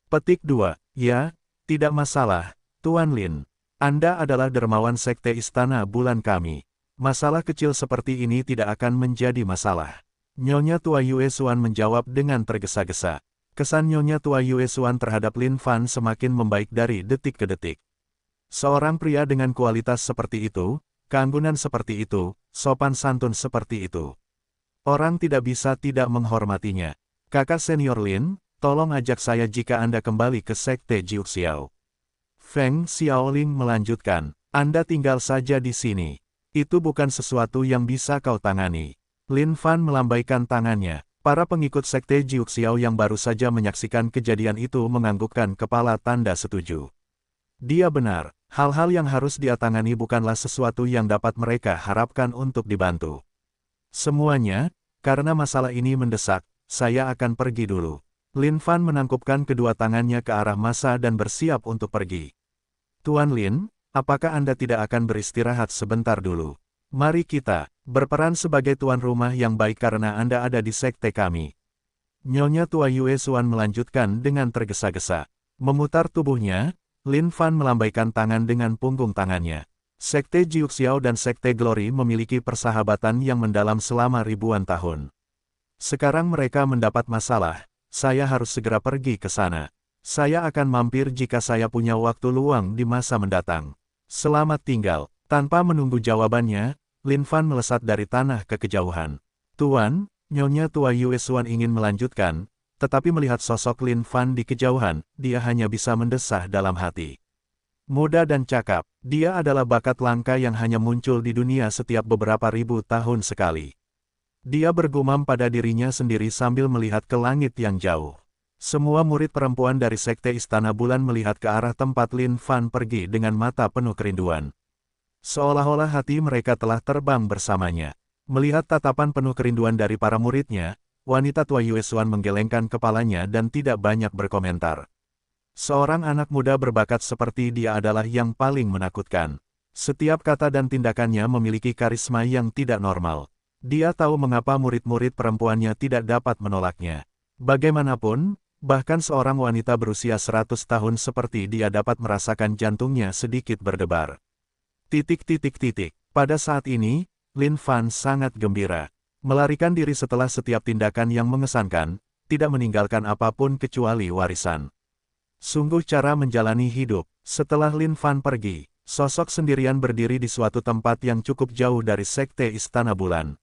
Petik 2. Ya, tidak masalah, Tuan Lin. Anda adalah dermawan sekte Istana Bulan kami. Masalah kecil seperti ini tidak akan menjadi masalah. Nyonya tua Yue Xuan menjawab dengan tergesa-gesa. Kesan Nyonya tua Yue Xuan terhadap Lin Fan semakin membaik dari detik ke detik. Seorang pria dengan kualitas seperti itu, keanggunan seperti itu, sopan santun seperti itu. Orang tidak bisa tidak menghormatinya. Kakak senior Lin, tolong ajak saya jika Anda kembali ke sekte Jiuxiao. Feng Xiaoling melanjutkan, Anda tinggal saja di sini. Itu bukan sesuatu yang bisa kau tangani. Lin Fan melambaikan tangannya. Para pengikut Sekte Jiuxiao yang baru saja menyaksikan kejadian itu menganggukkan kepala tanda setuju. Dia benar, hal-hal yang harus dia tangani bukanlah sesuatu yang dapat mereka harapkan untuk dibantu. Semuanya, karena masalah ini mendesak, saya akan pergi dulu. Lin Fan menangkupkan kedua tangannya ke arah masa dan bersiap untuk pergi. Tuan Lin, apakah Anda tidak akan beristirahat sebentar dulu? Mari kita berperan sebagai tuan rumah yang baik karena Anda ada di sekte kami. Nyonya Tua Yue Xuan melanjutkan dengan tergesa-gesa. Memutar tubuhnya, Lin Fan melambaikan tangan dengan punggung tangannya. Sekte Jiuxiao dan Sekte Glory memiliki persahabatan yang mendalam selama ribuan tahun. Sekarang mereka mendapat masalah, saya harus segera pergi ke sana. Saya akan mampir jika saya punya waktu luang di masa mendatang. Selamat tinggal. Tanpa menunggu jawabannya, Lin Fan melesat dari tanah ke kejauhan. Tuan, Nyonya Tua Yue Xuan ingin melanjutkan, tetapi melihat sosok Lin Fan di kejauhan, dia hanya bisa mendesah dalam hati. Muda dan cakap, dia adalah bakat langka yang hanya muncul di dunia setiap beberapa ribu tahun sekali. Dia bergumam pada dirinya sendiri sambil melihat ke langit yang jauh. Semua murid perempuan dari Sekte Istana Bulan melihat ke arah tempat Lin Fan pergi dengan mata penuh kerinduan. Seolah-olah hati mereka telah terbang bersamanya. Melihat tatapan penuh kerinduan dari para muridnya, wanita tua Yue Xuan menggelengkan kepalanya dan tidak banyak berkomentar. Seorang anak muda berbakat seperti dia adalah yang paling menakutkan. Setiap kata dan tindakannya memiliki karisma yang tidak normal. Dia tahu mengapa murid-murid perempuannya tidak dapat menolaknya. Bagaimanapun, bahkan seorang wanita berusia 100 tahun seperti dia dapat merasakan jantungnya sedikit berdebar. Pada saat ini, Lin Fan sangat gembira. Melarikan diri setelah setiap tindakan yang mengesankan, tidak meninggalkan apapun kecuali warisan. Sungguh cara menjalani hidup. Setelah Lin Fan pergi, sosok sendirian berdiri di suatu tempat yang cukup jauh dari Sekte Istana Bulan.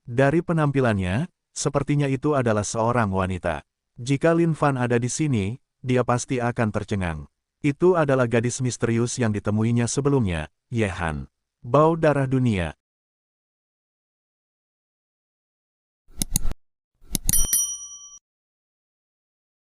Dari penampilannya, sepertinya itu adalah seorang wanita. Jika Lin Fan ada di sini, dia pasti akan tercengang. Itu adalah gadis misterius yang ditemuinya sebelumnya, Ye Han. Bau darah dunia,